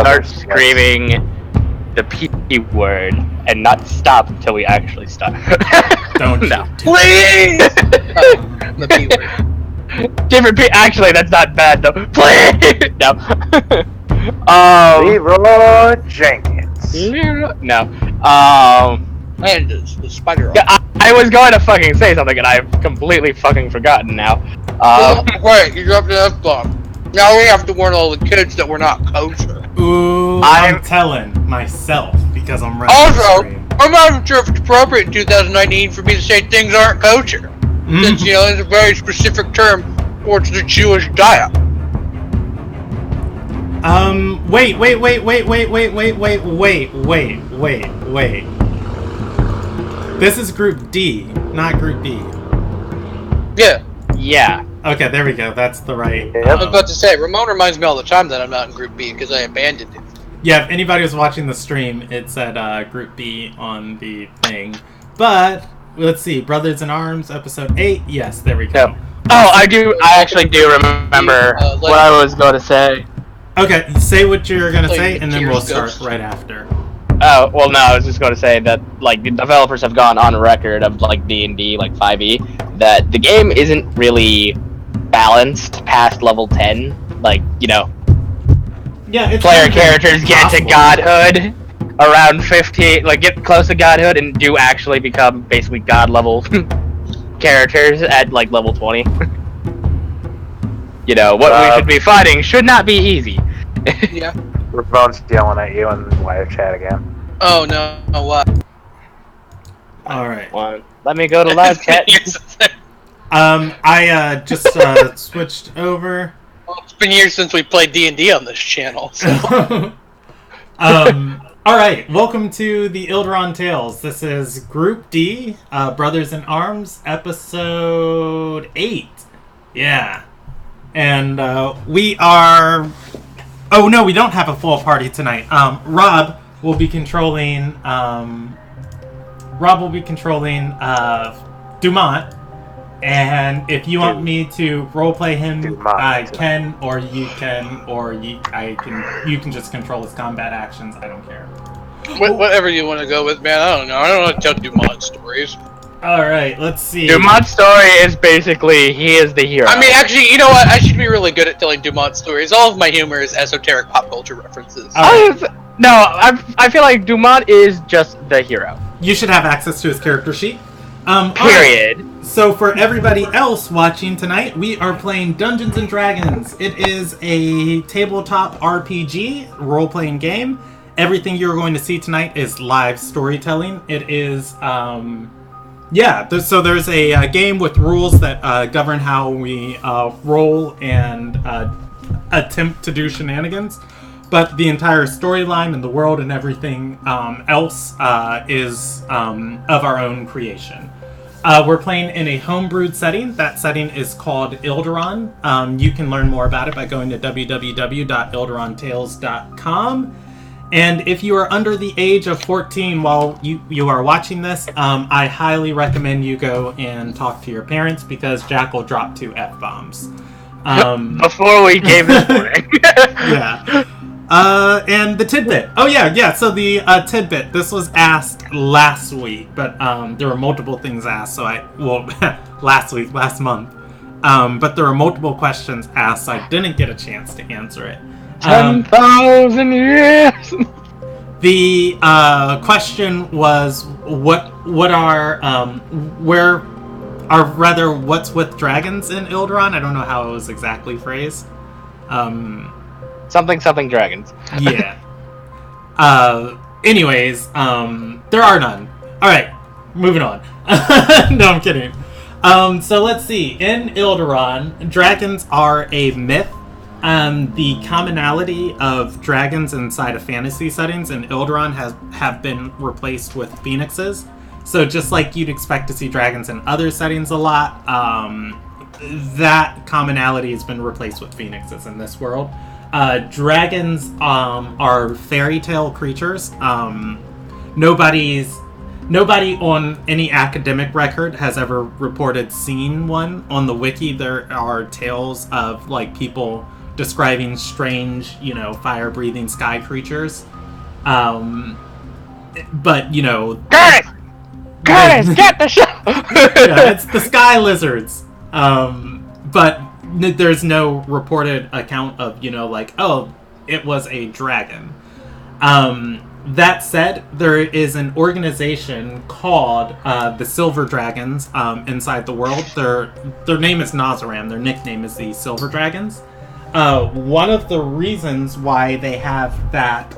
start screaming the P word and not stop until we actually stop. Don't no. Please! The P word. Different P. Actually, that's not bad though. Please! No. Leroy Jenkins. No. And the spider. Yeah, I was going to fucking say something and I've completely fucking forgotten now. Wait, you dropped an F-bomb. Now we have to warn all the kids that we're not kosher. Ooh, I'm telling myself because I'm running Also, the stream. I'm not sure if it's appropriate in 2019 for me to say things aren't kosher. Since, you know, it's a very specific term towards the Jewish diet. Wait. This is Group D, not Group B. Yeah. Okay, there we go. That's the right. I was about to say, Ramon reminds me all the time that I'm not in Group B because I abandoned it. Yeah, if anybody was watching the stream, it said Group B on the thing. But, let's see, Brothers in Arms, Episode 8. Yes, there we go. Yep. Oh, I actually do remember what I was going to say. Okay, say what you're going to say, and then we'll start right after. Oh, well, no, I was just going to say that, like, the developers have gone on record of, like, D&D, like, 5e, that the game isn't really balanced past level 10. Like, you know, yeah, player characters get to godhood around 15, like, get close to godhood and do actually become basically god-level characters at, like, level 20. You know, what we should be fighting should not be easy. Yeah. Ramon's yelling at you in live chat again. Oh, no. What? Alright. Let me go to live chat. I just switched over. Well, it's been years since we played D&D on this channel, so... Alright, welcome to the Ilderon Tales. This is Group D, Brothers in Arms, Episode 8. Yeah. And we are... Oh no, we don't have a full party tonight. Rob will be controlling... Dumont. And if you want me to roleplay him, I can, or you can, or you can just control his combat actions. I don't care. Whatever you want to go with, man. I don't know. I don't want to tell Dumont stories. Alright, let's see. Dumont's story is basically, he is the hero. I mean, actually, you know what? I should be really good at telling Dumont stories. All of my humor is esoteric pop culture references. I feel like Dumont is just the hero. You should have access to his character sheet. Period. Right. So for everybody else watching tonight, we are playing Dungeons & Dragons. It is a tabletop RPG role-playing game. Everything you're going to see tonight is live storytelling. It is, so there's a game with rules that govern how we roll and attempt to do shenanigans. But the entire storyline and the world and everything else is of our own creation. We're playing in a homebrewed setting. That setting is called Ilderon. You can learn more about it by going to www.ilderontales.com. And if you are under the age of 14 while you are watching this, I highly recommend you go and talk to your parents because Jack will drop 2 F-bombs. Before we gave this warning. Yeah. And the tidbit. Oh, yeah. So the tidbit. This was asked last week, but there were multiple things asked. So last month. But there were multiple questions asked, so I didn't get a chance to answer it. 10,000 years. The question was, what's with dragons in Ilderon? I don't know how it was exactly phrased. Something dragons. Yeah. Anyways, there are none. Alright, moving on. No, I'm kidding. So let's see. In Ilderon, dragons are a myth. The commonality of dragons inside of fantasy settings in Ilderon have been replaced with phoenixes. So just like you'd expect to see dragons in other settings a lot, that commonality has been replaced with phoenixes in this world. Dragons are fairy tale creatures. Nobody on any academic record has ever reported seeing one. On the wiki, there are tales of like people describing strange, fire-breathing sky creatures. But, Guys, get the show! yeah, it's the sky lizards. But there's no reported account of, it was a dragon. That said, there is an organization called the Silver Dragons inside the world. Their name is Nazaram. Their nickname is the Silver Dragons. One of the reasons why they have that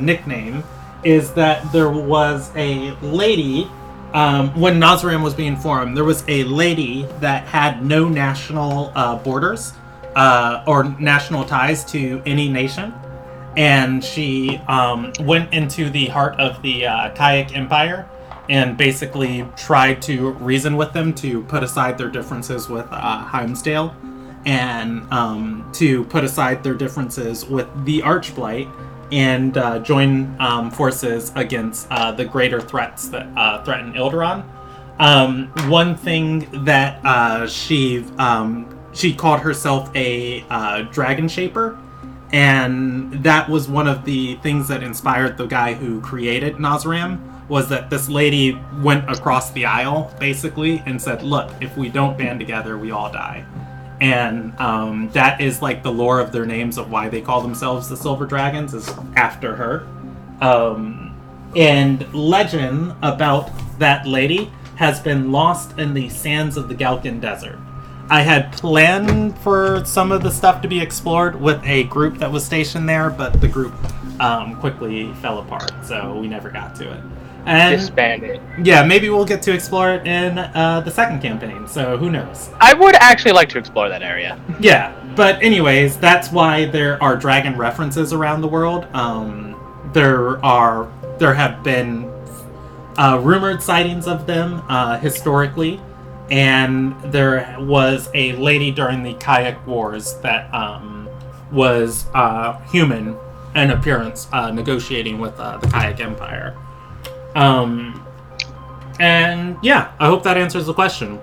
nickname is that there was a lady when Nazaram was being formed. There was a lady that had no national borders. Or national ties to any nation, and she went into the heart of the Kayak Empire and basically tried to reason with them to put aside their differences with Heimsdale and to put aside their differences with the Archblight and join forces against the greater threats that threaten Ilderon. One thing that she called herself a dragon shaper, and that was one of the things that inspired the guy who created Nazaram, was that this lady went across the aisle, basically, and said, look, if we don't band together, we all die. And that is like the lore of their names of why they call themselves the Silver Dragons, is after her. And legend about that lady has been lost in the sands of the Galkan Desert. I had planned for some of the stuff to be explored with a group that was stationed there, but the group quickly fell apart, so we never got to it. And disbanded. Yeah, maybe we'll get to explore it in the second campaign, so who knows. I would actually like to explore that area. Yeah, but anyways, that's why there are dragon references around the world. There have been rumored sightings of them historically. And there was a lady during the Kayak Wars that was human in appearance, negotiating with the Kayak Empire. And yeah, I hope that answers the question.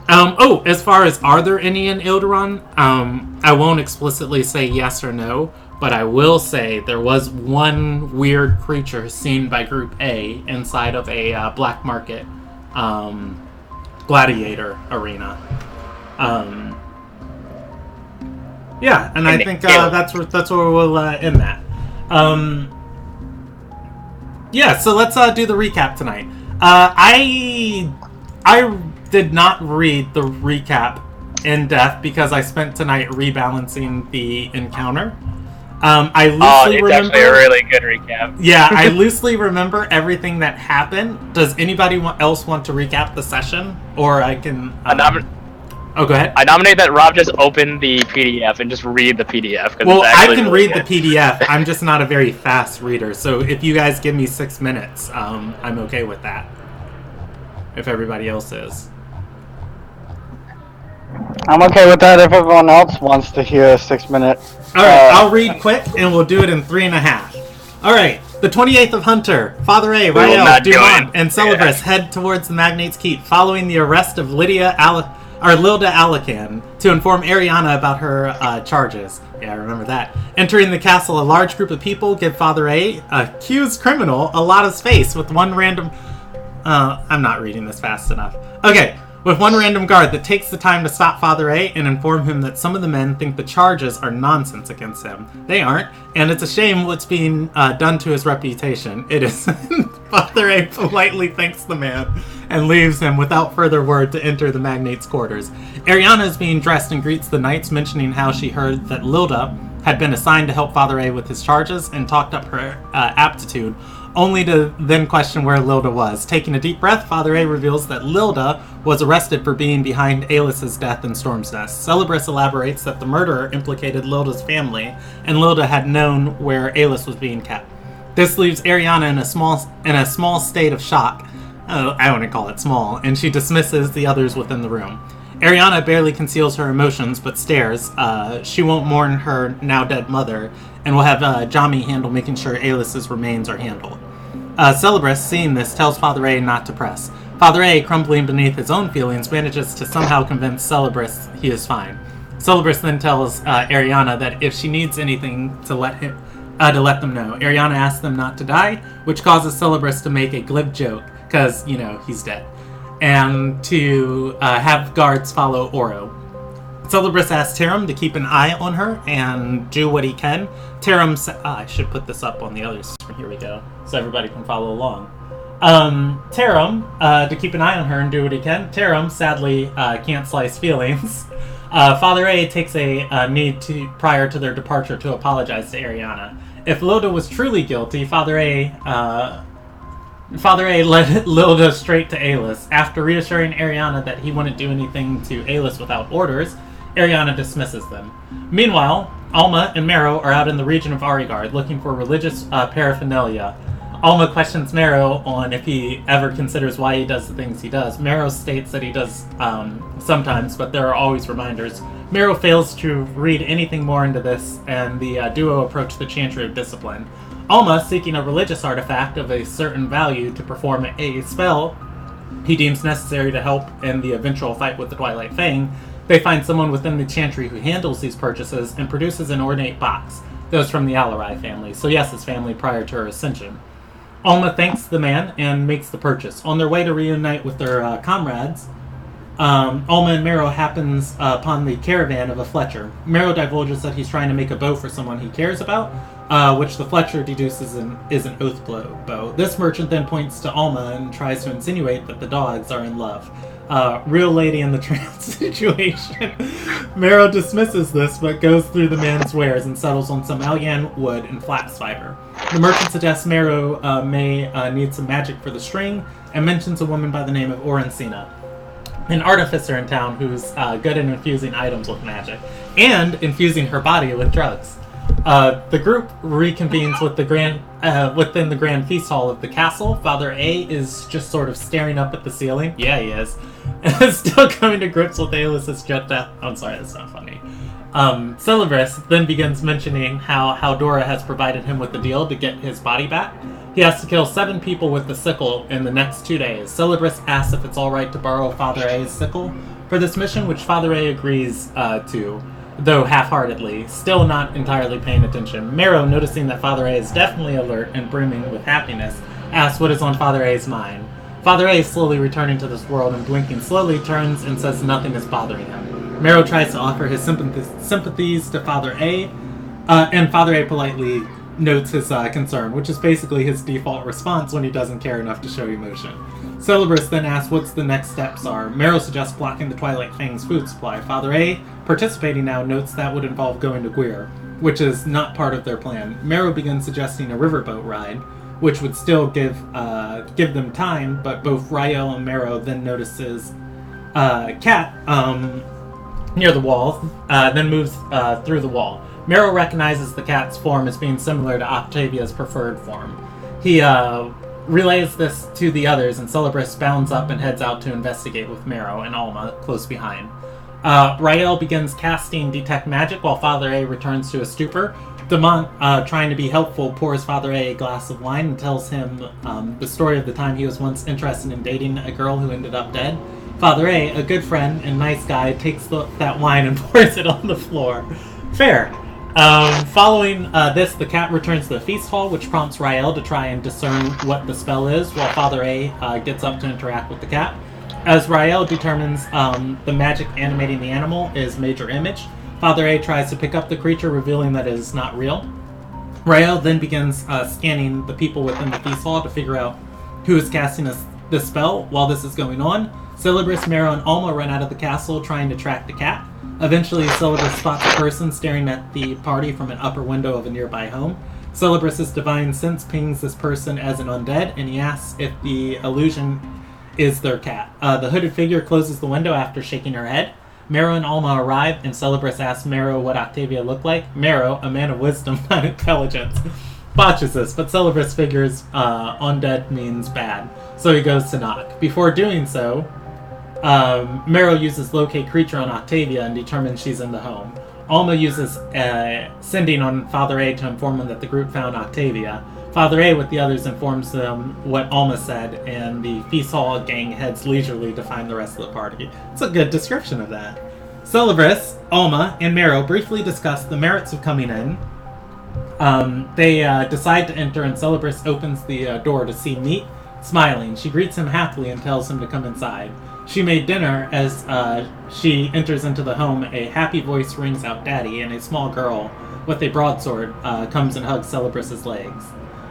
As far as are there any in Ilderon, I won't explicitly say yes or no, but I will say there was one weird creature seen by Group A inside of a black market gladiator arena. Yeah, and I think that's where we'll end that. Yeah, so let's do the recap tonight. I did not read the recap in depth because I spent tonight rebalancing the encounter. I loosely remember. It's actually a really good recap. Yeah, I loosely remember everything that happened. Does anybody else want to recap the session, or I can? Go ahead. I nominate that Rob just open the PDF and just read the PDF. Well, I can read the PDF. I'm just not a very fast reader, so if you guys give me 6 minutes, I'm okay with that. If everybody else is. I'm okay with that if everyone else wants to hear a 6 minute. Alright, I'll read quick and we'll do it in 3.5. Alright, the 28th of Hunter, Father A, Rael, Dumont, and Celebris head towards the Magnate's Keep following the arrest of Lilda Alakan to inform Ariana about her charges. Yeah, I remember that. Entering the castle, a large group of people give Father A, accused criminal, a lot of space with one random... I'm not reading this fast enough. Okay. With one random guard that takes the time to stop Father A and inform him that some of the men think the charges are nonsense against him. They aren't, and it's a shame what's being done to his reputation. It is. Father A politely thanks the man and leaves him without further word to enter the magnate's quarters. Ariana is being dressed and greets the knights, mentioning how she heard that Lilda had been assigned to help Father A with his charges and talked up her aptitude, only to then question where Lilda was. Taking a deep breath, Father A reveals that Lilda was arrested for being behind Aelis's death in Storm's Nest. Celebris elaborates that the murderer implicated Lilda's family, and Lilda had known where Aelis was being kept. This leaves Ariana in a small state of shock. I want to call it small, and she dismisses the others within the room. Ariana barely conceals her emotions, but stares. She won't mourn her now-dead mother, and will have Jami handle making sure Aelis's remains are handled. Celebris, seeing this, tells Father A not to press. Father A, crumbling beneath his own feelings, manages to somehow convince Celebris he is fine. Celebris then tells Ariana that if she needs anything to let them know. Ariana asks them not to die, which causes Celebris to make a glib joke, because, he's dead, and to have guards follow Oro. Celebris asks Tarim to keep an eye on her and do what he can. Tarim I should put this up on the other screen. Here we go, so everybody can follow along. Tarim, to keep an eye on her and do what he can. Tarim, sadly, can't slice feelings. Father A takes a need prior to their departure to apologize to Ariana. If Lilda was truly guilty, Father A led Lilda straight to Alis. After reassuring Ariana that he wouldn't do anything to Alis without orders, Ariana dismisses them. Meanwhile, Alma and Marrow are out in the region of Arigard looking for religious paraphernalia. Alma questions Marrow on if he ever considers why he does the things he does. Marrow states that he does sometimes, but there are always reminders. Marrow fails to read anything more into this, and the duo approach the Chantry of Discipline. Alma, seeking a religious artifact of a certain value to perform a spell he deems necessary to help in the eventual fight with the Twilight Fang, they find someone within the Chantry who handles these purchases and produces an ornate box. Those from the Alarai family, so yes, his family prior to her ascension. Alma thanks the man and makes the purchase. On their way to reunite with their comrades, Alma and Marrow happens upon the caravan of a Fletcher. Marrow divulges that he's trying to make a bow for someone he cares about, which the Fletcher deduces is an oath bow. This merchant then points to Alma and tries to insinuate that the dogs are in love. Real lady in the trance situation. Marrow dismisses this, but goes through the man's wares and settles on some Alyan wood and flax fiber. The merchant suggests Marrow may need some magic for the string, and mentions a woman by the name of Orancina, an artificer in town who's good at infusing items with magic, and infusing her body with drugs. The group reconvenes with within the grand feast hall of the castle. Father A is just sort of staring up at the ceiling. Yeah, he is. Still coming to grips with Alis's jet death. I'm sorry, that's not funny. Celebris then begins mentioning how Dora has provided him with a deal to get his body back. He has to kill 7 people with the sickle in the next 2 days. Celebris asks if it's alright to borrow Father A's sickle for this mission, which Father A agrees to, though half-heartedly, still not entirely paying attention. Marrow, noticing that Father A is definitely alert and brimming with happiness, asks what is on Father A's mind. Father A, slowly returning to this world and blinking slowly, turns and says nothing is bothering him. Marrow tries to offer his sympathies to Father A, and Father A politely notes his concern, which is basically his default response when he doesn't care enough to show emotion. Celebris then asks what the next steps are. Marrow suggests blocking the Twilight Fang's food supply. Father A, participating now, notes that would involve going to Gwir, which is not part of their plan. Marrow begins suggesting a riverboat ride, which would still give them time, but both Rael and Marrow then notices Cat near the wall, then moves through the wall. Marrow recognizes the cat's form as being similar to Octavia's preferred form. He relays this to the others, and Celebris bounds up and heads out to investigate with Marrow and Alma close behind. Rael begins casting Detect Magic while Father A returns to a stupor. Demont, trying to be helpful, pours Father A glass of wine and tells him the story of the time he was once interested in dating a girl who ended up dead. Father A, a good friend and nice guy, takes that wine and pours it on the floor. Fair. Following this, the cat returns to the feast hall, which prompts Rael to try and discern what the spell is, while Father A gets up to interact with the cat. As Rael determines the magic animating the animal is Major Image, Father A tries to pick up the creature, revealing that it is not real. Rael then begins scanning the people within the feast hall to figure out who is casting the spell. While this is going on, Celebris, Marrow, and Alma run out of the castle trying to track the cat. Eventually, Celebris spots a person staring at the party from an upper window of a nearby home. Celebris' divine sense pings this person as an undead, and he asks if the illusion is their cat. The hooded figure closes the window after shaking her head. Marrow and Alma arrive, and Celebris asks Marrow what Octavia looked like. Marrow, a man of wisdom, not intelligence, botches this, but Celebris figures undead means bad, so he goes to knock. Before doing so, Marrow uses Locate Creature on Octavia and determines she's in the home. Alma uses Sending on Father A to inform him that the group found Octavia. Father A, with the others, informs them what Alma said, and the Feast Hall gang heads leisurely to find the rest of the party. It's a good description of that. Celebris, Alma, and Marrow briefly discuss the merits of coming in. They decide to enter, and Celebris opens the door to see Meat smiling. She greets him happily and tells him to come inside. She made dinner. As she enters into the home, a happy voice rings out "Daddy," and a small girl with a broadsword comes and hugs Celebris's legs.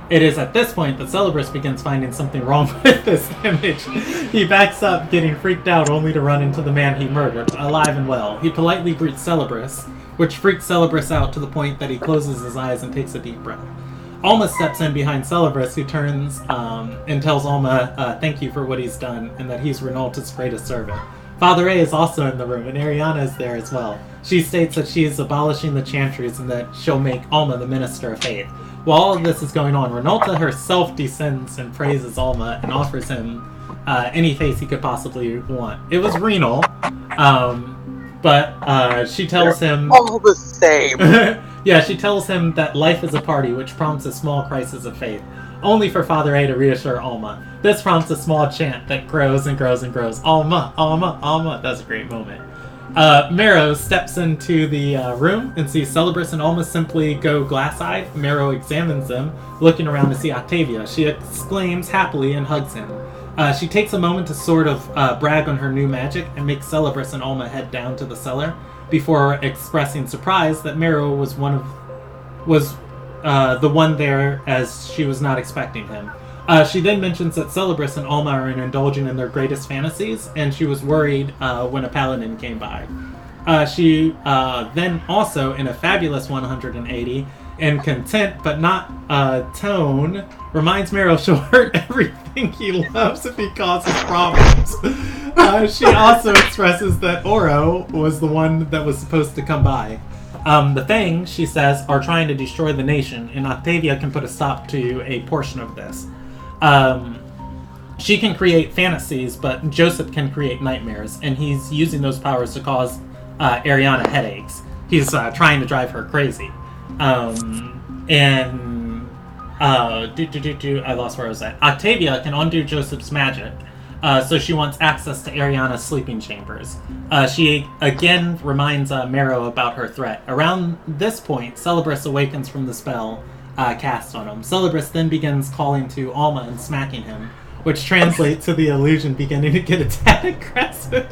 It is at this point that Celebris begins finding something wrong with this image. He backs up, getting freaked out, only to run into the man he murdered, alive and well. He politely greets Celebris, which freaks Celebris out to the point that he closes his eyes and takes a deep breath. Alma steps in behind Celebris, who turns and tells Alma thank you for what he's done, and that he's Renaulta's greatest servant. Father A is also in the room, and Ariana is there as well. She states that she is abolishing the chantries and that she'll make Alma the minister of faith. While all of this is going on, Renaulta herself descends and praises Alma and offers him any faith he could possibly want. It was renal, but she tells him... all the same. Yeah, she tells him that life is a party, which prompts a small crisis of faith, only for Father A to reassure Alma. This prompts a small chant that grows and grows and grows. Alma, Alma, Alma. That's a great moment. Marrow steps into the room and sees Celebris and Alma simply go glass-eyed. Marrow examines them, looking around to see Octavia. She exclaims happily and hugs him. She takes a moment to sort of brag on her new magic and makes Celebris and Alma head down to the cellar before expressing surprise that Marrow was the one there, as she was not expecting him. She then mentions that Celebris and Alma are indulging in their greatest fantasies, and she was worried when a paladin came by. She then also, in a fabulous 180, and content but not tone, reminds Marrow she'll hurt everything he loves if he causes problems. She also expresses that Oro was the one that was supposed to come by. The Fang, she says, are trying to destroy the nation, and Octavia can put a stop to a portion of this. She can create fantasies, but Joseph can create nightmares, and he's using those powers to cause Ariana headaches. He's trying to drive her crazy. I lost where I was at. Octavia can undo Joseph's magic, so she wants access to Ariana's sleeping chambers. She again reminds Marrow about her threat. Around this point, Celebris awakens from the spell cast on him. Celebris then begins calling to Alma and smacking him, which translates to the illusion beginning to get a tad aggressive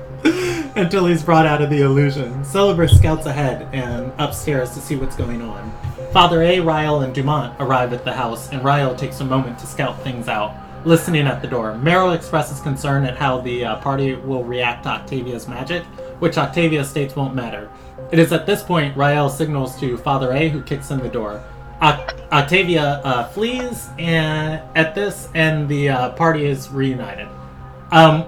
until he's brought out of the illusion. Celebris scouts ahead and upstairs to see what's going on. Father A, Ryle, and Dumont arrive at the house, and Ryle takes a moment to scout things out, listening at the door. Marrow expresses concern at how the party will react to Octavia's magic, which Octavia states won't matter. It is at this point Ryle signals to Father A, who kicks in the door. Octavia flees and the party is reunited.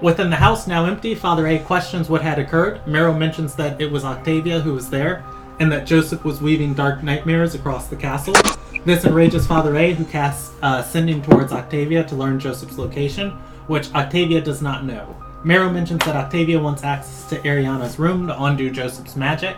Within the house, now empty, Father A questions what had occurred. Marrow mentions that it was Octavia who was there, and that Joseph was weaving dark nightmares across the castle. This enrages Father A, who casts sending towards Octavia to learn Joseph's location, which Octavia does not know. Marrow mentions that Octavia wants access to Ariana's room to undo Joseph's magic.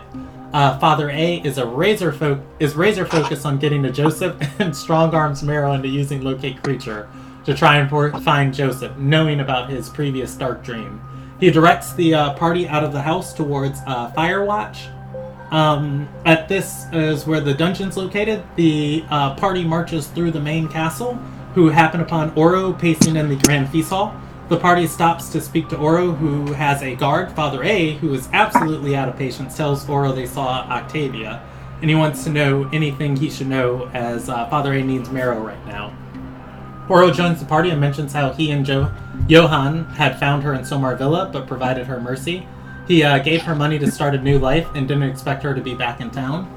Father A is razor focused on getting to Joseph and strong arms Marrow into using Locate Creature to try and find Joseph, knowing about his previous dark dream. He directs the party out of the house towards Firewatch. At this is where the dungeon's located. The party marches through the main castle, who happen upon Oro pacing in the Grand Feast Hall. The party stops to speak to Oro, who has a guard. Father A, who is absolutely out of patience, tells Oro they saw Octavia, and he wants to know anything he should know, as Father A needs Marrow right now. Oro joins the party and mentions how he and Johan had found her in Somar Villa, but provided her mercy. He gave her money to start a new life and didn't expect her to be back in town.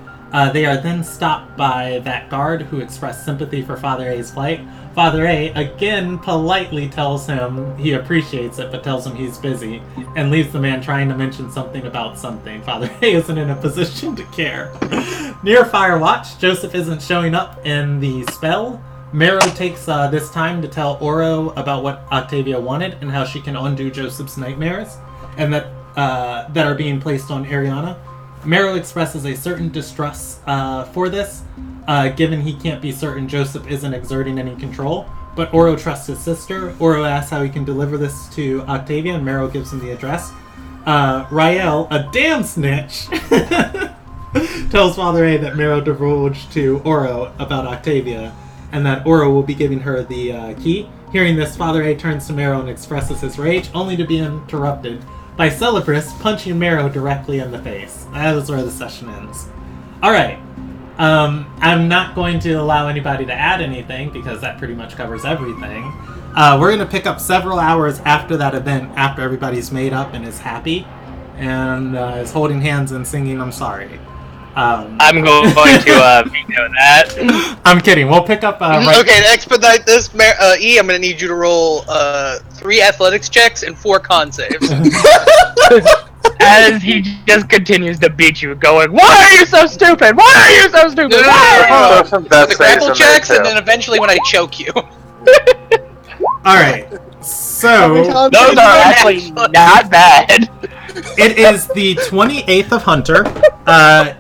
They are then stopped by that guard, who expressed sympathy for Father A's plight. Father A again politely tells him he appreciates it, but tells him he's busy, and leaves the man trying to mention something about something. Father A isn't in a position to care. Near Firewatch, Joseph isn't showing up in the spell. Marrow takes this time to tell Oro about what Octavia wanted and how she can undo Joseph's nightmares, and that are being placed on Ariana. Meryl expresses a certain distrust for this, given he can't be certain Joseph isn't exerting any control. But Oro trusts his sister. Oro asks how he can deliver this to Octavia, and Meryl gives him the address. Rael, a damn snitch, tells Father A that Meryl divulged to Oro about Octavia, and that Oro will be giving her the key. Hearing this, Father A turns to Meryl and expresses his rage, only to be interrupted by Celebris punching Meryl directly in the face. That is where the session ends. Alright. I'm not going to allow anybody to add anything, because that pretty much covers everything. We're going to pick up several hours after that event, after everybody's made up and is happy, and is holding hands and singing I'm sorry. I'm going to veto that. I'm kidding. We'll pick up. Right. Okay, to expedite this, E, I'm going to need you to roll 3 athletics checks and 4 con saves. As he just continues to beat you, going, "Why are you so stupid? Why are you so stupid? Why?" The grapple checks, and then eventually when I choke you. All right. So Those are actually not bad. it is the 28th of Hunter.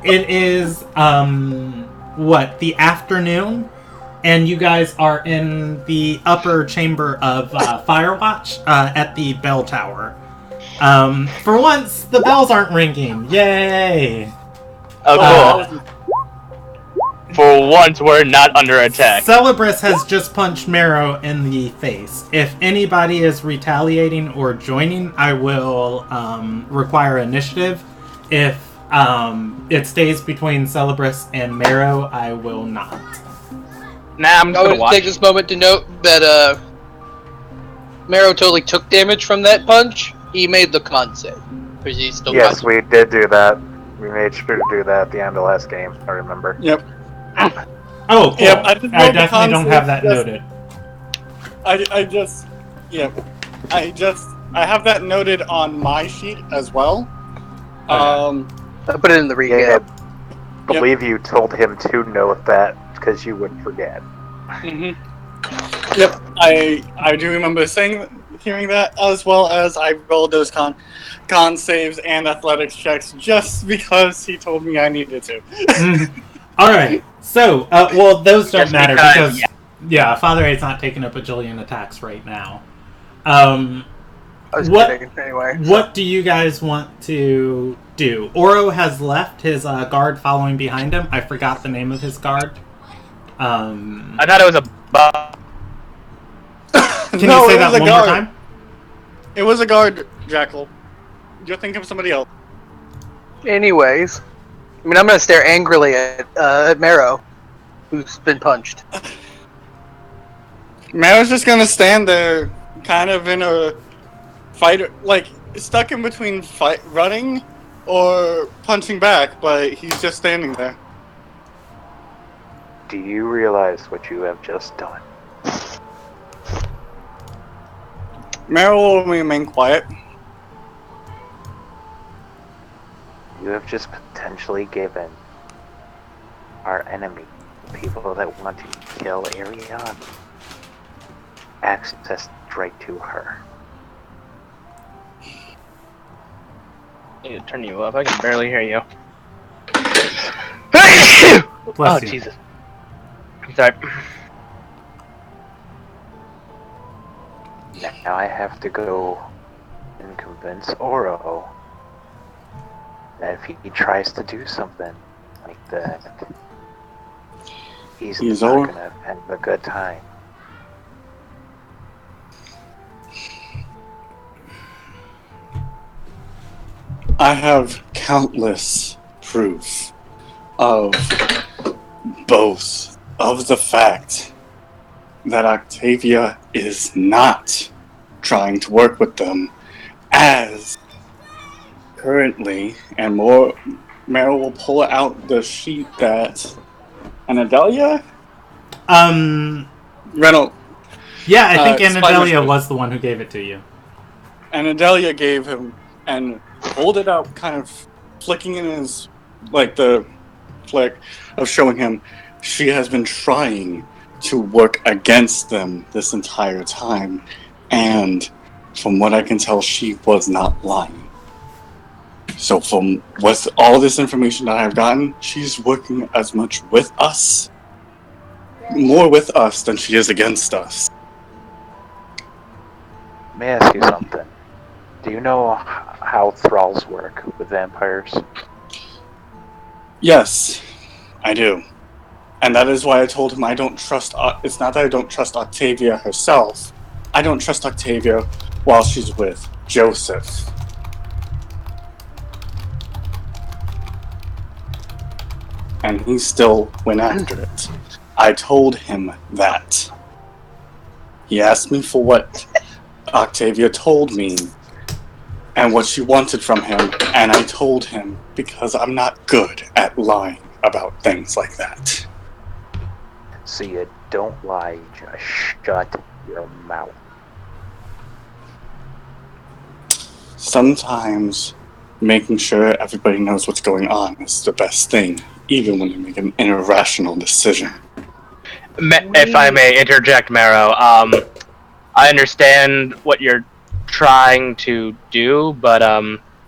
It is the afternoon, and you guys are in the upper chamber of Firewatch at the bell tower. For once, the bells aren't ringing. Yay! Oh, cool. For once, we're not under attack. Celebris has just punched Marrow in the face. If anybody is retaliating or joining, I will require initiative. If it stays between Celebris and Marrow, I will not. Nah, I'm I just gonna would watch. take this moment to note that Marrow totally took damage from that punch. He made the con save. Because he's still Yes, conscious. we did do that. We made sure to do that at the end of last game, I remember. Yep. Oh, cool. Yep, I didn't know I the definitely don't have that concept, noted. I have that noted on my sheet as well. I put it in the recap. I believe you told him to note that because you would forget. Mm-hmm. Yep, I do remember hearing that, as well as I rolled those con saves and athletics checks just because he told me I needed to. Alright, so, those don't Just matter because, because, Father A's not taking a bajillion attacks right now. I was kidding, anyway. What do you guys want to do? Oro has left his guard following behind him. I forgot the name of his guard. I thought it was a bug. Can you say that one more time? It was a guard, Jackal. You're thinking of somebody else. Anyways. I mean, I'm going to stare angrily at Marrow, who's been punched. Marrow's just gonna stand there, kind of in a fight, like, stuck in between running or punching back, but he's just standing there. Do you realize what you have just done? Marrow will remain quiet. You have just potentially given our enemy, people that want to kill Ariane, access right to her. I need to turn you up. I can barely hear you. Bless Oh, you. Jesus. I'm sorry. Now I have to go and convince Oro that if he tries to do something like that, he's not gonna have a good time. I have countless proof of both of the fact that Octavia is not trying to work with them, as currently, and more, Meryl will pull out the sheet that Anadelia? Reynolds. Yeah, I think Spider- Anadelia was the one who gave it to you. Anadelia gave him and pulled it out, kind of flicking in his, like the flick of showing him she has been trying to work against them this entire time, and from what I can tell, she was not lying. So from with all this information that I've gotten, she's working as much with us, more with us than she is against us. May I ask you something? Do you know how thralls work with vampires? Yes, I do. And that is why I told him I don't trust... it's not that I don't trust Octavia herself. I don't trust Octavia while she's with Joseph. And he still went after it. I told him that. He asked me for what Octavia told me and what she wanted from him, and I told him because I'm not good at lying about things like that. So you don't lie, just shut your mouth. Sometimes making sure everybody knows what's going on is the best thing, even when you make an irrational decision. If I may interject, Marrow, I understand what you're trying to do, but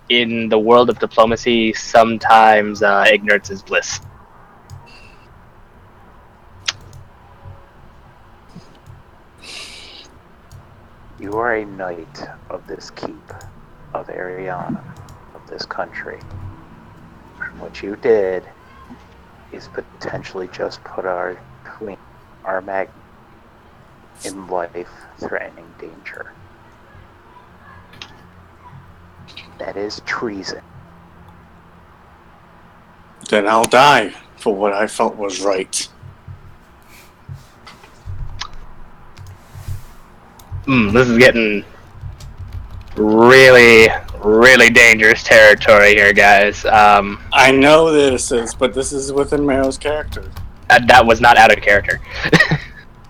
in the world of diplomacy, sometimes ignorance is bliss. You are a knight of this keep, of Ariana, of this country. What you did is potentially just put our queen, our mag, in life-threatening danger. That is treason. Then I'll die for what I felt was right. This is getting really, really dangerous territory here, guys. I know this is, but this is within Marrow's character. That was not out of character.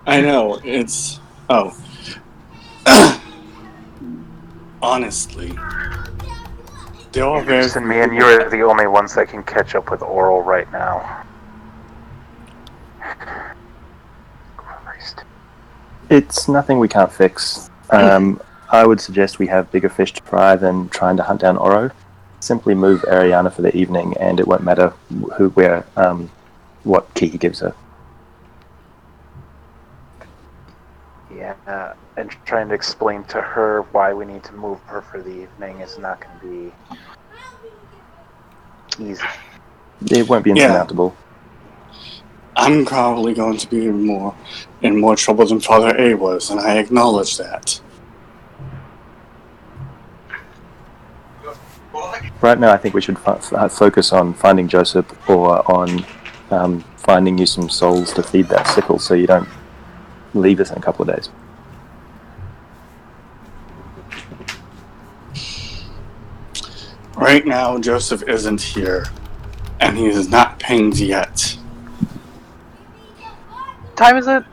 I know, it's... Oh. Honestly, they're all very... Anderson, me and you are the only ones that can catch up with Oral right now. Christ. It's nothing we can't fix. I would suggest we have bigger fish to fry than trying to hunt down Oro. Simply move Ariana for the evening, and it won't matter what key he gives her. Yeah, and trying to explain to her why we need to move her for the evening is not going to be easy. It won't be insurmountable. I'm probably going to be in more trouble than Father A was, and I acknowledge that. Right now, I think we should focus on finding Joseph, or on finding you some souls to feed that sickle, so you don't leave us in a couple of days. Right now, Joseph isn't here, and he is not pinged yet. What time is it?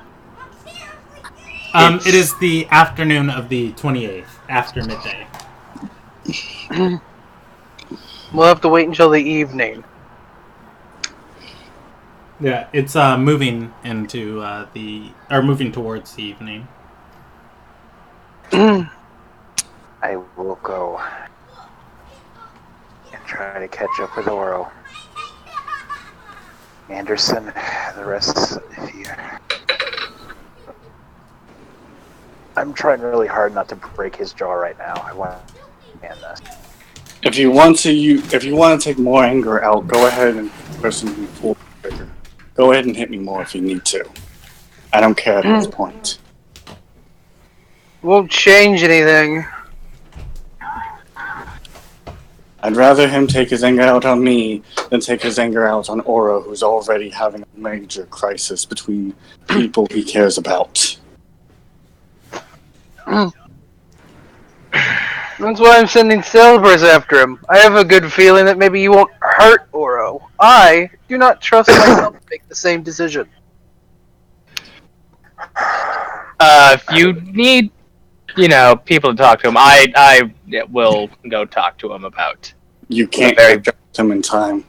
It is the afternoon of the 28th, after midday. We'll have to wait until the evening. Yeah, it's moving into moving towards the evening. I will go and try to catch up with Oro. Anderson, the rest, if you... I'm trying really hard not to break his jaw right now. I want to man this. If you want to take more anger out, go ahead and person pull the trigger. Go ahead and hit me more if you need to. I don't care at this point. Won't change anything. I'd rather him take his anger out on me than take his anger out on Oro, who's already having a major crisis between people he cares about. That's why I'm sending Silvers after him. I have a good feeling that maybe you won't hurt Oro. I do not trust myself to make the same decision. If you need, people to talk to him, I will go talk to him about. You can't get him in time.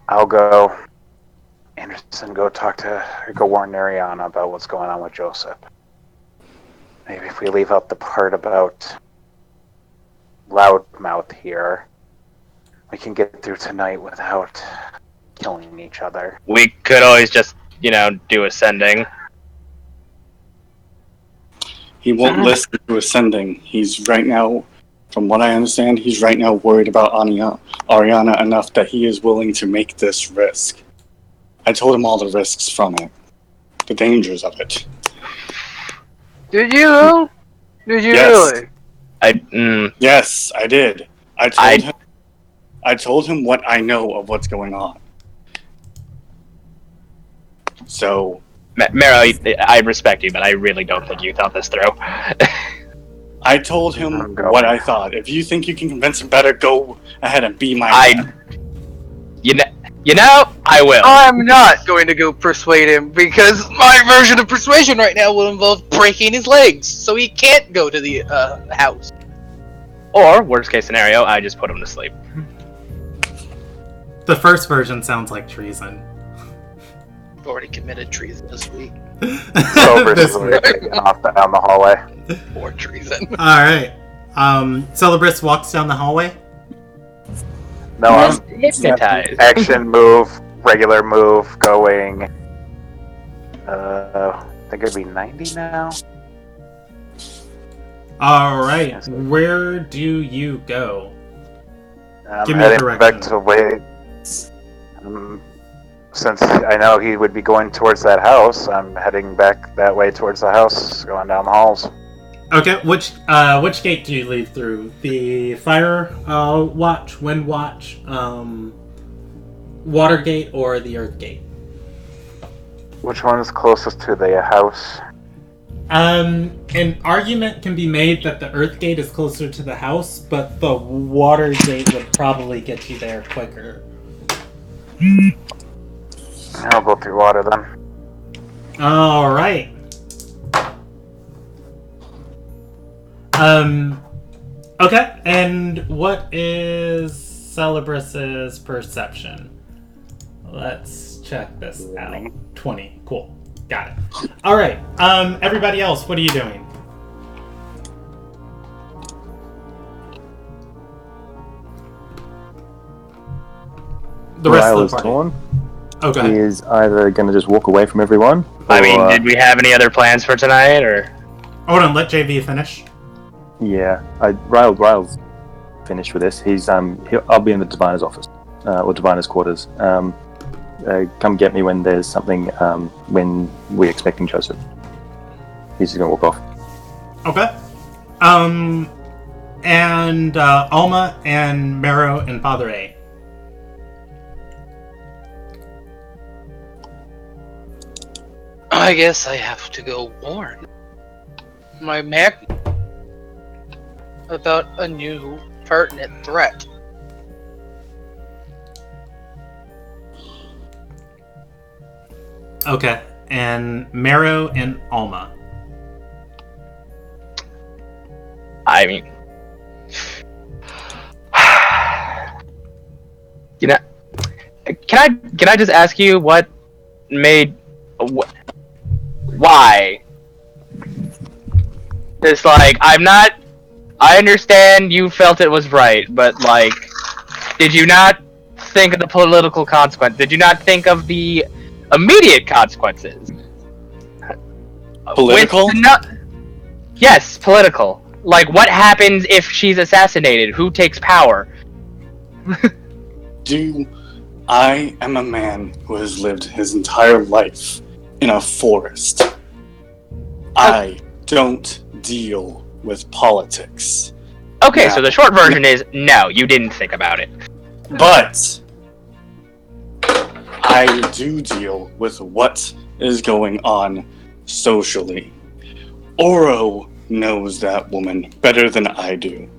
I'll go. Anderson, go warn Ariana about what's going on with Joseph. Maybe if we leave out the part about loudmouth here, we can get through tonight without killing each other. We could always just, do ascending. He won't listen to ascending. He's right now, from what I understand, he's right now worried about Ariana enough that he is willing to make this risk. I told him all the risks from it. The dangers of it. Did you though? Did you Yes. really? Yes, I did. I told him what I know of what's going on. So, Mero, I respect you, but I really don't think you thought this through. I told him what I thought. If you think you can convince him better, go ahead and be my man. I will. I'm not going to go persuade him because my version of persuasion right now will involve breaking his legs, so he can't go to the house. Or, worst case scenario, I just put him to sleep. The first version sounds like treason. I've already committed treason this week. This week. Taking off down the hallway. Or treason. Alright. Celebris walks down the hallway. No, I'm Hypnotized. action move, regular move, going. I think it'd be 90 now. Alright. Where do you go? I'm Give me heading direction. back to Wade. Since I know he would be going towards that house, I'm heading back that way towards the house, going down the halls. Okay, which gate do you leave through? The fire watch, wind watch, water gate, or the earth gate? Which one is closest to the house? An argument can be made that the earth gate is closer to the house, but the water gate would probably get you there quicker. I'll go through water then. Alright. Okay, and what is Celebris's perception? Let's check this out. 20. Cool. Got it. Alright, everybody else, what are you doing? The rest of the party. Torn. Oh, go He ahead. is either going to just walk away from everyone. I mean, or- did we have any other plans for tonight, or? Hold on, let JV finish. Yeah, Ryle's finished with this. I'll be in the Diviner's office, or Diviner's quarters. Come get me when there's something, when we're expecting Joseph. He's just gonna walk off. Okay. And Alma and Mero and Father A. I guess I have to go warn my Mac about a new pertinent threat. Okay. And Mero and Alma. I mean, can I just ask you what made, why? It's like, I understand you felt it was right, but like, did you not think of the political consequence? Did you not think of the immediate consequences? Political? Yes, political. Like, what happens if she's assassinated? Who takes power? I am a man who has lived his entire life in a forest. I don't deal with politics. Okay, Yeah. so the short version is, no, you didn't think about it. But I do deal with what is going on socially. Oro knows that woman better than I do,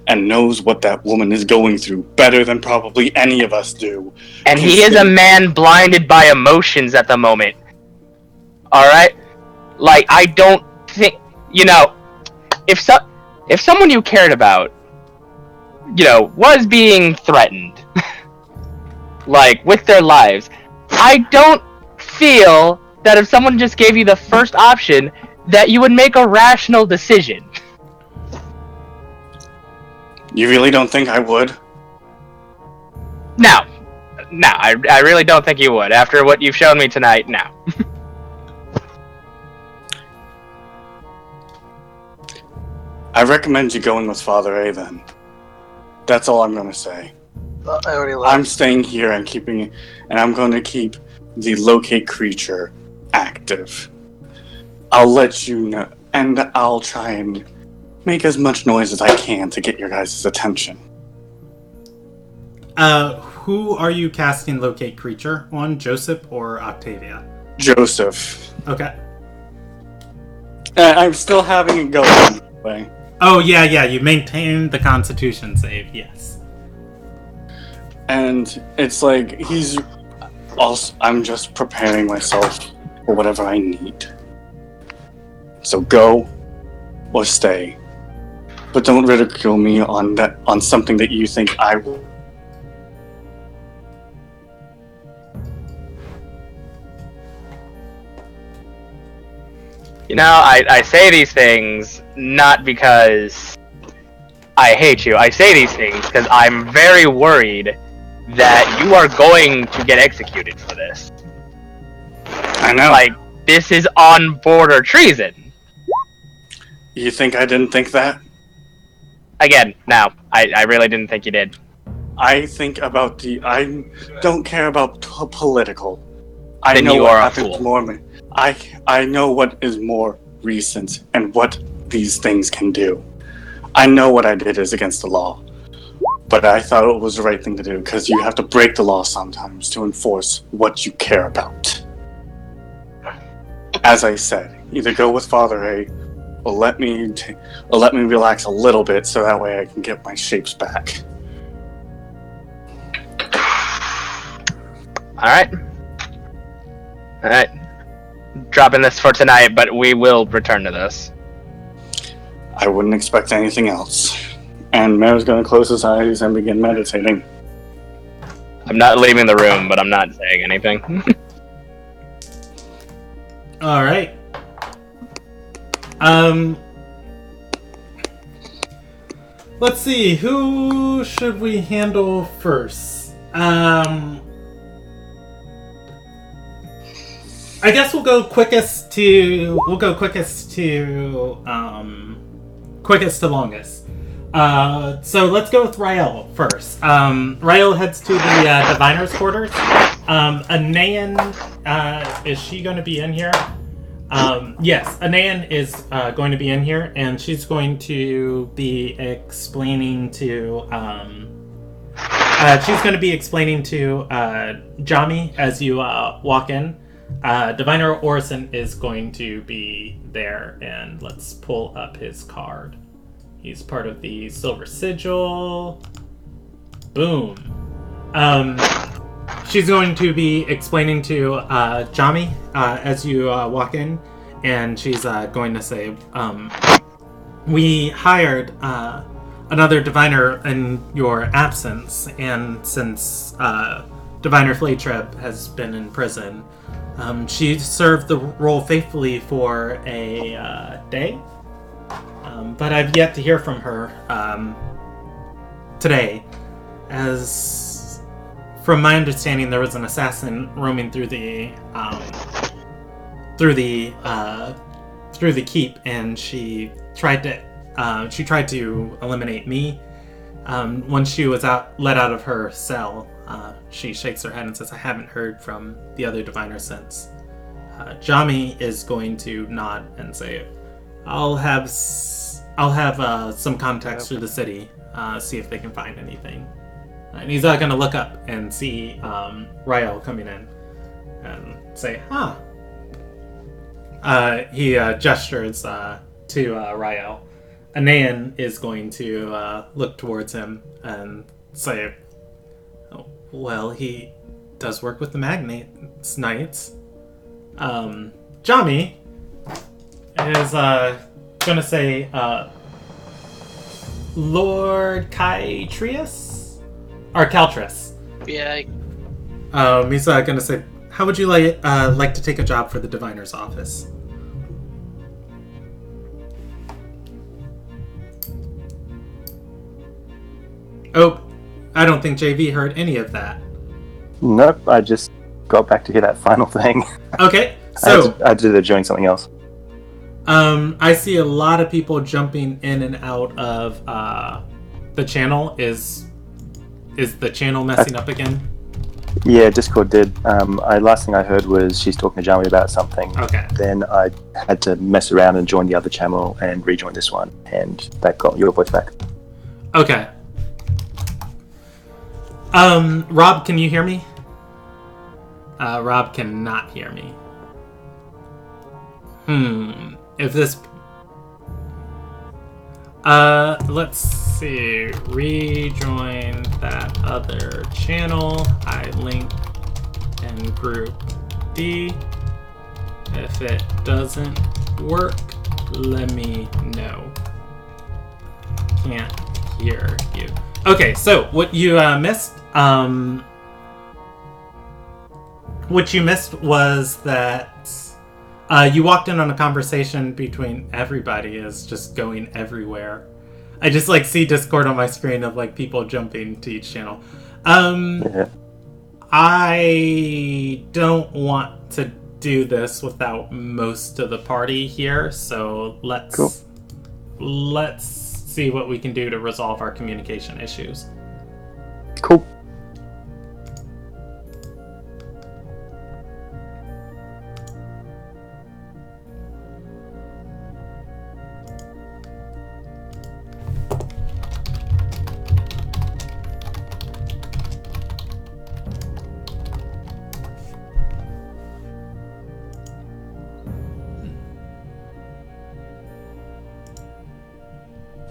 and knows what that woman is going through better than probably any of us do. And he is a man blinded by emotions at the moment. Alright? Like, I don't think, if someone you cared about, was being threatened, like, with their lives, I don't feel that if someone just gave you the first option, that you would make a rational decision. You really don't think I would? No, I really don't think you would. After what you've shown me tonight, no. I recommend you going with Father A then. That's all I'm going to say. I already left. I'm staying here and I'm going to keep the locate creature active. I'll let you know, and I'll try and make as much noise as I can to get your guys' attention. Who are you casting locate creature on, Joseph or Octavia? Joseph. Okay. I'm still having it go anyway. Oh, yeah, you maintain the Constitution save, yes. And it's like, I'm just preparing myself for whatever I need. So go or stay. But don't ridicule me on something that you think I will. You know, I say these things not because I hate you. I say these things because I'm very worried that you are going to get executed for this. I know. Like, this is on border treason. You think I didn't think that? Again, no, I really didn't think you did. I think about I don't care about political. I Then know you what are a happens fool. more. I know what is more recent and what these things can do. I know what I did is against the law, but I thought it was the right thing to do because you have to break the law sometimes to enforce what you care about. As I said, either go with Father A, or let me relax a little bit so that way I can get my shapes back. Alright. Dropping this for tonight, but we will return to this. I wouldn't expect anything else. And Mayor's gonna close his eyes and begin meditating. I'm not leaving the room, but I'm not saying anything. Alright. Let's see, who should we handle first? I guess we'll go quickest to longest. So let's go with Rael first. Rael heads to the Diviner's quarters. Anayan, is she going to be in here? Yes, Anayan is going to be in here, and she's going to be explaining to Jami as you walk in. Diviner Orison is going to be there, and let's pull up his card. He's part of the Silver Sigil. Boom. She's going to be explaining to Jami as you walk in, and she's going to say, we hired another diviner in your absence, and since Diviner Flaytreb has been in prison, she served the role faithfully for a day, but I've yet to hear from her today, as from my understanding there was an assassin roaming through the keep, and she tried to eliminate me. When she was let out of her cell, she shakes her head and says, I haven't heard from the other diviner since. Jami is going to nod and say, I'll have some contacts through the city, see if they can find anything. And he's going to look up and see Rael coming in and say, he gestures to Rael. Anayan is going to look towards him and say, oh, well, he does work with the Magnates Knights. Jami is going to say, Lord Kytrius? Or Caltris. Yeah. He's going to say, how would you like to take a job for the Diviner's office? Oh, I don't think JV heard any of that. Nope, I just got back to hear that final thing. Okay, so I did it during something else. I see a lot of people jumping in and out of the channel. Is the channel messing up again? Yeah, Discord did. Last thing I heard was she's talking to Jamie about something. Okay. Then I had to mess around and join the other channel and rejoin this one, and that got your voice back. Okay. Rob, can you hear me? Rob cannot hear me. If this... let's see. Rejoin that other channel. I link in group D. If it doesn't work, let me know. Can't hear you. Okay, so what you missed, was that you walked in on a conversation between everybody is just going everywhere. I just like see Discord on my screen of like people jumping to each channel. Yeah. I don't want to do this without most of the party here, so let's see what we can do to resolve our communication issues. Cool.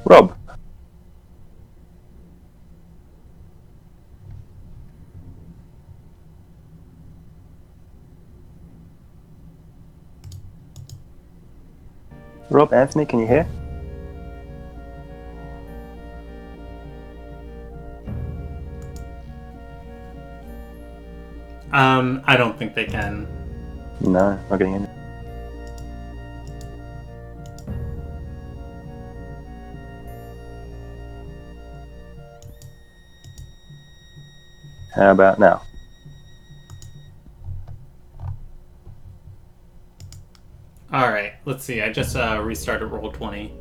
Rob. Rob, Anthony, can you hear? I don't think they can. No, not getting in. How about now? Alright, let's see. I just restarted Roll20.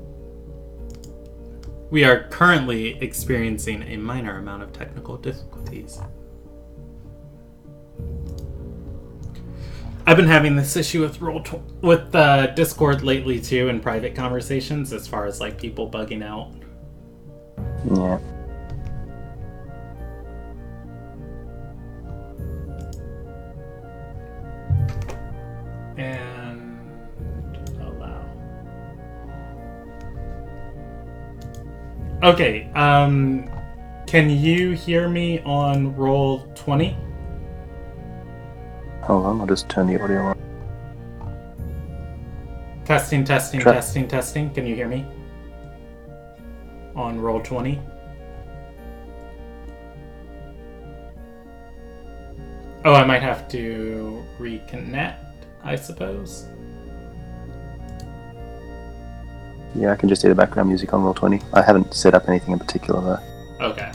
We are currently experiencing a minor amount of technical difficulties. I've been having this issue with Discord lately too, in private conversations, as far as like people bugging out. Yeah. And allow. Okay, can you hear me on Roll20? Hold on, I'll just turn the audio on. Testing. Can you hear me? On Roll20? Oh, I might have to reconnect, I suppose. Yeah, I can just hear the background music on Roll20. I haven't set up anything in particular though. Okay.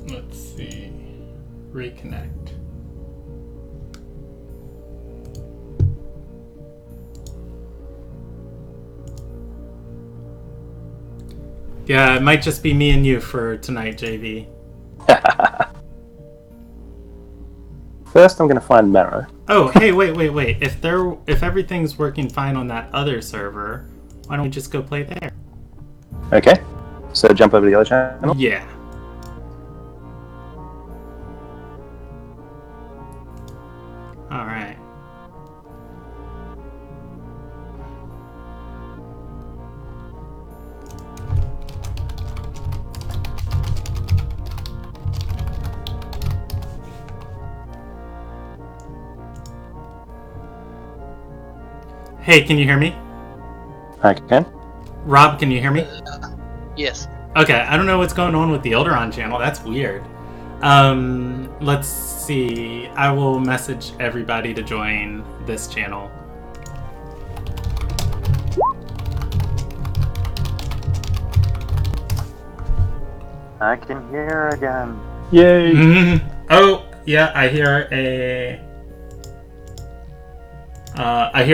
Let's see. Reconnect. Yeah, it might just be me and you for tonight, JV. First, I'm going to find Marrow. Oh, hey, wait. If everything's working fine on that other server, why don't we just go play there? Okay. So jump over to the other channel? Yeah. Alright. Hey, can you hear me? I can. Rob, can you hear me? Yes. Okay, I don't know what's going on with the Ilderon channel. That's weird. Let's see. I will message everybody to join this channel. I can hear again. Yay! Oh, yeah, I hear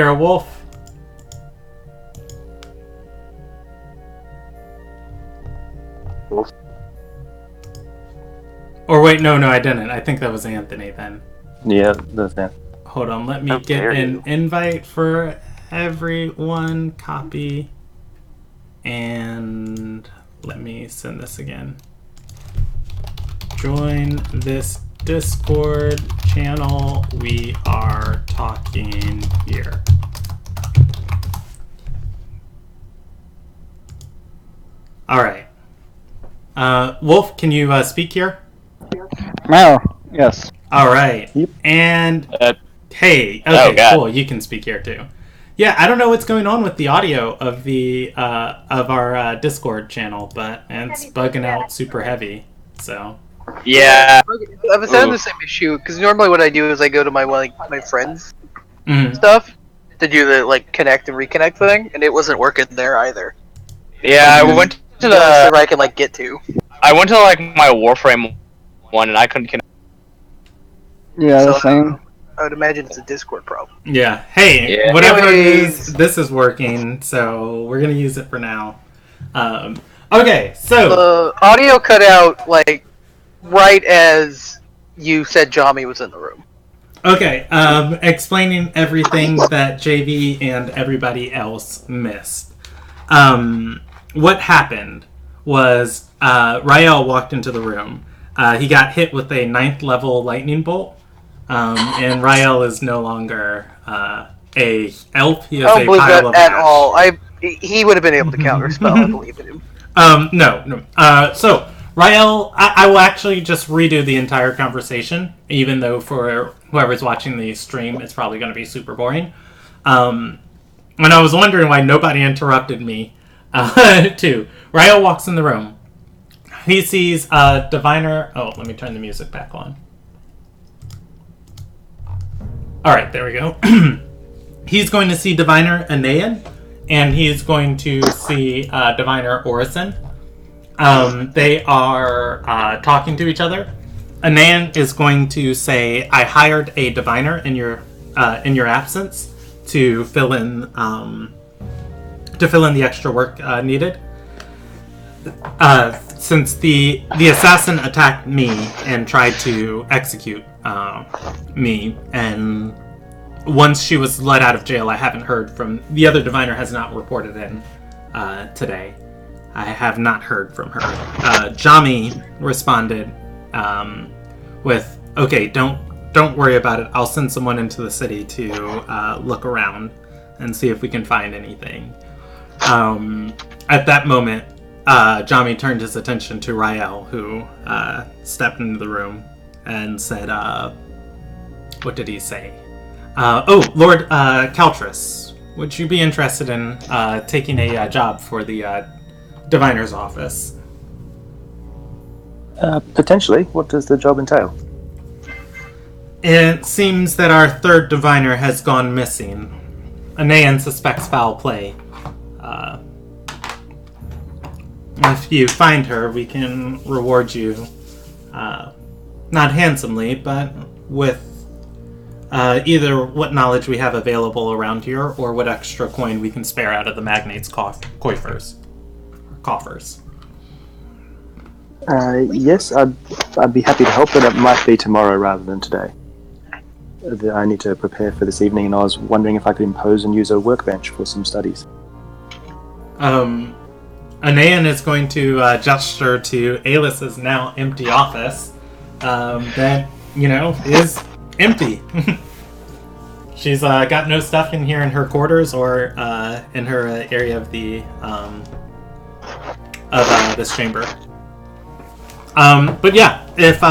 a wolf. Wolf. Or wait, no, I didn't. I think that was Anthony then. Yeah, that's that. Hold on, let me How get dare an you. invite for everyone. Copy. And let me send this again. Join this Discord channel. We are talking here. All right. Wolf, can you speak here? No. Yes. All right. Yep. And hey, Oh, okay, God. cool. You can speak here too. Yeah, I don't know what's going on with the audio of the of our Discord channel, but it's bugging out super heavy. So Yeah. I was having the same issue because normally what I do is I go to my friends mhm. stuff to do the like connect and reconnect thing, and it wasn't working there either. Yeah, I went to The only the. server I can like get to. I went to like my Warframe one, and I couldn't connect. Yeah, the So, same. I would imagine it's a Discord problem. Yeah. Hey, Yeah. whatever it Anyways. is, this is working, so we're gonna use it for now. Okay, so The audio cut out like right as you said Jami was in the room. okay, explaining everything that JV and everybody else missed. What happened was Rael walked into the room. He got hit with a 9th level lightning bolt, and Rael is no longer a elf. He is I don't a believe pile that of at ash. all. He would have been able to counterspell. I believe in him. No. So, Rael, I will actually just redo the entire conversation, even though for whoever's watching the stream, it's probably going to be super boring. And I was wondering why nobody interrupted me, too. Rael walks in the room. He sees Diviner... Oh, let me turn the music back on. Alright, there we go. He's going to see Diviner Anayan, and he's going to see Diviner Orison. They are talking to each other. Anayan is going to say, "I hired a diviner in your absence to fill in the extra work needed. Since the assassin attacked me and tried to execute me, and once she was let out of jail, I haven't heard from the other diviner. Has not reported in today. I have not heard from her." Jami responded with, "Okay, don't worry about it. I'll send someone into the city to look around and see if we can find anything." At that moment, Jami turned his attention to Rael, who stepped into the room and said, what did he say? Lord Caltrus, would you be interested in taking a job for the diviner's office? Potentially. What does the job entail? It seems that our third diviner has gone missing. Anayan suspects foul play. If you find her, we can reward you, not handsomely, but with either what knowledge we have available around here or what extra coin we can spare out of the magnate's coffers. Yes, I'd be happy to help, but it might be tomorrow rather than today. I need to prepare for this evening, and I was wondering if I could impose and use a workbench for some studies. Anayan is going to gesture to Alice's now empty office that, is empty. She's got no stuff in here in her quarters or in her area of the this chamber. But yeah, if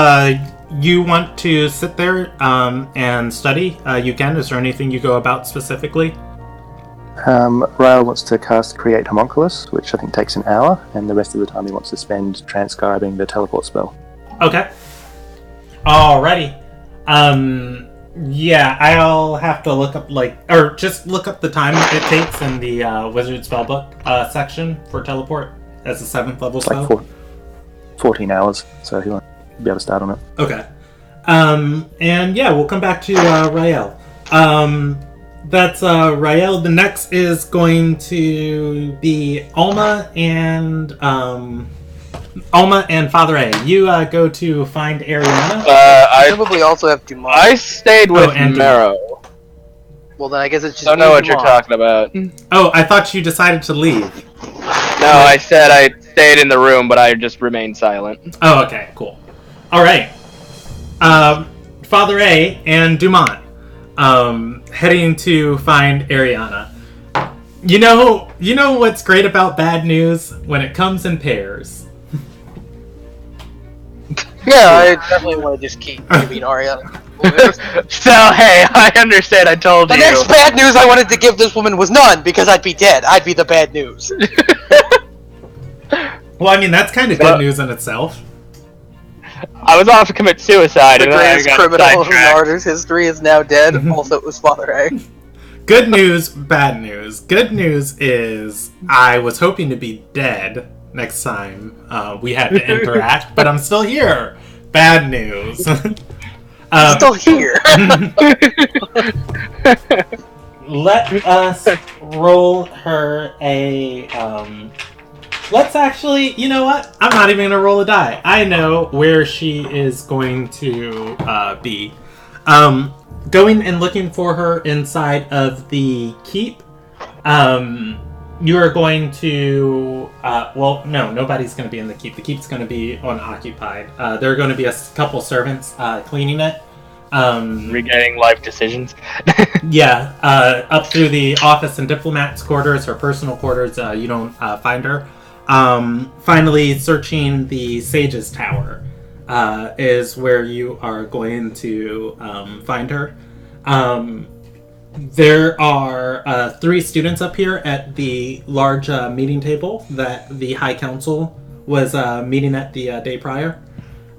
you want to sit there and study, you can. Is there anything you go about specifically? Rael wants to cast Create Homunculus, which I think takes an hour, and the rest of the time he wants to spend transcribing the teleport spell. Okay. Alrighty. Yeah, I'll have to look up, or just look up the time it takes in the Wizard Spellbook section for teleport as a 7th level It's spell. like 14 hours, so he'll be able to start on it. Okay. And yeah, we'll come back to Rael. That's Rael. The next is going to be Alma and Father A. You go to find Ariana. I probably also have Dumont. I stayed with and Marrow. Well, then I guess it's just. Don't know what you're Dumont. talking about. Oh, I thought you decided to leave. No, I said I stayed in the room, but I just remained silent. Oh, okay, cool. All right. Father A and Dumont heading to find Ariana. You know what's great about bad news? When it comes in pairs. Yeah, I definitely want to just keep giving Ariana. So, hey, I understand, I told The you. next bad news I wanted to give this woman was none, because I'd be dead. I'd be the bad news. Well, I mean, that's kind of good news in itself. I was off to commit suicide. The and then I greatest got criminal in sidetracked. Martyr's history is now dead. Also, it was Father A. Good news, bad news. Good news is I was hoping to be dead next time we had to interact, but I'm still here. Bad news. Still here. Let us roll her a. Let's actually. You know what? I'm not even gonna roll a die. I know where she is going to be. Going and looking for her inside of the keep. You are going to. Well, no, nobody's going to be in the keep. The keep's going to be unoccupied. There are going to be a couple servants cleaning it. Regaining life decisions. Yeah, up through the office and diplomat's quarters, her personal quarters, you don't find her. Finally, searching the Sage's Tower is where you are going to find her. There are 3 students up here at the large meeting table that the High Council was meeting at the day prior.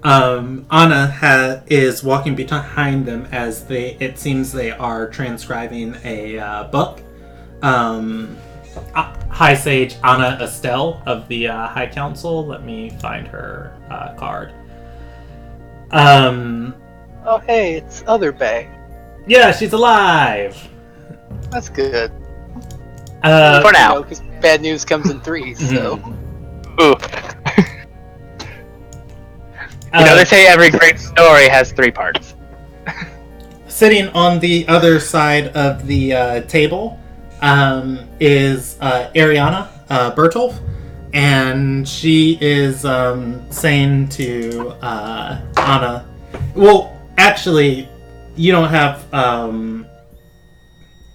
Anna is walking behind them as it seems they are transcribing a book. High Sage Anna Estelle of the High Council. Let me find her card. Oh, hey, it's Other Bay. Yeah, she's alive. That's good. For now. Because bad news comes in 3s, so. Ooh. They say every great story has 3 parts. Sitting on the other side of the table is Ariana Bertolf, and she is saying to Anna, well, actually, you don't have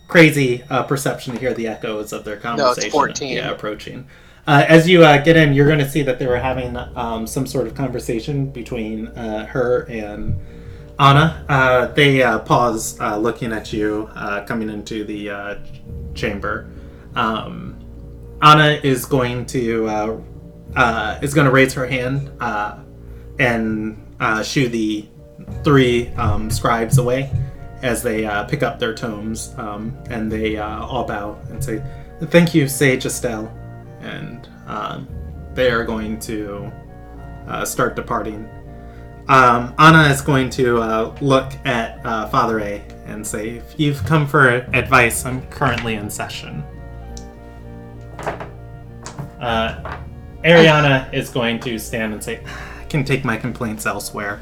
crazy perception to hear the echoes of their conversation. No, it's 14. Yeah, approaching. As you get in, you're going to see that they were having some sort of conversation between her and Anna. They pause, looking at you coming into the chamber. Anna is going to raise her hand and shoo the 3 scribes away as they pick up their tomes, and they all bow and say, "Thank you, Sage Estelle." And they are going to start departing. Anna is going to look at Father A and say, "If you've come for advice, I'm currently in session." Ariana is going to stand and say, "I can take my complaints elsewhere."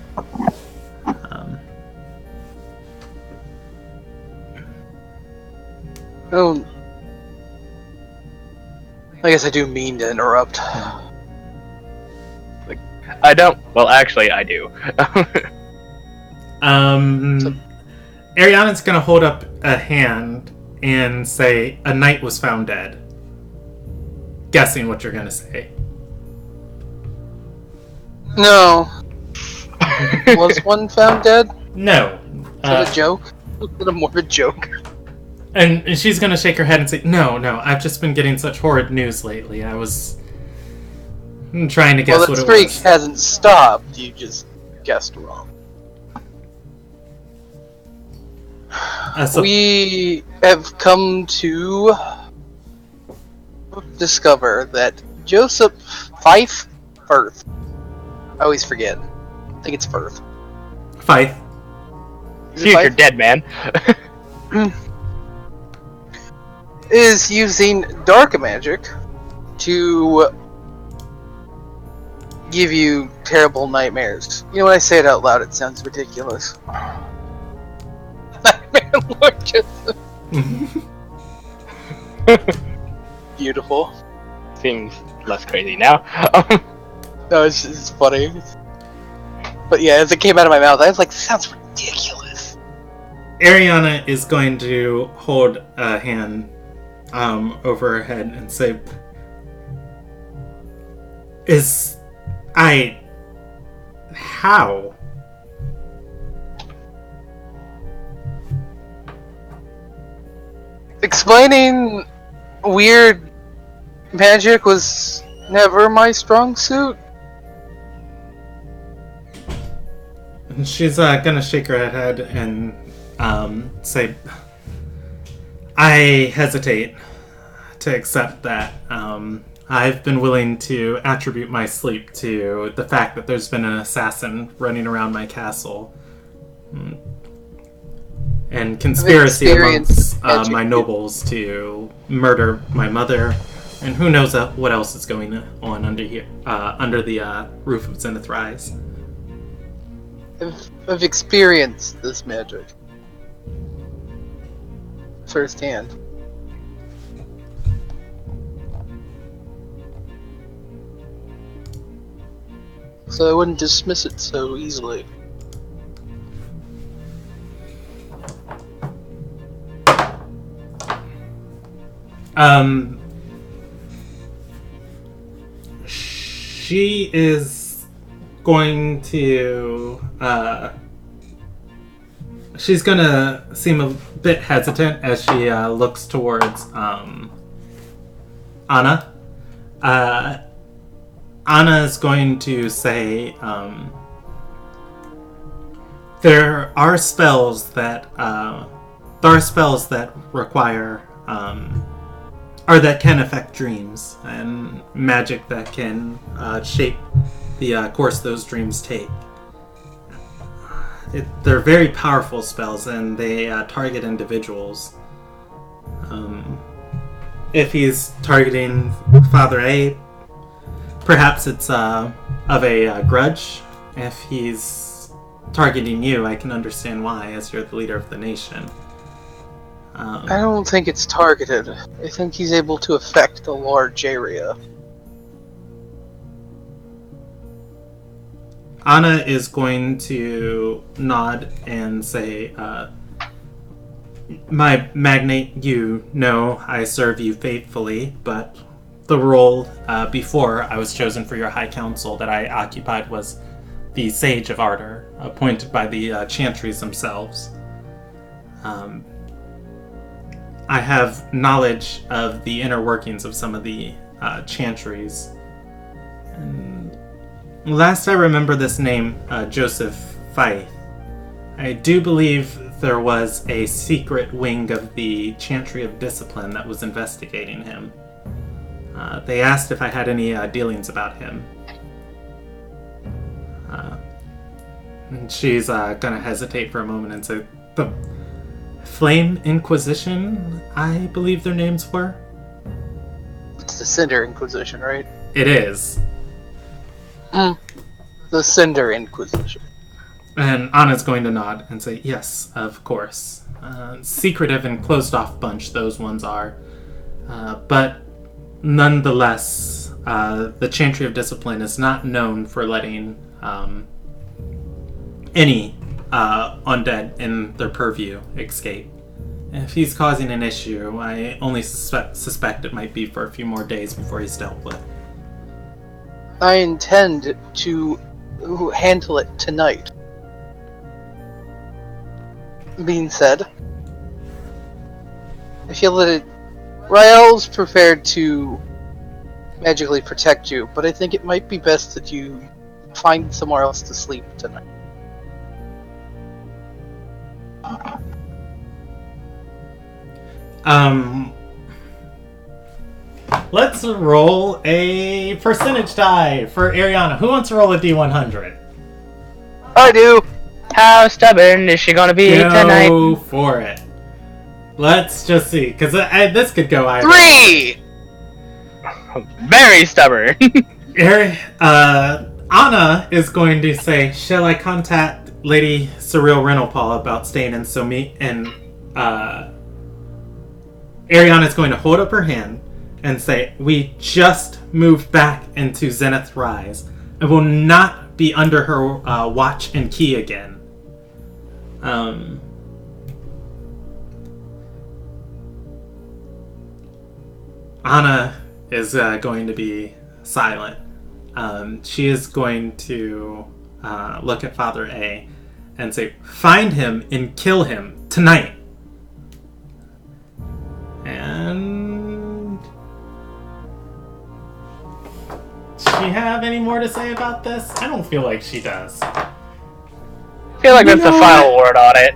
Oh. I guess I do mean to interrupt. I don't. Well, actually, I do. Ariana's gonna hold up a hand and say, "A knight was found dead." Guessing what you're gonna say. No. Was one found dead? No. Is that a joke? Is it more of a joke? And she's gonna shake her head and say, No, I've just been getting such horrid news lately. I was trying to guess what Well, the it streak was. hasn't stopped. You just guessed wrong. We have come to discover that Joseph Firth. I always forget. I think it's Firth. Fife. Is it Future Fife? dead man. Is using dark magic to give you terrible nightmares. You know, when I say it out loud, it sounds ridiculous. Nightmare Lord Joseph. Beautiful. Seems less crazy now. No, it's funny. But yeah, as it came out of my mouth, I was like, sounds ridiculous. Ariana is going to hold a hand over her head and say, how? Explaining weird magic was never my strong suit. And she's gonna shake her head and say, I hesitate to accept that. I've been willing to attribute my sleep to the fact that there's been an assassin running around my castle. And conspiracy amongst my nobles to murder my mother. And who knows what else is going on under here, under the roof of Zenith Rise. I've experienced this magic firsthand. So I wouldn't dismiss it so easily. She is going to, she's gonna seem a bit hesitant as she looks towards Anna. Anna is going to say, there are spells that require, or that can affect dreams, and magic that can shape the course those dreams take. They're very powerful spells, and they target individuals. If he's targeting Father A, perhaps it's of a grudge. If he's targeting you, I can understand why, as you're the leader of the nation. I don't think it's targeted. I think he's able to affect a large area. Anna is going to nod and say, my magnate, you know I serve you faithfully, but the role before I was chosen for your high council that I occupied was the Sage of Ardor, appointed by the Chantries themselves. I have knowledge of the inner workings of some of the Chantries. And last I remember this name, Joseph Fife, I do believe there was a secret wing of the Chantry of Discipline that was investigating him. They asked if I had any dealings about him. And she's gonna hesitate for a moment and say, the Flame Inquisition, I believe their names were? It's the Cinder Inquisition, right? It is. The Cinder Inquisition. And Anna's going to nod and say, yes, of course. Secretive and closed-off bunch, those ones are. But nonetheless, the Chantry of Discipline is not known for letting any undead in their purview escape. If he's causing an issue, I only suspect it might be for a few more days before he's dealt with. I intend to handle it tonight. Being said, I feel that Rael's prepared to magically protect you, but I think it might be best that you find somewhere else to sleep tonight. Let's roll a percentage die for Ariana. Who wants to roll a D100? I do. How stubborn is she gonna be tonight? Go for it. Let's just see, because this could go either. 3! Very stubborn. Anna is going to say, "Shall I contact Lady Surreal Renalpaul about staying in Somi?" And Ariana is going to hold up her hand and say, "We just moved back into Zenith Rise and will not be under her watch and key again." Anna is going to be silent. She is going to look at Father A and say, "Find him and kill him tonight." And does she have any more to say about this? I don't feel like she does. I feel like that's the final word on it.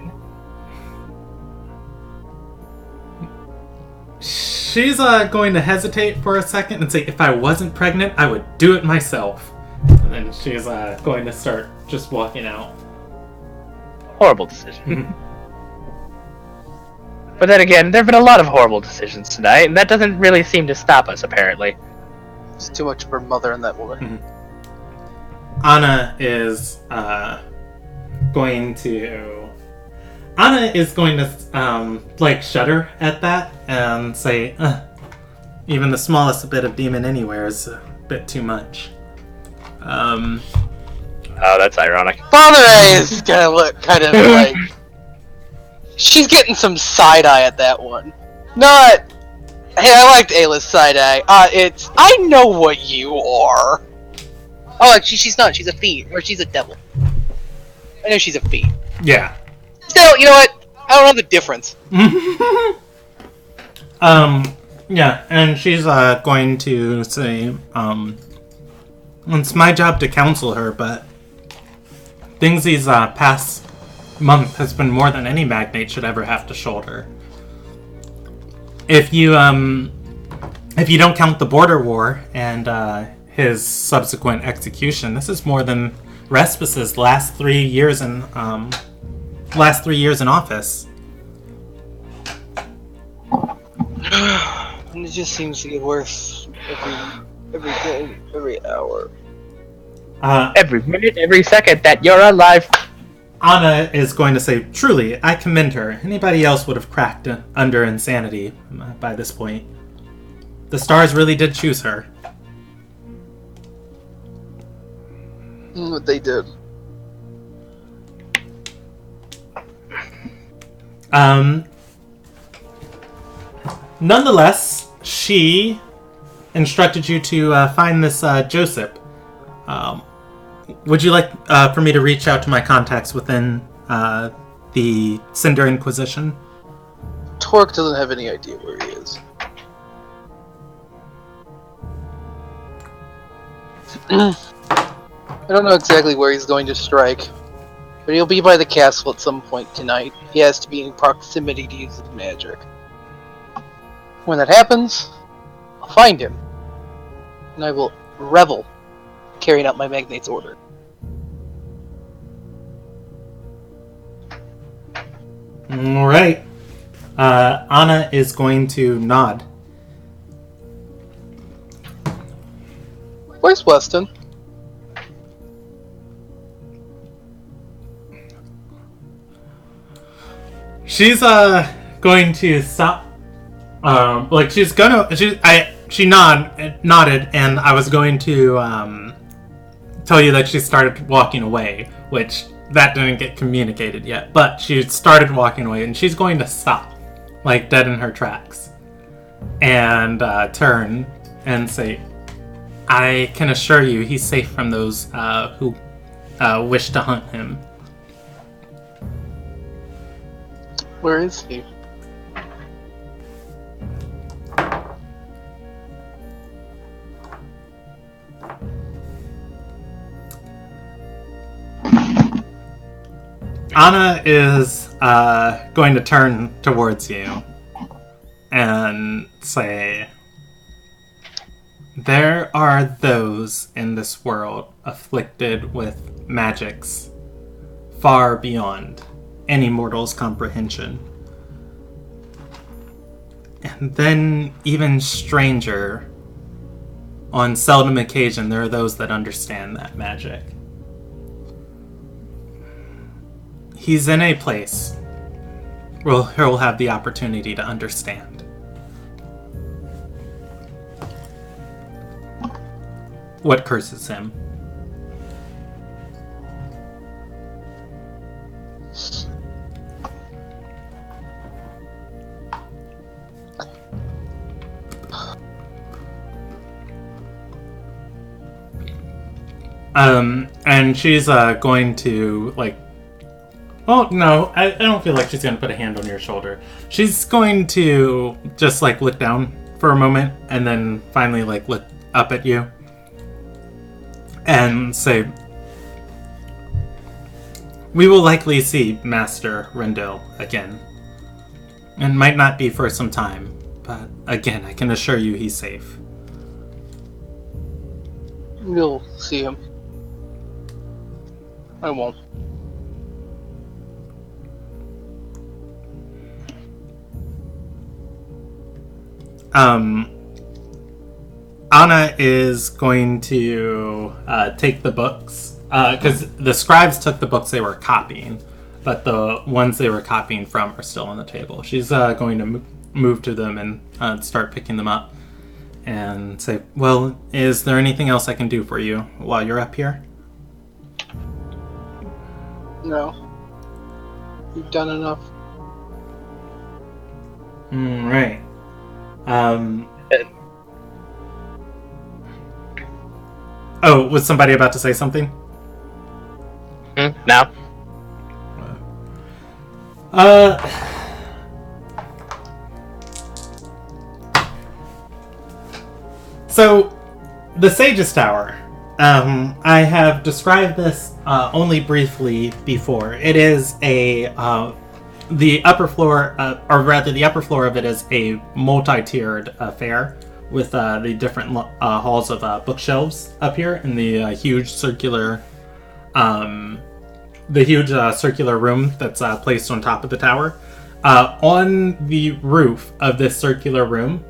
She's going to hesitate for a second and say, "If I wasn't pregnant, I would do it myself." And then she's going to start just walking out. Horrible decision. But then again, there have been a lot of horrible decisions tonight, and that doesn't really seem to stop us, apparently. There's too much of her mother in that woman. Anna is going to shudder at that and say, "Even the smallest bit of demon anywhere is a bit too much." Oh, that's ironic. Father A is gonna look kind of like... She's getting some side-eye at that one. Not... Hey, I liked Ayla's side-eye. It's... I know what you are. Oh, like, she's not. She's a fiend. Or she's a devil. I know she's a fiend. Yeah. Still, you know what? I don't know the difference. Yeah, and she's going to say, "It's my job to counsel her, but things these past month has been more than any magnate should ever have to shoulder. If you don't count the border war and his subsequent execution, this is more than Respas's last 3 years in office." And it just seems to get worse every day, every hour. Every minute, every second that you're alive. Anna is going to say, "Truly, I commend her. Anybody else would have cracked under insanity by this point. The stars really did choose her." What they did. Nonetheless, she instructed you to find this Joseph. Would you like for me to reach out to my contacts within the Cinder Inquisition? Torque doesn't have any idea where he is. I don't know exactly where he's going to strike, but he'll be by the castle at some point tonight. He has to be in proximity to use his magic. When that happens, I'll find him, and I will revel carrying out my magnate's order. Alright. Anna is going to nod. Where's Weston? She's going to stop. She nodded, and I was going to tell you that she started walking away, which that didn't get communicated yet. But she started walking away, and she's going to stop, like dead in her tracks, and turn and say, "I can assure you, he's safe from those who wish to hunt him." Where is he? Anna is going to turn towards you and say, there are those in this world afflicted with magics far beyond any mortal's comprehension. And then, even stranger, on seldom occasion, there are those that understand that magic. He's in a place where he'll have the opportunity to understand. What curses him? And she's going to, like... Oh, no, I don't feel like she's going to put a hand on your shoulder. She's going to just, like, look down for a moment and then finally, like, look up at you and say, we will likely see Master Rendell again. And might not be for some time, but again, I can assure you he's safe. You'll see him. I won't. Anna is going to take the books, because the scribes took the books they were copying, but the ones they were copying from are still on the table. She's going to move to them and start picking them up and say, well, is there anything else I can do for you while you're up here? No. You've done enough. Right. Oh, was somebody about to say something? No. So, the Sage's Tower. I have described this only briefly before. It is the upper floor, or rather the upper floor of it is a multi-tiered affair with the different halls of bookshelves up here in the huge circular room that's placed on top of the tower. On the roof of this circular room,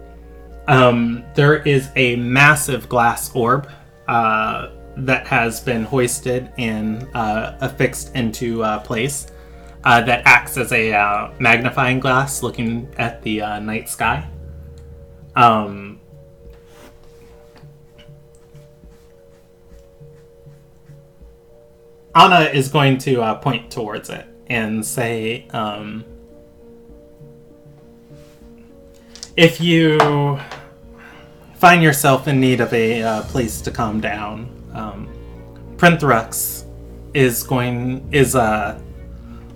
there is a massive glass orb that has been hoisted and affixed into place that acts as a magnifying glass looking at the night sky. Anna is going to point towards it and say, if you find yourself in need of a place to calm down, Printhrax is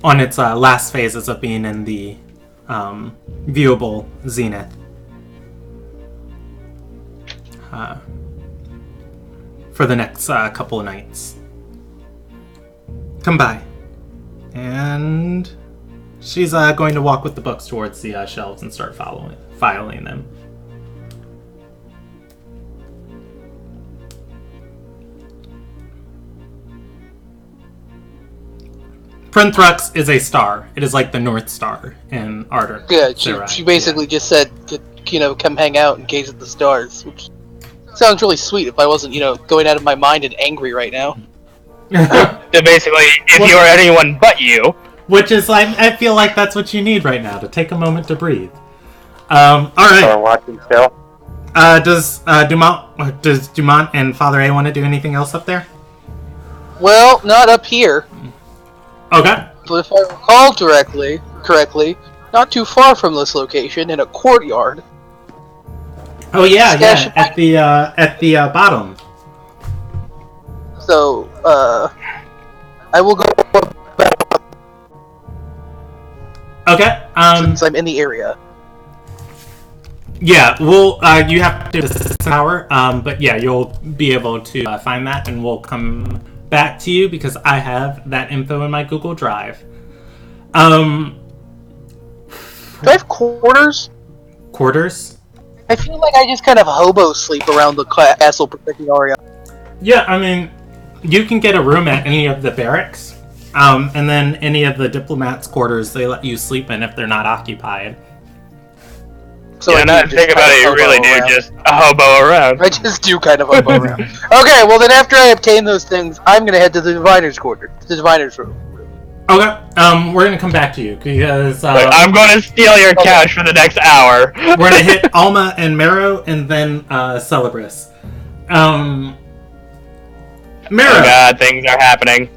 on its last phases of being in the viewable zenith. For the next couple of nights. Come by. And she's going to walk with the books towards the shelves and start filing them. Printhrax is a star. It is like the North Star in Ardor. Yeah, she basically just said, come hang out and gaze at the stars, which sounds really sweet if I wasn't, going out of my mind and angry right now. Basically, if you're anyone but you. Which is like, I feel like that's what you need right now, to take a moment to breathe. Alright. Or watching still. Does Dumont and Father A want to do anything else up there? Well, not up here. Okay. But if I recall correctly, not too far from this location, in a courtyard. Oh yeah, at the bottom. So, I will go back. Okay. Since I'm in the area. Yeah, you have to do this hour, but yeah, you'll be able to find that, and we'll come back to you because I have that info in my Google Drive. Do I have quarters? quarters. I feel like I just kind of hobo sleep around the castle protecting Aria. Yeah, I mean, you can get a room at any of the barracks, and then any of the diplomats' quarters they let you sleep in if they're not occupied. So yeah, now to think about it, you really do just hobo around. I just do kind of hobo around. Okay, well then after I obtain those things, I'm gonna head to the diviner's quarter, the diviner's room. Okay, we're gonna come back to you because I'm going to steal your couch for the next hour. we're gonna hit Alma and Marrow and then Celebris. Marrow, Oh god, things are happening.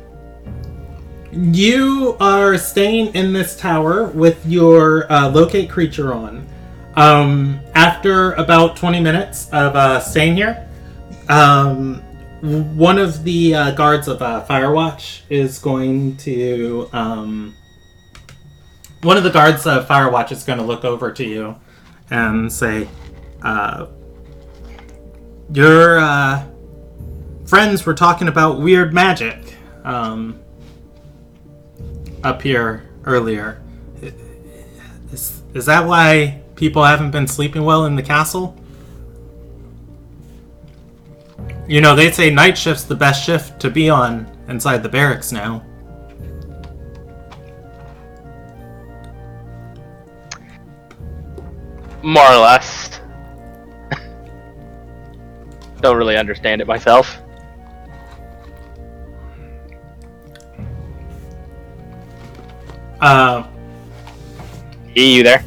you are staying in this tower with your locate creature on. After about 20 minutes of staying here, one of the guards of Firewatch is going to look over to you and say, your friends were talking about weird magic up here earlier. Is that why people haven't been sleeping well in the castle? You know, they say night shift's the best shift to be on inside the barracks now. More or less. Don't really understand it myself. You there?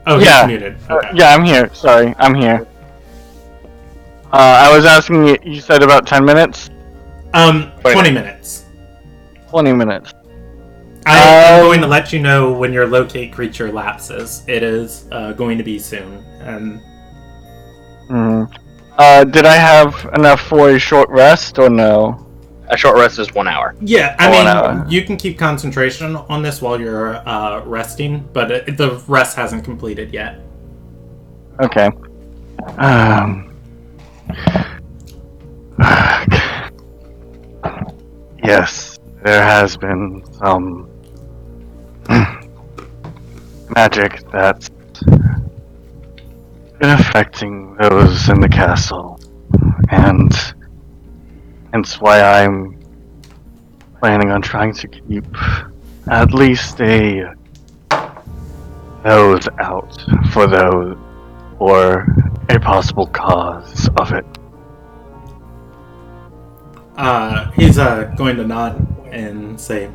Oh, he's Yeah. muted. Okay. Yeah, I'm here. Sorry, I'm here. I was asking you said about 10 minutes? 20 minutes. 20 minutes. I'm going to let you know when your locate creature lapses. It is going to be soon. And Did I have enough for a short rest or no? A short rest is 1 hour. yeah, I 1 mean, hour. you can keep concentration on this while you're resting, but the rest hasn't completed yet. Okay. Yes, there has been some magic that's been affecting those in the castle, and hence why I'm planning on trying to keep at least a nose out for those, or a possible cause of it. He's going to nod and say,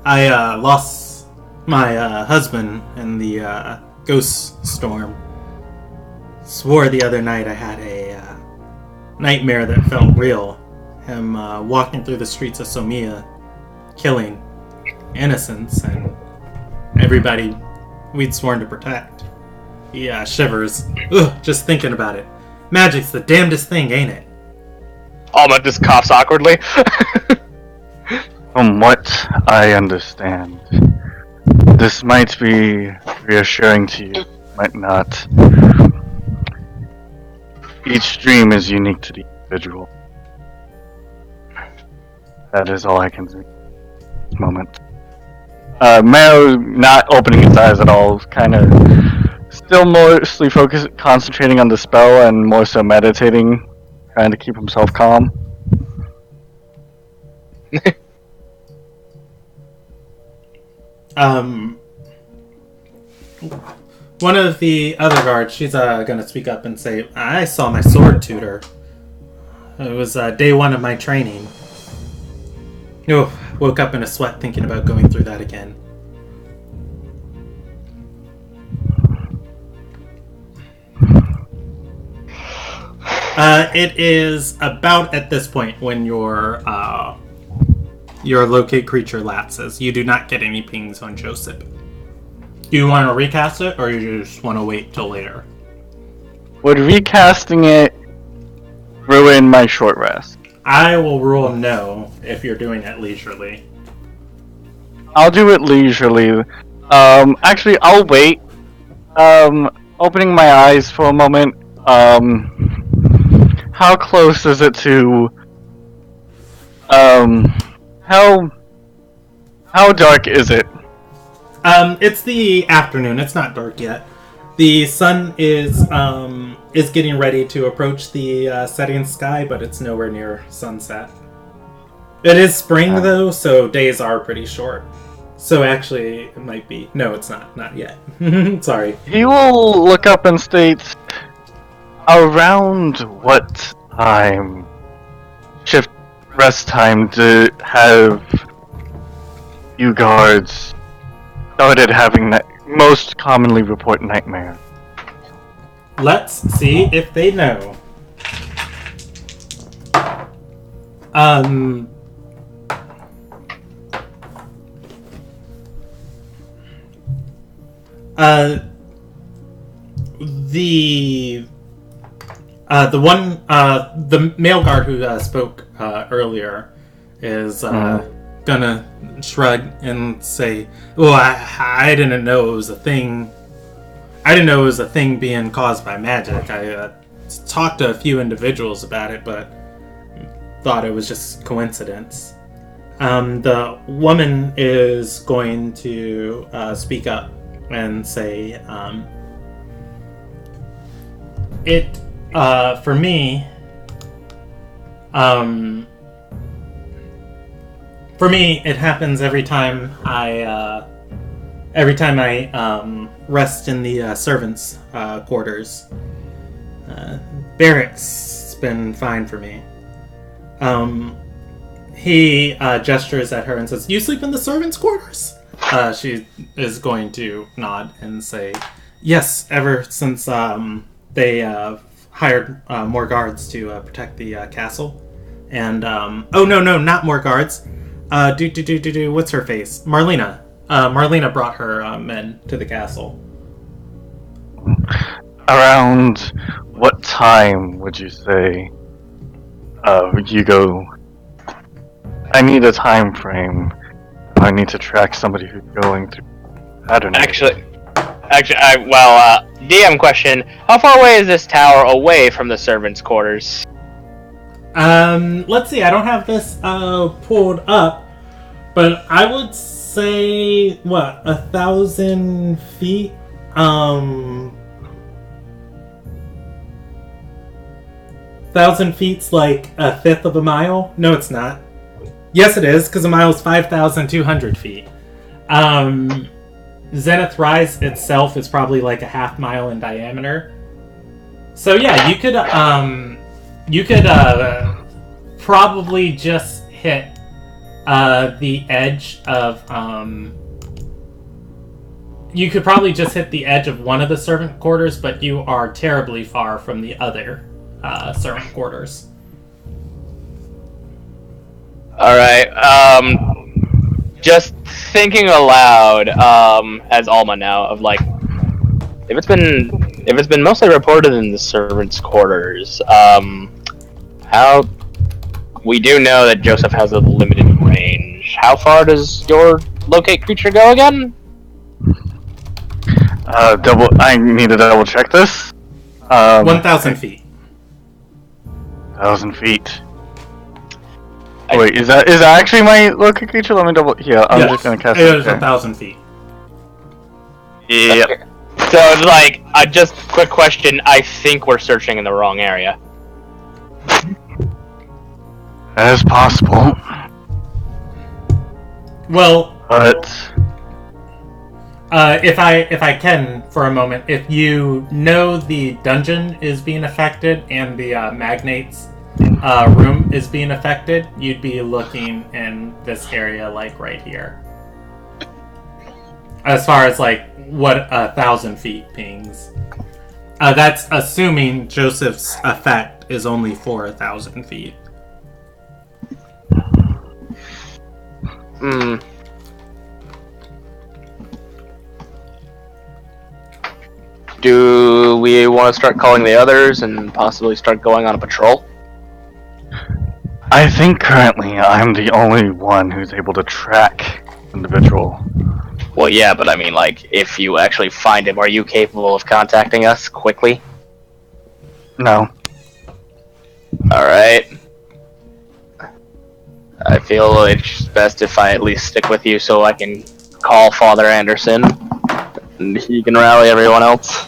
I lost my husband in the ghost storm. Swore the other night I had a nightmare that felt real. Him walking through the streets of Somia, killing innocents and everybody we'd sworn to protect. He shivers. Ugh, just thinking about it. Magic's the damnedest thing, ain't it? Alma just coughs awkwardly. From what I understand, this might be reassuring to you, might not. Each dream is unique to the individual. That is all I can say at this moment. Marrow not opening his eyes at all, kind of still mostly concentrating on the spell and more so meditating, trying to keep himself calm. One of the other guards, she's gonna speak up and say, I saw my sword tutor. It was day one of my training. Oh, woke up in a sweat thinking about going through that again. It is about at this point when your locate creature lapses. You do not get any pings on Joseph. Do you want to recast it, or you just want to wait till later? Would recasting it ruin my short rest? I will rule no if you're doing it leisurely. I'll do it leisurely. Actually, I'll wait. Opening my eyes for a moment. How close is it to... How How dark is it? It's the afternoon. It's not dark yet. The sun is getting ready to approach the setting sky, but it's nowhere near sunset. It is spring though, so days are pretty short. So actually, it might be. No, it's not. Not yet. Sorry. He will look up and state, around what time, shift rest time, to have you guards started having most commonly report nightmare? Let's see if they know. The male guard who spoke earlier is gonna shrug and say, "Well, I didn't know it was a thing. I didn't know it was a thing being caused by magic. I talked to a few individuals about it, but thought it was just coincidence." The woman is going to speak up and say, for me, it happens every time I rest in the servants' quarters. Barracks has been fine for me. He gestures at her and says, "You sleep in the servants' quarters?" She is going to nod and say, "Yes, ever since they hired more guards to protect the castle." And, oh, no, not more guards. What's her face? Marlena. Marlena brought her men to the castle. Around what time would you say you go? I need a time frame. I need to track somebody who's going through. I don't know. Actually, DM question: how far away is this tower away from the servants' quarters? Let's see. I don't have this pulled up, but I would say 1,000 feet. 1,000 feet's like a fifth of a mile. No, it's not. Yes, it is, because a mile is 5,200 feet. Zenith Rise itself is probably like a half mile in diameter. So yeah, you could probably just hit the edge of you could probably just hit the edge of one of the servant quarters, but you are terribly far from the other servant quarters. Alright, just thinking aloud, as Alma now, of like, if it's been mostly reported in the servants' quarters, how, we do know that Joseph has a limited range. How far does your locate creature go again? I need to double check this. 1,000 feet. 1,000 feet. Wait, is that actually my locate creature? Let me double. Yeah, I'm just gonna cast it. It is 1,000 feet. Yep. So, like, just quick question. I think we're searching in the wrong area. That is possible. Well, but if I can for a moment, if you know the dungeon is being affected and the magnate's room is being affected, you'd be looking in this area, like right here. As far as like what 1,000 feet pings, that's assuming Joseph's effect is only for 1,000 feet. Do we want to start calling the others and possibly start going on a patrol? I think currently I'm the only one who's able to track individual. Well, yeah, but I mean, like, if you actually find him, are you capable of contacting us quickly? No. Alright. I feel it's best if I at least stick with you so I can call Father Anderson, and he can rally everyone else.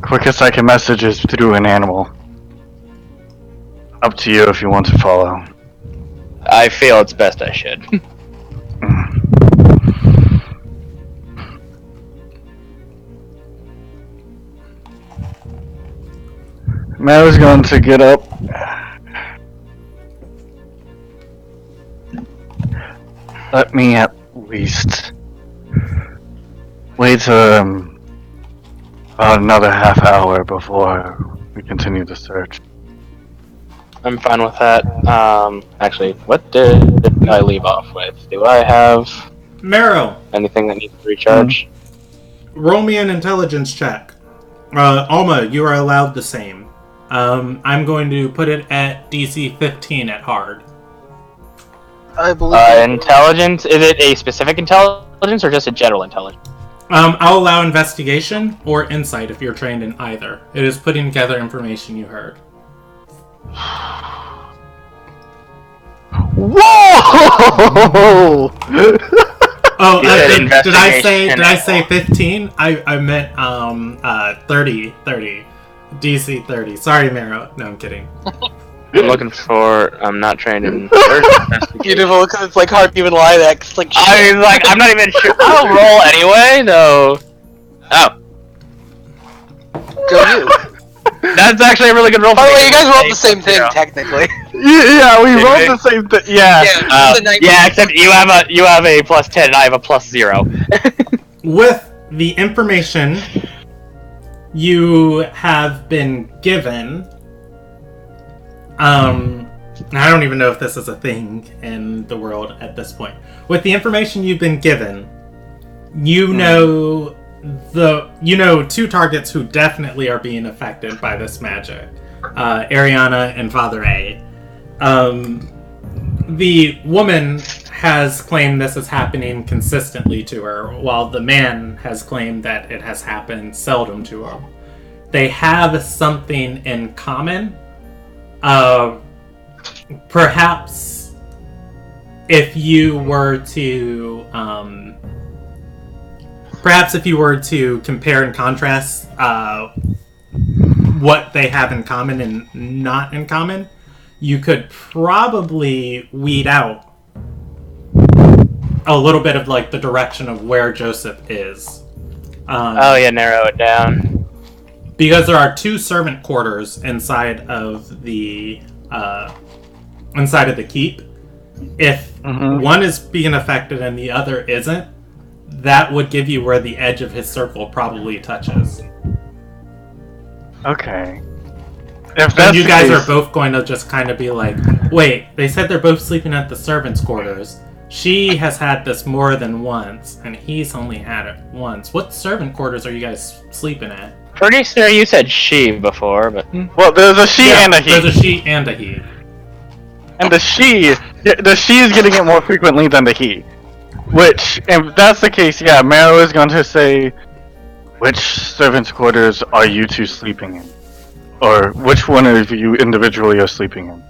Quickest I can message is through an animal. Up to you if you want to follow. I feel it's best I should. Mao's going to get up. Let me at least wait about another half hour before we continue the search. I'm fine with that. Actually, what did I leave off with? Do I have Marrow, anything that needs to recharge? roll me an intelligence check. Alma, you are allowed the same. I'm going to put it at DC 15 at hard. I believe. Intelligence? Is it a specific intelligence or just a general intelligence? I'll allow investigation or insight if you're trained in either. It is putting together information you heard. Whoa! Oh, You said did I investigation. say 15? I meant 30. DC 30. Sorry, Marrow. No, I'm kidding. I'm looking for. I'm not trained in. Beautiful, because it's like hard to even lie that. 'Cause, like, I mean, like, I'm not even sure. I'll roll anyway, though. Oh, go you. that's actually a really good roll. By the way, you guys rolled Hey, the same thing, zero. technically. Yeah, we Did rolled we? the same thing. Yeah. The 19. Yeah, except you have a +10 and I have a +0. With the information you have been given, I don't even know if this is a thing in the world at this point. With the information you've been given, you know two targets who definitely are being affected by this magic. Ariana and Father A. The woman has claimed this is happening consistently to her, while the man has claimed that it has happened seldom to her. They have something in common. Perhaps if you were to compare and contrast what they have in common and not in common, you could probably weed out a little bit of like the direction of where Joseph is. Oh yeah, narrow it down. Because there are two servant quarters inside of the keep. If one is being affected and the other isn't, that would give you where the edge of his circle probably touches. Okay. If Then that's you the guys case, are both going to just kind of be like, wait, they said they're both sleeping at the servants' quarters. She has had this more than once, and he's only had it once. What servant quarters are you guys sleeping at? Pretty sure you said she before, but well, there's a she and a he. There's a she and a he. And the she is getting it more frequently than the he. Which, if that's the case, yeah, Maro is going to say, which servants' quarters are you two sleeping in? Or which one of you individually are sleeping in?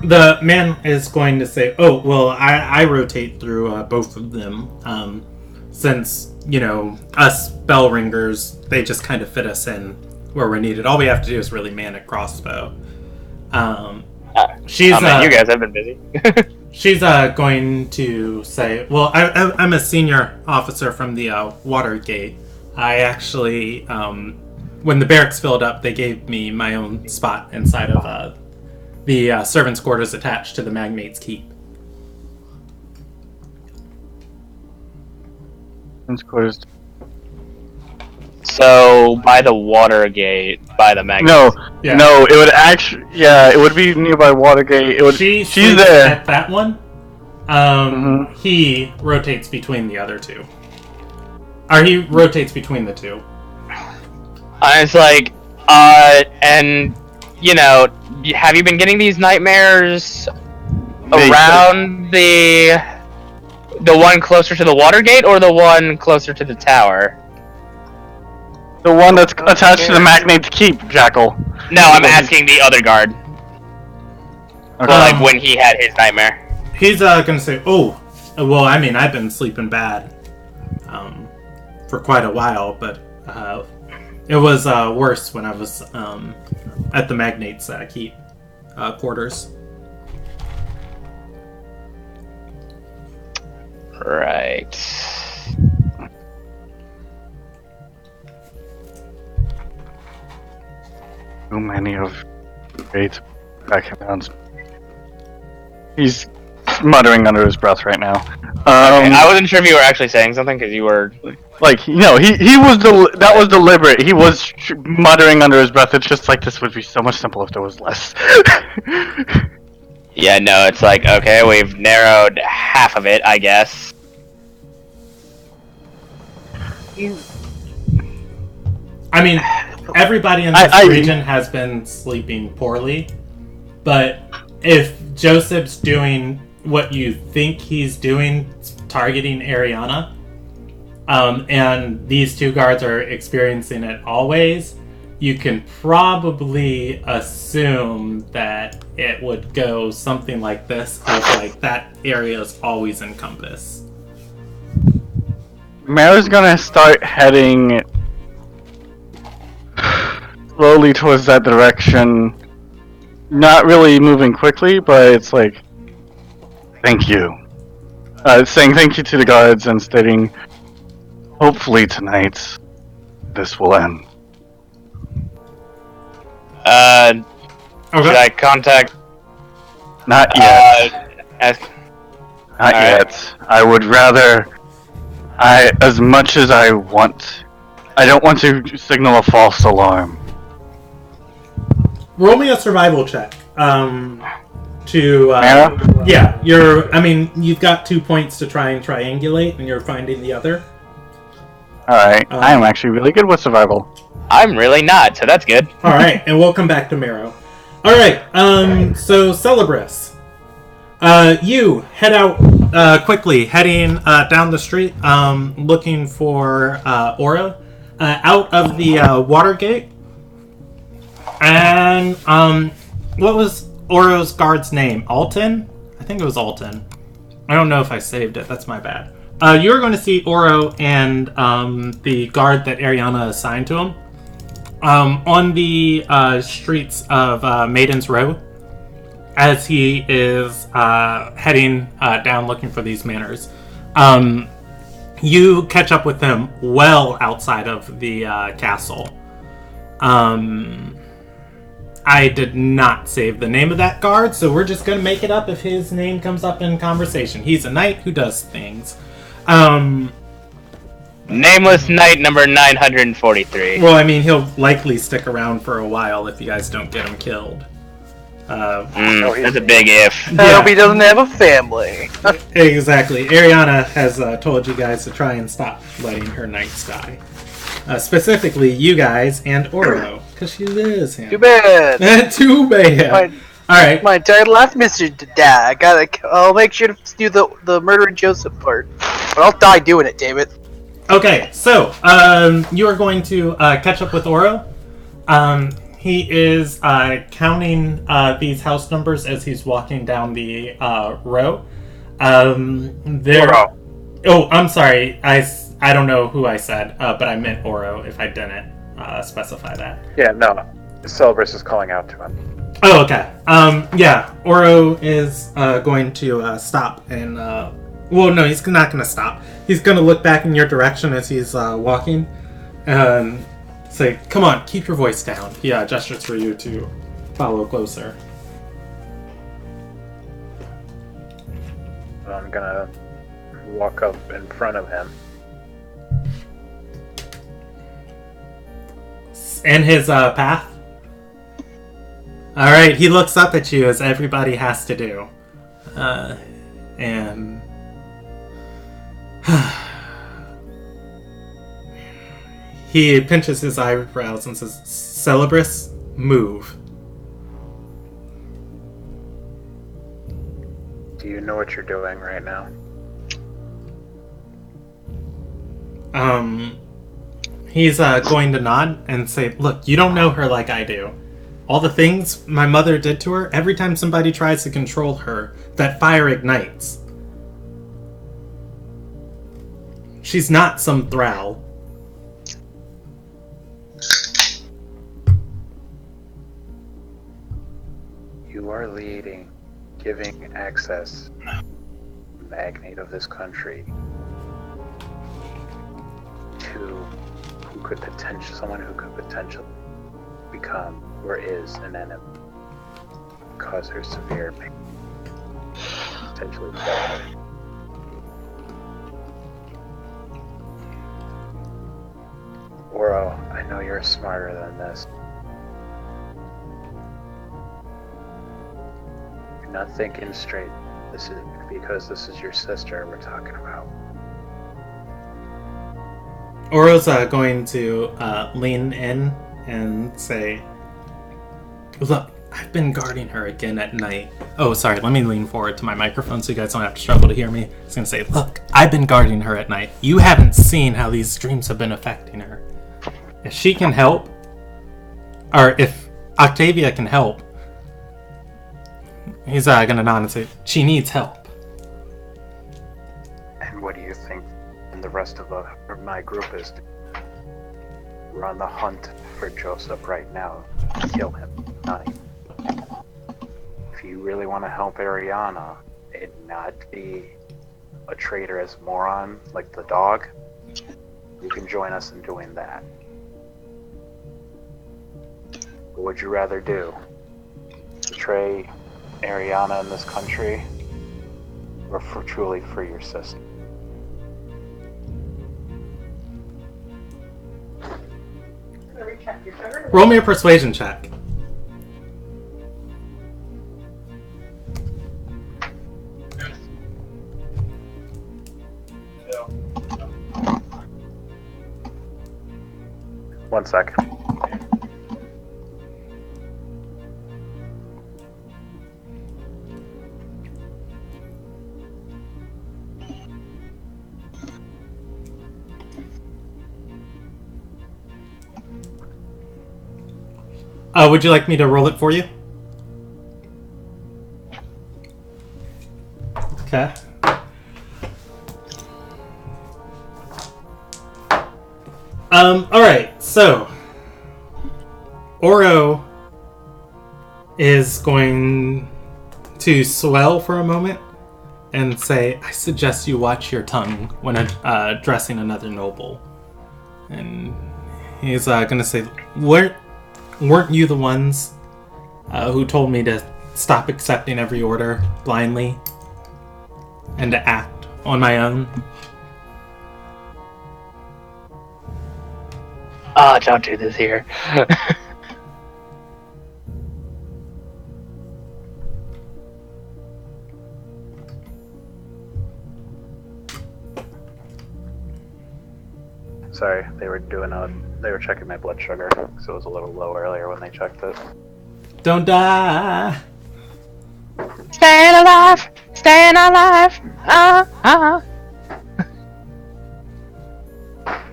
The man is going to say, oh, well, I rotate through both of them. Since, us bell ringers, they just kind of fit us in where we're needed. All we have to do is really man a crossbow. You guys have been busy. She's going to say, well, I'm a senior officer from the Watergate. I actually, when the barracks filled up, they gave me my own spot inside of the servants' quarters attached to the magnate's keep. Quarters. So by the Watergate, by the magnet. No, Yeah. no, it would actually, yeah, it would be nearby Watergate. It would. She's there. at that one. He rotates between the other two. Or he rotates between the two. I was like, and have you been getting these nightmares around the The one closer to the water gate or the one closer to the tower? The one that's attached to the magnate's keep, Jackal. No, I'm asking the other guard. Okay. Like when he had his nightmare. He's gonna say, "Oh, well, I mean, I've been sleeping bad, for quite a while, but it was worse when I was at the magnate's keep quarters." Right. Too many of great backgrounds. He's muttering under his breath right now. I wasn't sure if you were actually saying something because you were like, you know, he was that was deliberate. He was muttering under his breath. It's just like, this would be so much simpler if there was less. Yeah, no, it's like, okay, we've narrowed half of it, I guess. I mean, everybody in this region has been sleeping poorly, but if Joseph's doing what you think he's doing, targeting Ariana, and these two guards are experiencing it always, you can probably assume that it would go something like this, if like that area is always encompassed. Maro's gonna start heading slowly towards that direction. Not really moving quickly, but it's like, thank you. Saying thank you to the guards and stating, hopefully tonight, this will end. Should I contact? Not yet. Not All yet. right. I would rather. As much as I want, I don't want to signal a false alarm. Roll me a survival check. To Mara? yeah, you've got 2 points to try and triangulate, and you're finding the other. All right, I am actually really good with survival. I'm really not, so that's good. All right, and we'll come back to Marrow. All right, so Celebris, you head out quickly, heading down the street, looking for Aura, out of the water gate. And what was Aura's guard's name? Alton? I think it was Alton. I don't know if I saved it. That's my bad. You're going to see Oro and the guard that Ariana assigned to him on the streets of Maiden's Row as he is heading down looking for these manors. You catch up with him well outside of the castle. I did not save the name of that guard, so we're just going to make it up if his name comes up in conversation. He's a knight who does things. Nameless Knight number 943. Well, I mean, he'll likely stick around for a while if you guys don't get him killed. That's a big if. I hope he doesn't have a family. Exactly. Ariana has told you guys to try and stop letting her knights die. Specifically, you guys and Oro, because she lives him. Too bad. Too bad. All right. My entire last mission to die. I'll make sure to do the murdering Joseph part, but I'll die doing it. Damn it. Okay, so you are going to catch up with Oro. He is counting these house numbers as he's walking down the row. Oro. Oh, I'm sorry. I don't know who I said, but I meant Oro if I didn't specify that. Yeah, no. Celebris is calling out to him. Oh, okay. Yeah, Oro is going to stop and... well, no, he's not going to stop. He's going to look back in your direction as he's walking and say, come on, keep your voice down. He gestures for you to follow closer. I'm gonna walk up in front of him. And his path? Alright, he looks up at you as everybody has to do. And... he pinches his eyebrows and says, Celebris, move. Do you know what you're doing right now? He's going to nod and say, look, you don't know her like I do. All the things my mother did to her, every time somebody tries to control her, that fire ignites. She's not some thrall. You are leading, giving access, magnate of this country, to someone who could potentially become or is an enemy, cause her severe pain, potentially death. Oro, I know you're smarter than this. You're not thinking straight. This is because this is your sister we're talking about. Oro's going to lean in and say, look, I've been guarding her again at night. Oh, sorry, let me lean forward to my microphone so you guys don't have to struggle to hear me. I was going to say, look, I've been guarding her at night. You haven't seen how these dreams have been affecting her. If she can help, or if Octavia can help, he's going to nod and say, she needs help. And what do you think the rest of my group is? We're on the hunt for Joseph right now. Kill him, not him. If you really want to help Ariana and not be a traitorous moron like the dog, you can join us in doing that. What would you rather do? Betray Ariana in this country, or truly free your sister? Roll me a persuasion check. One second. Would you like me to roll it for you? Okay. Alright, so Oro is going to swell for a moment and say, I suggest you watch your tongue when addressing another noble. And he's going to say, weren't you the ones who told me to stop accepting every order blindly and to act on my own? Oh, don't do this here. Sorry, they were checking my blood sugar, so it was a little low earlier when they checked it. Don't die! Staying alive! Staying alive!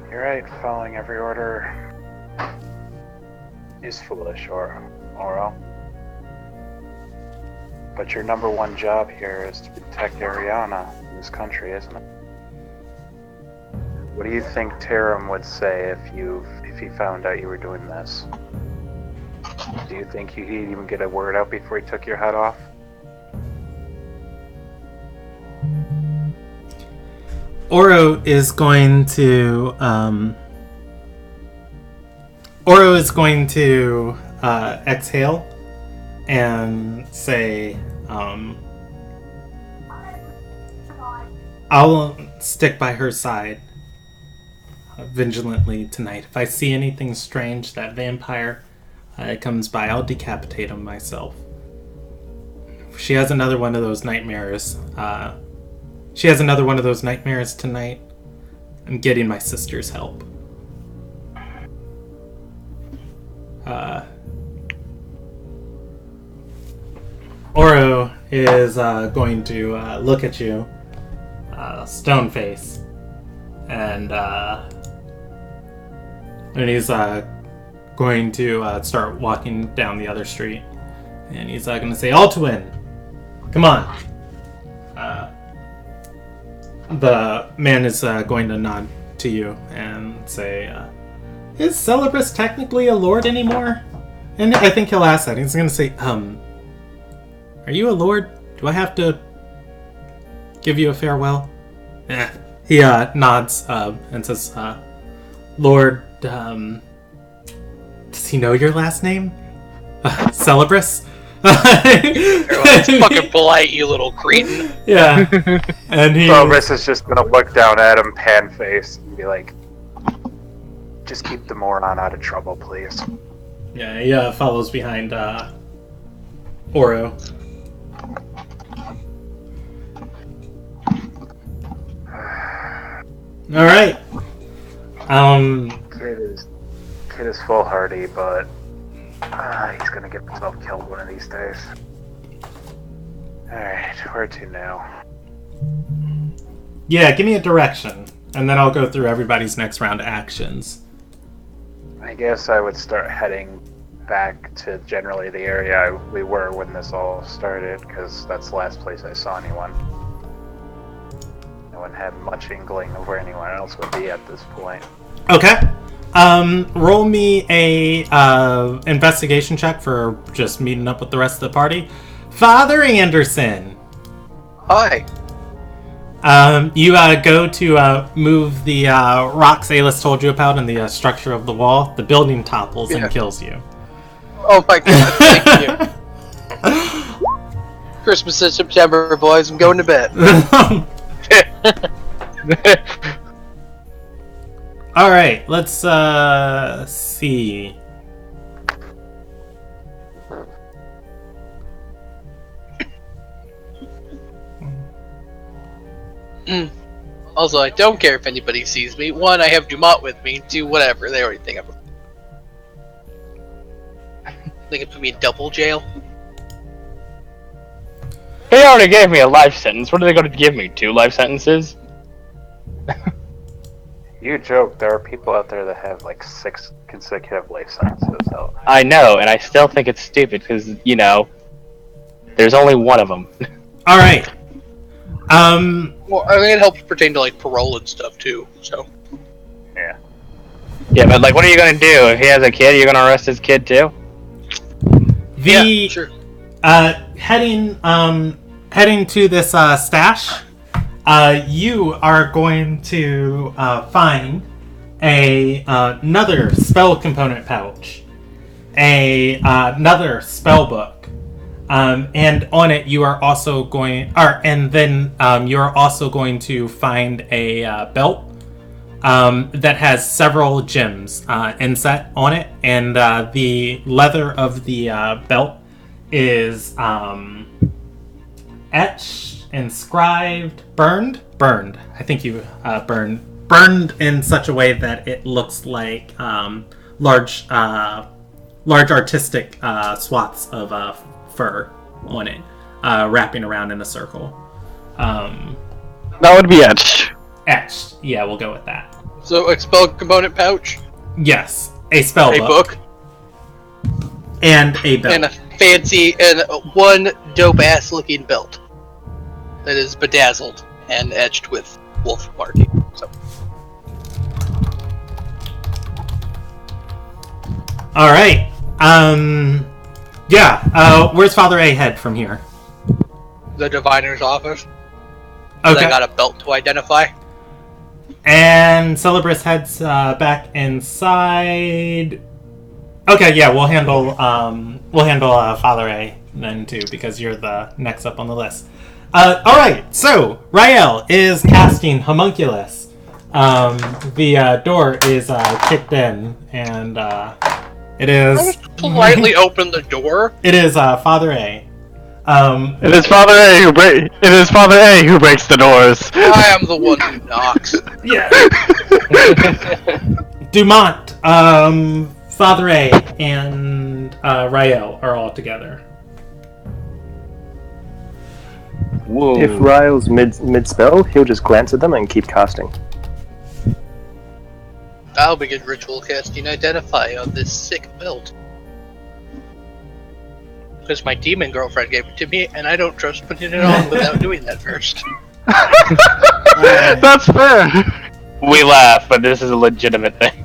You're right, following every order is foolish, Oro. But your number one job here is to protect Ariana in this country, isn't it? What do you think Taram would say if he found out you were doing this? Do you think he'd even get a word out before he took your head off? Oro is going to exhale and say, I'll stick by her side vigilantly tonight. If I see anything strange, that vampire comes by, I'll decapitate him myself. If she has another one of those nightmares. She has another one of those nightmares tonight. I'm getting my sister's help. Oro is going to look at you, stone face, and he's going to start walking down the other street, and he's going to say, Altuin, come on. The man is going to nod to you and say, is Celebrus technically a lord anymore? And I think he'll ask that. He's going to say, are you a lord? Do I have to give you a farewell? He nods and says, Lord, does he know your last name? Celebrus? It's fucking polite, you little cretin. Yeah. And he... Celebrus is just gonna look down at him, pan-faced, and be like, just keep the moron out of trouble, please. Yeah, he follows behind Oro. Alright. Kid is foolhardy, but he's gonna get himself killed one of these days. Alright, where to now? Yeah, give me a direction, and then I'll go through everybody's next round actions. I guess I would start heading back to generally the area we were when this all started, because that's the last place I saw anyone. I wouldn't have much inkling of where anyone else would be at this point. Okay. Roll me a investigation check for just meeting up with the rest of the party. Father Anderson. Hi. You go to move the rocks Alis told you about in the structure of the wall. The building topples and kills you. Oh my god, thank you. Christmas in September, boys. I'm going to bed. Alright, let's see. Also, I don't care if anybody sees me. One, I have Dumont with me. Two, whatever. They already think I'm... They can put me in double jail. They already gave me a life sentence. What are they going to give me? 2 life sentences? You joke, there are people out there that have like 6 consecutive life sentences. So. I know, and I still think it's stupid because, you know, there's only one of them. Alright. Well, I mean, it helps pertain to, like, parole and stuff, too, so... Yeah. Yeah, but, like, what are you going to do? If he has a kid, you're going to arrest his kid, too? Yeah, sure. Heading to this stash, you are going to find another spell component pouch, another spell book, and on it you are also going, you are also going to find a belt that has several gems inset on it, and the leather of the belt is etched, inscribed, burned. I think you burned in such a way that it looks like large artistic swaths of fur on it, wrapping around in a circle. That would be etched. Etched. Yeah, we'll go with that. So, a spell component pouch? Yes, a spell book. And a belt. And a fancy, and one dope-ass looking belt that is bedazzled and etched with wolf marking. So. Alright. Where's Father A head from here? The diviner's office. Okay. I got a belt to identify. And Celebrus heads back inside. Okay, yeah, we'll handle Father A then too, because you're the next up on the list. Alright, so Rael is casting Homunculus. The door is kicked in, and it is... I just politely open the door. It is Father A. It is Father A who breaks the doors. I am the one who knocks. Yeah. Dumont, Father A, and Rael are all together. Whoa. If Ryle's mid spell, he'll just glance at them and keep casting. I'll begin ritual casting Identify on this sick belt. Because my demon girlfriend gave it to me, and I don't trust putting it on without doing that first. That's fair. We laugh, but this is a legitimate thing.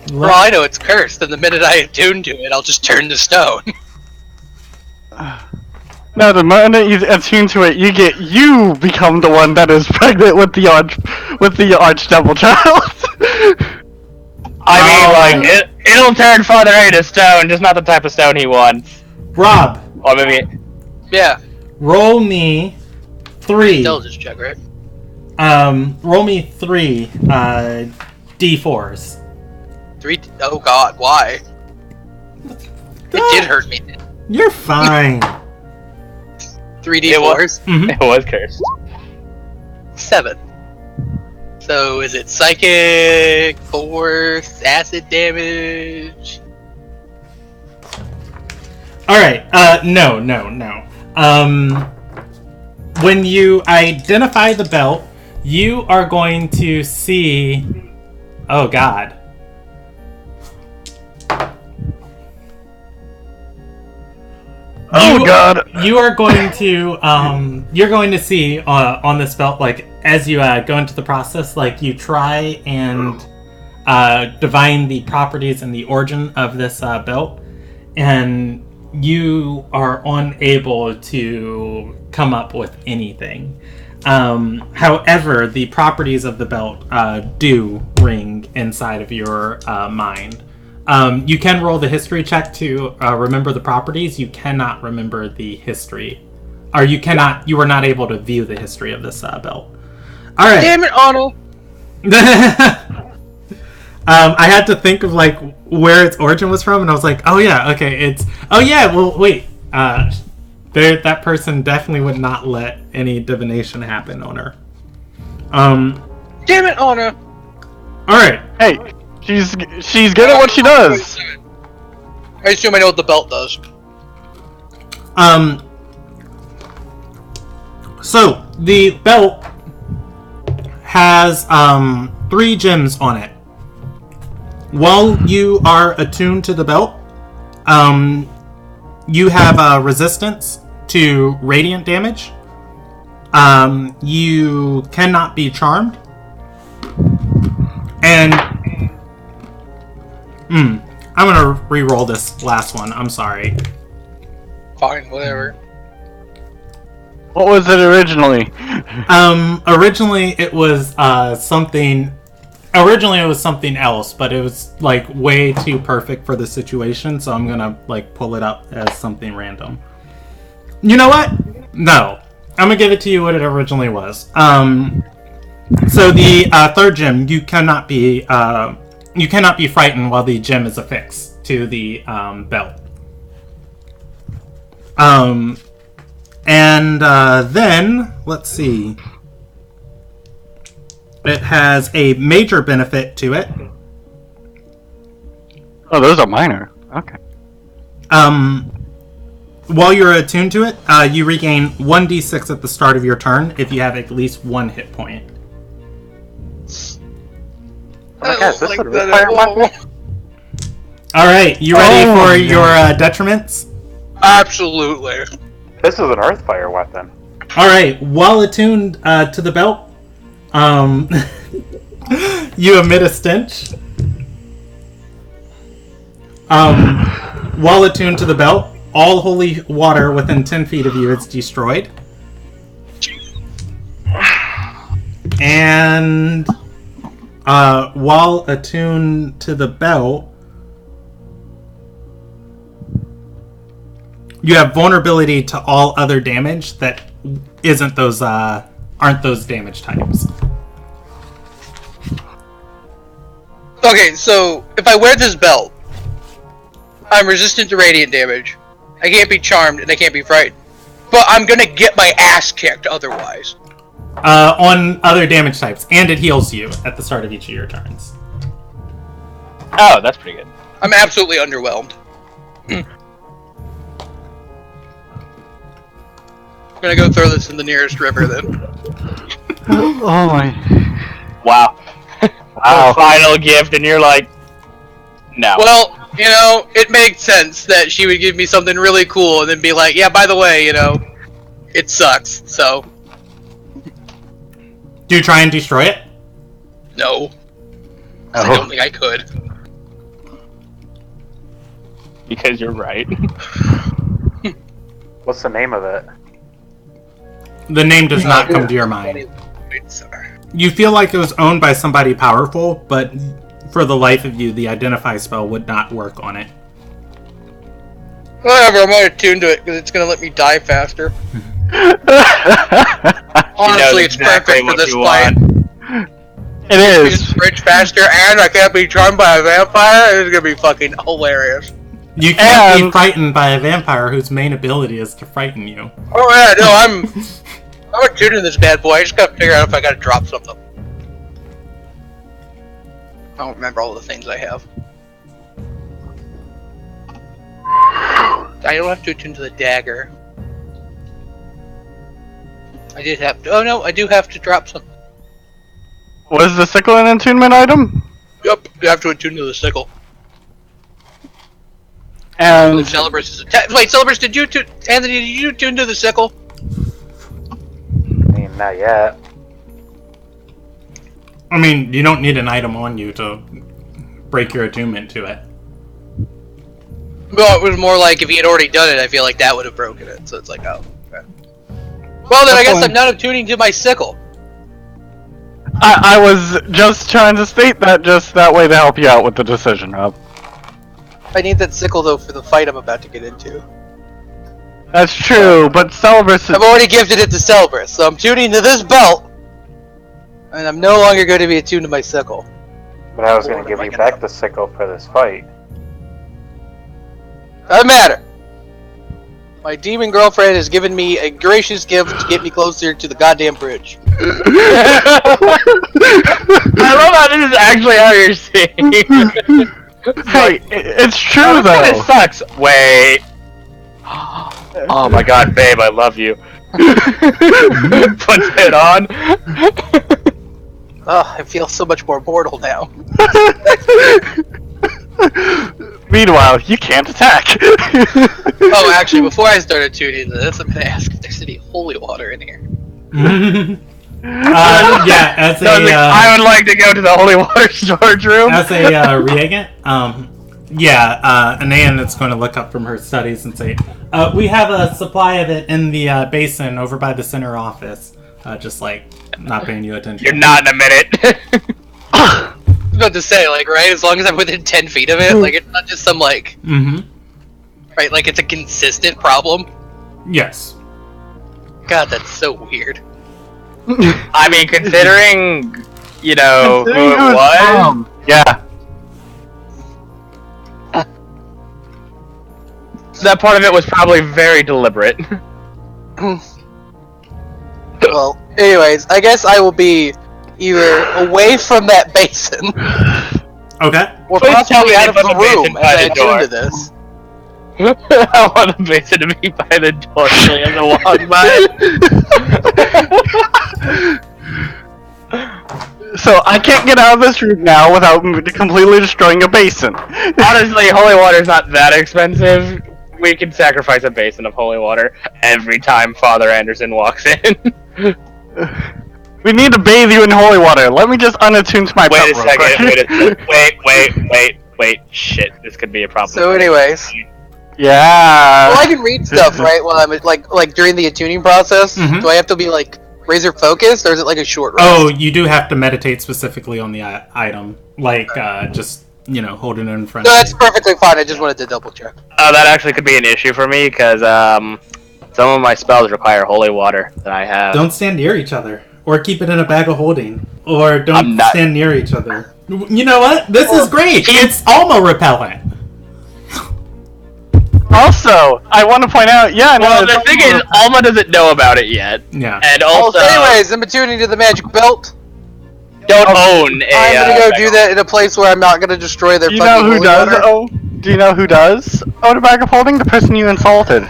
For all I know, it's cursed, and the minute I attune to it, I'll just turn to stone. No, the moment you attune to it, you become the one that is pregnant with the archdevil child. I mean, like, it'll turn Father A to stone, just not the type of stone he wants. Rob, Or maybe... Yeah. roll me 3. Intelligence check, right? Roll me 3 D4s. 3. Oh god, why? It did hurt me. You're fine. 3 It was- D4s? Mhm. It was cursed. 7. So is it psychic, force, acid damage? Alright, no. When you identify the belt, you are going to see... Oh god. God! You are going to you're going to see on this belt, like, as you go into the process, like, you try and divine the properties and the origin of this belt, and you are unable to come up with anything. However, the properties of the belt do ring inside of your mind. You can roll the history check to remember the properties. You cannot remember the history. Or you are not able to view the history of this belt. Alright. Damn it, Arnold! I had to think of, like, where its origin was from, and I was like, oh yeah, okay, well, wait. That person definitely would not let any divination happen on her. Damn it, Anna! Alright. Hey, she's good at what she does. I assume I know what the belt does. So the belt has 3 gems on it. While you are attuned to the belt, you have a resistance to radiant damage. You cannot be charmed. And I'm gonna re-roll this last one. I'm sorry. Fine, whatever. What was it originally? Originally it was something. Originally it was something else, but it was, like, way too perfect for the situation, so I'm gonna, like, pull it up as something random. You know what? No. I'm gonna give it to you what it originally was. So the 3rd gem, you cannot be frightened while the gem is affixed to the belt. Then, let's see. It has a major benefit to it. Oh, those are minor. Okay. While you're attuned to it, you regain 1d6 at the start of your turn if you have at least 1 hit point. Oh my gosh, this is a fire weapon? Alright, you ready for your detriments? Absolutely. This is an earthfire weapon. Alright, while attuned to the belt, you emit a stench. While attuned to the belt, all holy water within 10 feet of you is destroyed. And while attuned to the belt, you have vulnerability to all other damage that aren't those damage types. Okay, so if I wear this belt, I'm resistant to radiant damage. I can't be charmed and I can't be frightened. But I'm gonna get my ass kicked otherwise. On other damage types, and it heals you at the start of each of your turns. Oh, that's pretty good. I'm absolutely underwhelmed. I'm gonna go throw this in the nearest river then. Oh my. Wow. her final gift, and you're like, no. Well, you know, it makes sense that she would give me something really cool and then be like, yeah, by the way, you know, it sucks, so. Do you try and destroy it? No. I don't think I could. Because you're right. What's the name of it? The name does not come to your mind. You feel like it was owned by somebody powerful, but for the life of you, the identify spell would not work on it. Whatever, I'm gonna tune to it because it's gonna let me die faster. Honestly, it's perfect for this fight. It is. Bridge faster, and I can't be charmed by a vampire. It's gonna be fucking hilarious. You can't be frightened by a vampire whose main ability is to frighten you. Oh yeah, no, I'm tuning this bad boy. I just gotta figure out if I gotta drop something. I don't remember all the things I have. I don't have to attune to the dagger. I did have to. Oh no, I do have to drop something. Was the sickle an attunement item? Yep, you have to attune to the sickle. And Celebrus is wait, Celebrus, Anthony, did you tune to the sickle? I mean, not yet. I mean, you don't need an item on you to break your attunement to it. Well, it was more like if he had already done it, I feel like that would have broken it. So it's like, oh, okay. Well, then I guess I'm not attuning to my sickle. I was just trying to state that just that way to help you out with the decision, Rob. I need that sickle though for the fight I'm about to get into. That's true, but Celebrus is... I've already gifted it to Celebrus, so I'm tuning to this belt, and I'm no longer going to be attuned to my sickle. But I was going to give you back the sickle for this fight. Doesn't matter. My demon girlfriend has given me a gracious gift to get me closer to the goddamn bridge. I love how this is actually how you're seeing. Hey, it's true though. It sucks. Wait. Oh my god, babe, I love you. Puts it on. Oh, I feel so much more mortal now. Meanwhile, you can't attack. Oh, actually, before I started tuning to this, I'm gonna ask if there's any holy water in here. Yeah, as a I would like to go to the holy water storage room. as a reagent, Anayan is going to look up from her studies and say, we have a supply of it in the basin over by the center office. Just like not paying you attention. You're not in a minute. I was about to say, like, right, as long as I'm within 10 feet of it, like, it's not just some, like, right, like, it's a consistent problem. Yes. God, that's so weird. I mean, considering, you know, who it was. Yeah. That part of it was probably very deliberate. Well, anyways, I guess I will be either away from that basin, Okay. or Please tell possibly me out of they the put the basin room by as I the door. attune to this. I want the basin to be by the door so he doesn't walk by. So I can't get out of this room now without completely destroying a basin. Honestly, holy water's not that expensive. We can sacrifice a basin of holy water every time Father Anderson walks in. We need to bathe you in holy water. Let me just unattune to my Wait a belt real second. quick. Wait. Shit, this could be a problem. So, anyways, Yeah. well, I can read stuff, right? While I'm like during the attuning process. Do I have to be like razor focused, or is it like a short rest? Oh, you do have to meditate specifically on the item, like just holding it in front. No, of that's you. perfectly fine. I just wanted to double check. Oh, that actually could be an issue for me because some of my spells require holy water that I have. Don't stand near each other, or keep it in a bag of holding, or don't stand near each other. You know what? This is great. It's Alma repellent. Also, I want to point out, Well, the thing is, Alma doesn't know about it yet. Yeah. And Also, also, anyways, I'm attuning to the magic belt. don't own a. I'm gonna go do that in a place where I'm not gonna destroy their Do you fucking know who holy does? water. Oh, do you know who does? Oh, the bag of holding the person you insulted.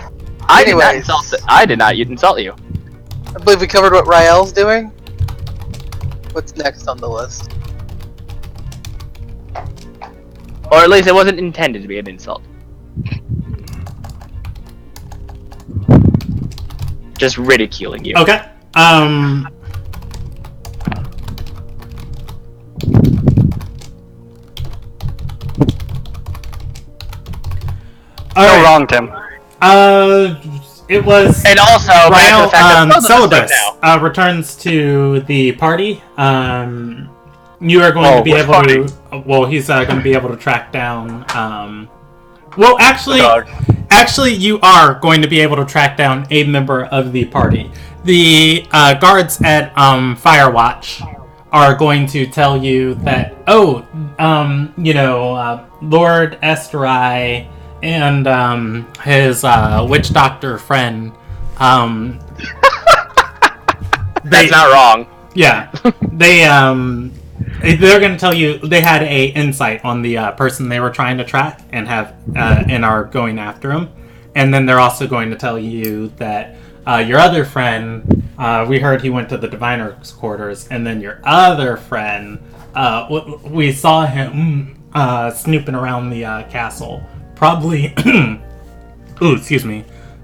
I did not Anyways. insult. I did not insult you. I believe we covered what Rael's doing. What's next on the list? Or at least it wasn't intended to be an insult. Just ridiculing you. Okay. No wrong, Tim. It was. And also, Rael, Celebus returns to the party. You are going to be able to. Well, he's going to be able to track down. Well, actually, you are going to be able to track down a member of the party. The guards at Firewatch are going to tell you that, Lord Esterai and his witch doctor friend. That's not wrong. Yeah, they're going to tell you they had a insight on the person they were trying to track and are going after him. And then they're also going to tell you that your other friend, we heard he went to the Diviner's quarters, and then your other friend, we saw him snooping around the castle, probably,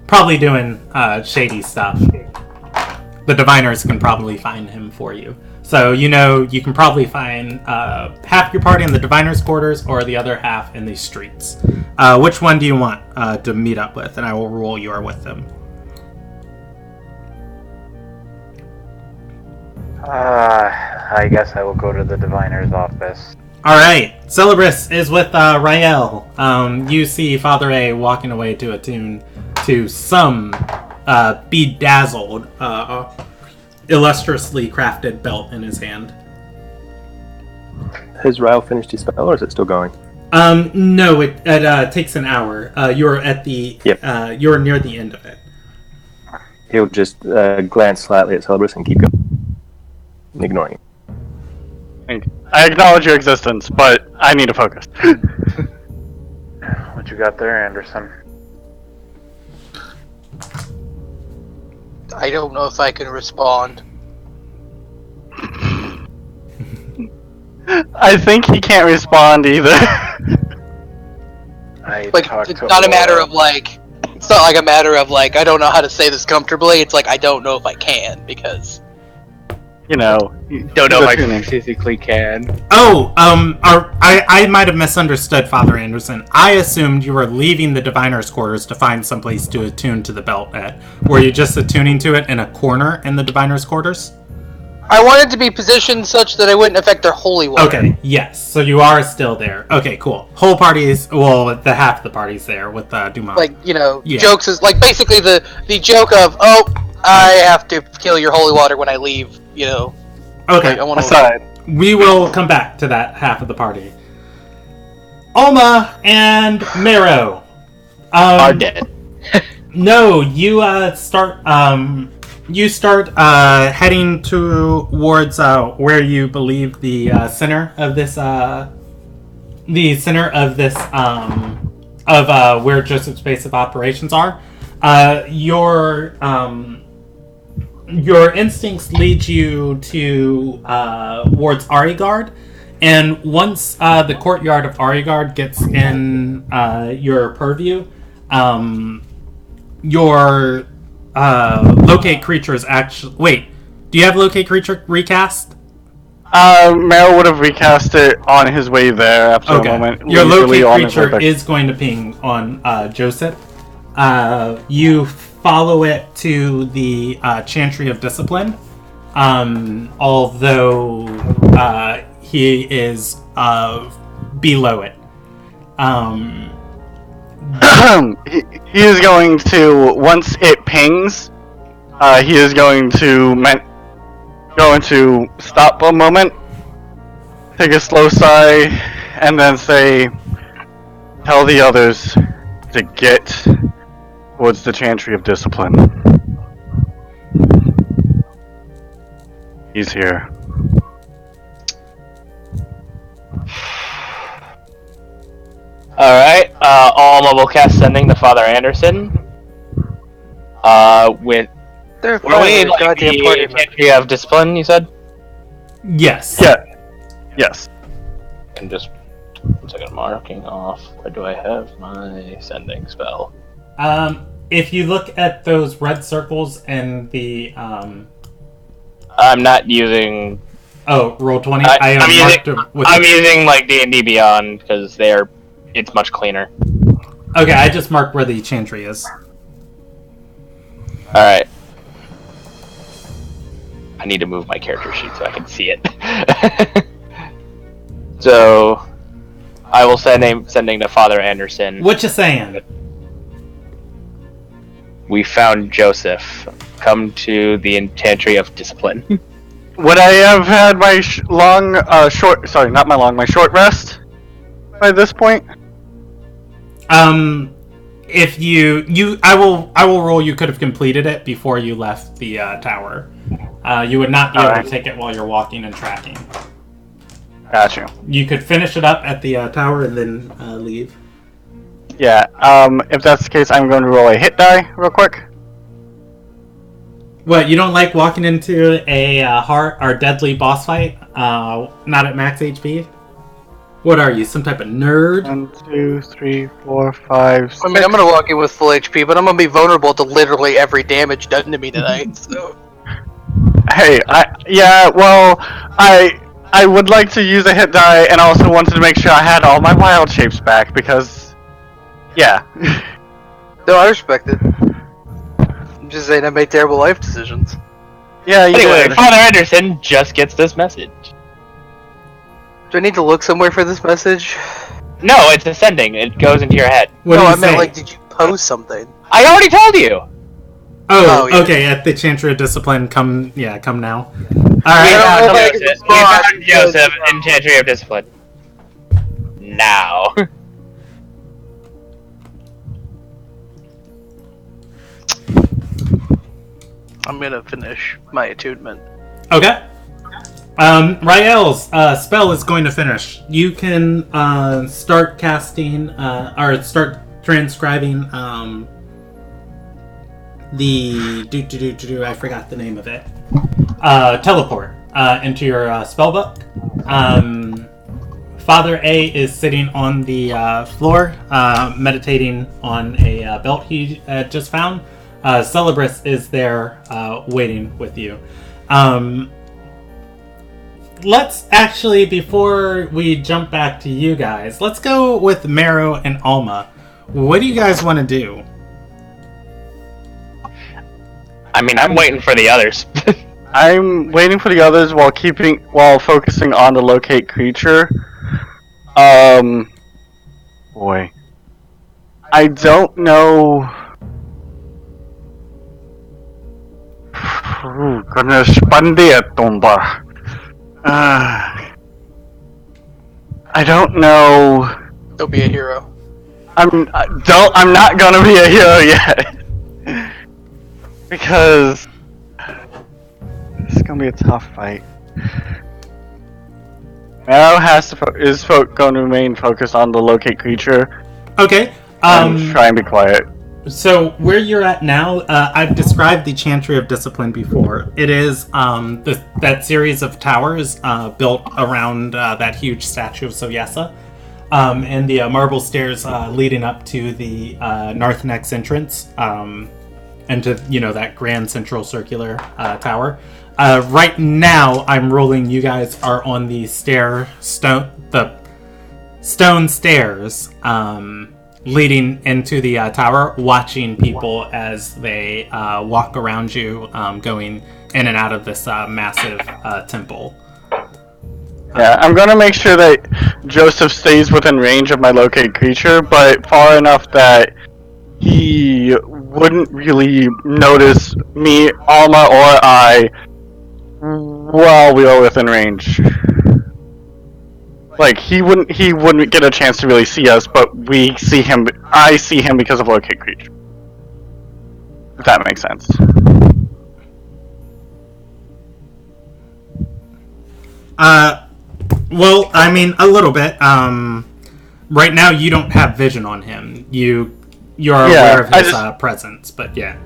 probably doing shady stuff. The Diviners can probably find him for you. So, you can probably find half your party in the Diviner's quarters or the other half in the streets. Which one do you want to meet up with? And I will rule you are with them. I guess I will go to the Diviner's office. Alright, Celebus is with Rael. You see Father A walking away to attune to some bedazzled, illustriously crafted belt in his hand. Has Rael finished his spell, or is it still going? No, it takes an hour. You're at the you're near the end of it. He'll just glance slightly at Celebus and keep going, ignoring him. I acknowledge your existence, but I need to focus. What you got there, Anderson? I don't know if I can respond. I think he can't respond either. It's not a matter of it's not like a matter of I don't know how to say this comfortably. It's I don't know if I can because don't know if I physically can. Oh, I might have misunderstood, Father Anderson. I assumed you were leaving the Diviner's quarters to find someplace to attune to the belt at. Were you just attuning to it in a corner in the Diviner's quarters? I wanted to be positioned such that I wouldn't affect their holy water. Okay, yes. So you are still there. Okay, cool. Whole party is, the half of the party's there with Dumont. Jokes is basically the joke of, I have to kill your holy water when I leave, Okay, aside. We will come back to that half of the party. Alma and Mero are dead. No, you start heading towards where you believe the center of this where Joseph's base of operations are. Your instincts lead you towards Arigard, and once the courtyard of Arigard gets in your purview, your locate creature is actually... Wait, do you have locate creature recast? Meryl would have recast it on his way there after a moment. Your locate creature is going to ping on Joseph. You follow it to the Chantry of Discipline, although he is below it. He is going to, once it pings, he is going to stop a moment, take a slow sigh, and then say, tell the others to get towards the Chantry of Discipline. He's here. Alright, all mobile cast sending to Father Anderson. With... They're Were we in the Chantry of Discipline, you said? Yes. Yeah. Yes. And just 1 second, marking off. Where do I have my sending spell? If you look at those red circles and the I'm not using. Oh, roll 20. I'm using like D&D Beyond because it's much cleaner. Okay, I just marked where the chantry is. All right. I need to move my character sheet so I can see it. So, I will sending to Father Anderson. What you saying? We found Joseph. Come to the Chantry of Discipline. Would I have had my my short rest by this point? If I will roll. You could have completed it before you left the tower. You would not be able to take it while you're walking and tracking. Gotcha. You could finish it up at the tower and then leave. Yeah. If that's the case, I'm going to roll a hit die real quick. What, you don't like walking into a hard or deadly boss fight? Not at max HP? What are you, some type of nerd? 1, 2, 3, 4, 5, 6. I mean, I'm gonna walk in with full HP, but I'm gonna be vulnerable to literally every damage done to me tonight. So. Hey, I would like to use a hit die, and also wanted to make sure I had all my wild shapes back because, yeah. No, I respect it. I'm just saying I made terrible life decisions. Yeah, you Anyway, did. Father Anderson just gets this message. Do I need to look somewhere for this message? No, it's ascending. It goes into your head. What no, do you I meant say? like, did you post something? I already told you. Oh, yeah. okay, at the Chantry of Discipline, come now. We Alright, don't know if I found can Joseph. respond. We found Joseph in Chantry of Discipline. Now. I'm gonna finish my attunement. okay. Rael's spell is going to finish. You can start casting, or start transcribing the I forgot the name of it. Teleport into your spellbook. Father A is sitting on the floor, meditating on a belt he just found. Celebris is there waiting with you. Let's actually, before we jump back to you guys, let's go with Meru and Alma. What do you guys want to do? I mean, I'm waiting for the others. I'm waiting for the others while focusing on the locate creature. Boy. I don't know. Oh, goodness, Bandiatumba. I don't know. Don't be a hero. I'm not gonna be a hero yet. Because it's gonna be a tough fight. Now is going to remain focused on the locate creature. Okay. And try and be quiet. So where you're at now, I've described the Chantry of Discipline before. It is that series of towers built around that huge statue of Soyesa, and the marble stairs leading up to the North Nex entrance, into that grand central circular tower. Right now, I'm rolling. You guys are on the stone stairs. Leading into the tower, watching people as they walk around you, going in and out of this massive temple. Yeah, I'm gonna make sure that Joseph stays within range of my locate creature, but far enough that he wouldn't really notice me, Alma, or I while we are within range. Like, he wouldn't get a chance to really see us, but I see him because of locate creature. If that makes sense. Well, I mean, a little bit. Right now, you don't have vision on him. You're aware of his presence, but yeah.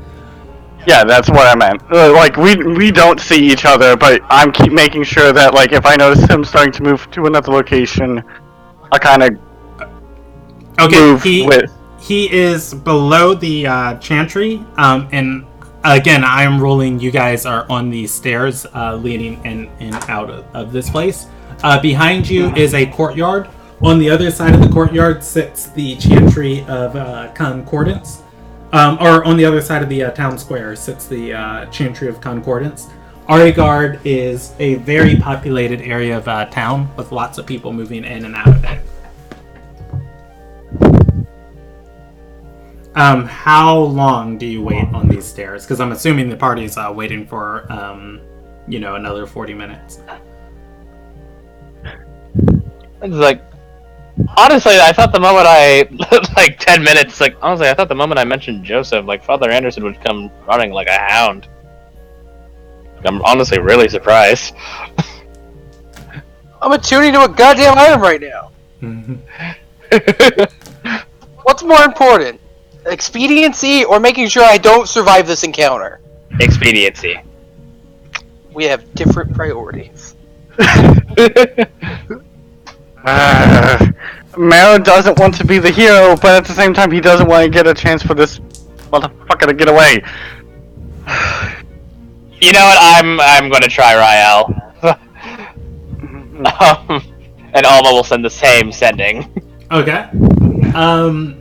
Yeah, that's what I meant. Like, we don't see each other, but I'm keep making sure that, like, if I notice him starting to move to another location, I'll kind of Okay, move with. he is below the chantry, and again, I am rolling. You guys are on the stairs leading in and out of this place. Behind you is a courtyard. On the other side of the courtyard sits the chantry of Concordance. Or on the other side of the town square sits the chantry of Concordance. Arigard is a very populated area of town with lots of people moving in and out of it. How long do you wait on these stairs? Because I'm assuming the party's waiting for, another 40 minutes. It's like, honestly, I thought the moment like 10 minutes, like, honestly, I thought the moment I mentioned Joseph, like, Father Anderson would come running like a hound. I'm honestly really surprised. I'm attuning to a goddamn item right now. What's more important? Expediency or making sure I don't survive this encounter? Expediency. We have different priorities. Mero doesn't want to be the hero, but at the same time, he doesn't want to get a chance for this motherfucker to get away. You know what? I'm gonna try Rael. And Alma will send the same sending. Okay.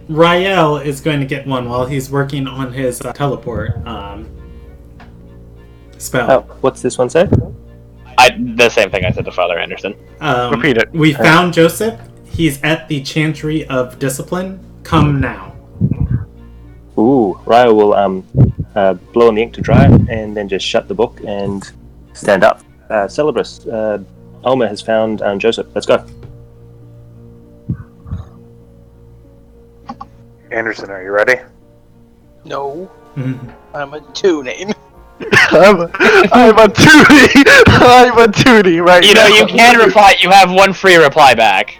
Rael is going to get one while he's working on his teleport spell. Oh, what's this one say? The same thing I said to Father Anderson. Repeat it. We found Joseph. He's at the Chantry of Discipline. Come now. Ooh, Ryo will blow on the ink to dry and then just shut the book and stand up. Celebrus, Alma has found Joseph. Let's go. Anderson, are you ready? No. I'm attuning. I'm a tootie. I'm a tootie right now. You know, you can reply. You have one free reply back.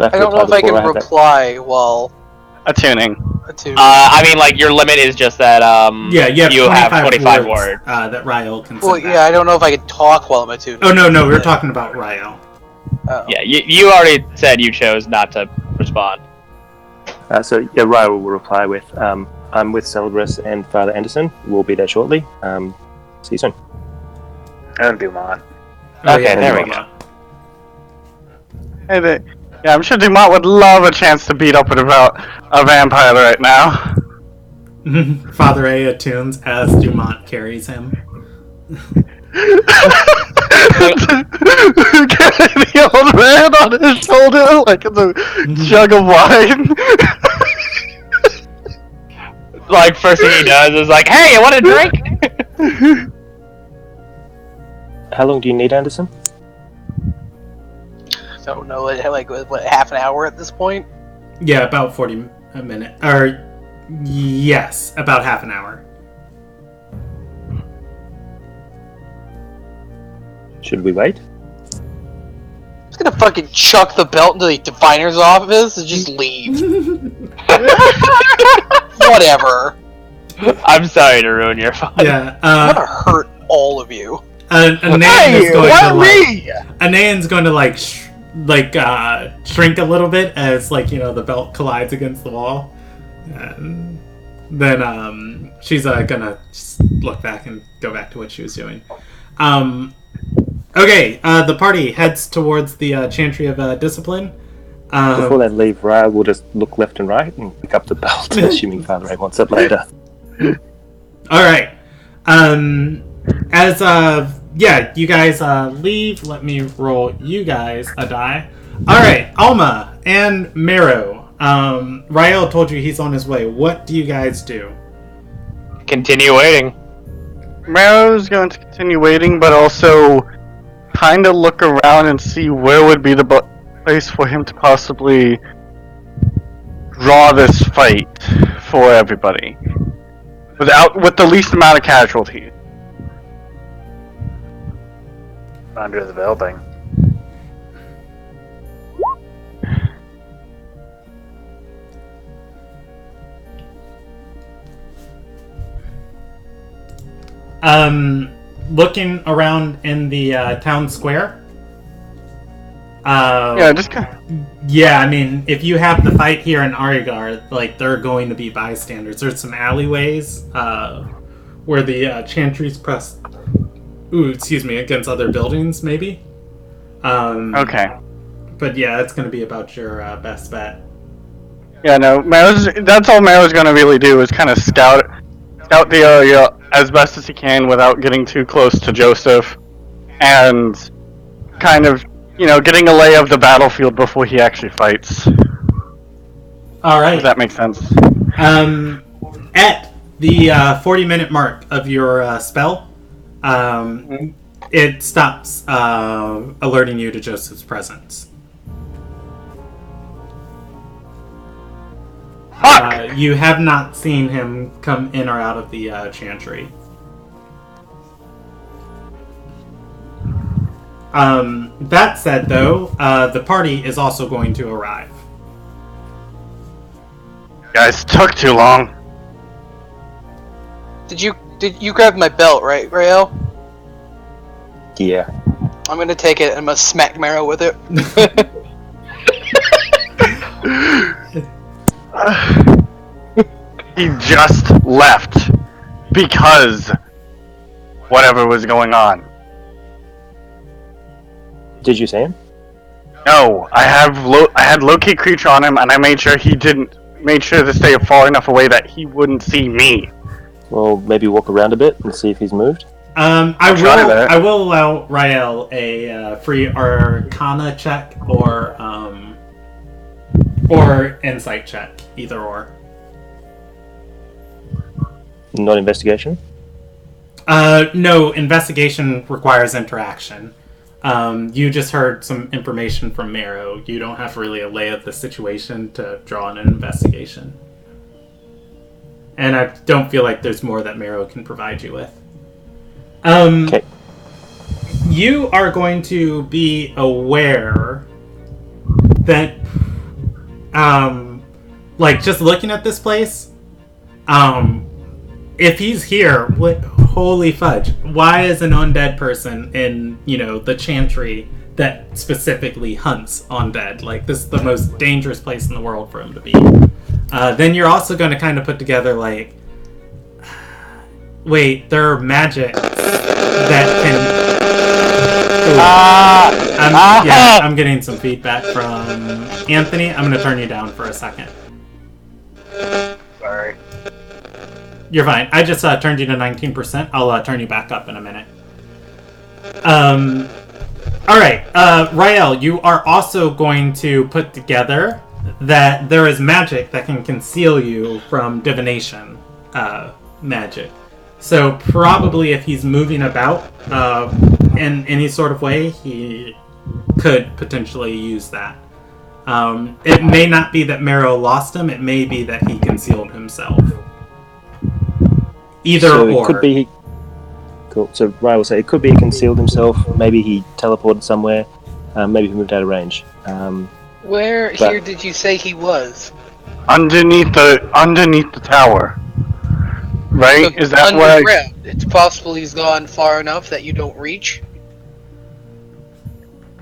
I don't know if I can reply while Attuning. attuning. I mean, like, your limit is just that, you have 25 words. That Rael can send Well, back. yeah, I don't know if I can talk while I'm attuning. Oh, no, we're talking about Rael. Oh. Yeah, you already said you chose not to respond. So Ryo will reply with, I'm with Celebrus and Father Anderson. We'll be there shortly. See you soon. And Dumont. Okay, there we go. Hey there. Yeah, I'm sure Dumont would love a chance to beat up about a vampire right now. Father A attunes as Dumont carries him. Carrying the old man on his shoulder like it's a jug of wine. Like, first thing he does is like, hey, you want a drink? How long do you need, Anderson? I don't know, like what, half an hour at this point? Yeah, about 40 a minute. Or, yes, about half an hour. Should we wait? I'm just gonna fucking chuck the belt into the diviner's office and just leave. Whatever. I'm sorry to ruin your fun. Yeah, I'm gonna hurt all of you. Anayan's going to shrink a little bit as the belt collides against the wall. And then she's gonna just look back and go back to what she was doing. Okay, the party heads towards the Chantry of Discipline. Before they leave, Ryo will just look left and right and pick up the belt, assuming Father Ray wants it later. Alright. You guys leave. Let me roll you guys a die. Alright, Alma and Mero. Rael told you he's on his way. What do you guys do? Continue waiting. Mero's going to continue waiting, but also kind of look around and see where would be the place for him to possibly draw this fight for everybody with the least amount of casualties. Under the building. Looking around in the town square, Yeah, just kind of... Yeah, I mean, if you have the fight here in Arigar, like, there are going to be bystanders. There's some alleyways where the chantries press... against other buildings, maybe? Okay. But yeah, it's going to be about your best bet. Yeah, no, that's all Marrow's gonna really do is kind of scout the area as best as he can without getting too close to Joseph, and kind of, getting a lay of the battlefield before he actually fights. Alright. Does that make sense? At the 40-minute mark of your spell, it stops alerting you to Joseph's presence. You have not seen him come in or out of the chantry. That said, though, the party is also going to arrive. Guys, took too long. Did you grab my belt, right, Rael? Yeah. I'm gonna take it and I'm gonna smack Marrow with it. He just left because whatever was going on. Did you see him? No, I had locate creature on him, and I made sure to stay far enough away that he wouldn't see me. Well, maybe walk around a bit and see if he's moved. I will allow Rael a free Arcana check or Insight check, either or. Not investigation? No, investigation requires interaction. You just heard some information from Marrow. You don't have really a lay of the situation to draw on an investigation. And I don't feel like there's more that Marrow can provide you with. Okay. You are going to be aware that, just looking at this place, if he's here, holy fudge, why is an undead person in, the chantry that specifically hunts undead? Like, this is the most dangerous place in the world for him to be. Then you're also going to kind of put together, wait, there are magics that can... I'm getting some feedback from Anthony. I'm going to turn you down for a second. Sorry. You're fine. I just turned you to 19%. I'll turn you back up in a minute. Alright, Rael, you are also going to put together that there is magic that can conceal you from divination magic. So probably if he's moving about in any sort of way, he could potentially use that. It may not be that Marrow lost him, it may be that he concealed himself. Either so or. It could be cool. So Ryan will say it could be he concealed himself. Maybe he teleported somewhere. Maybe he moved out of range. Where here did you say he was? Underneath the tower. Right? So Is that where? underground. It's possible he's gone far enough that you don't reach.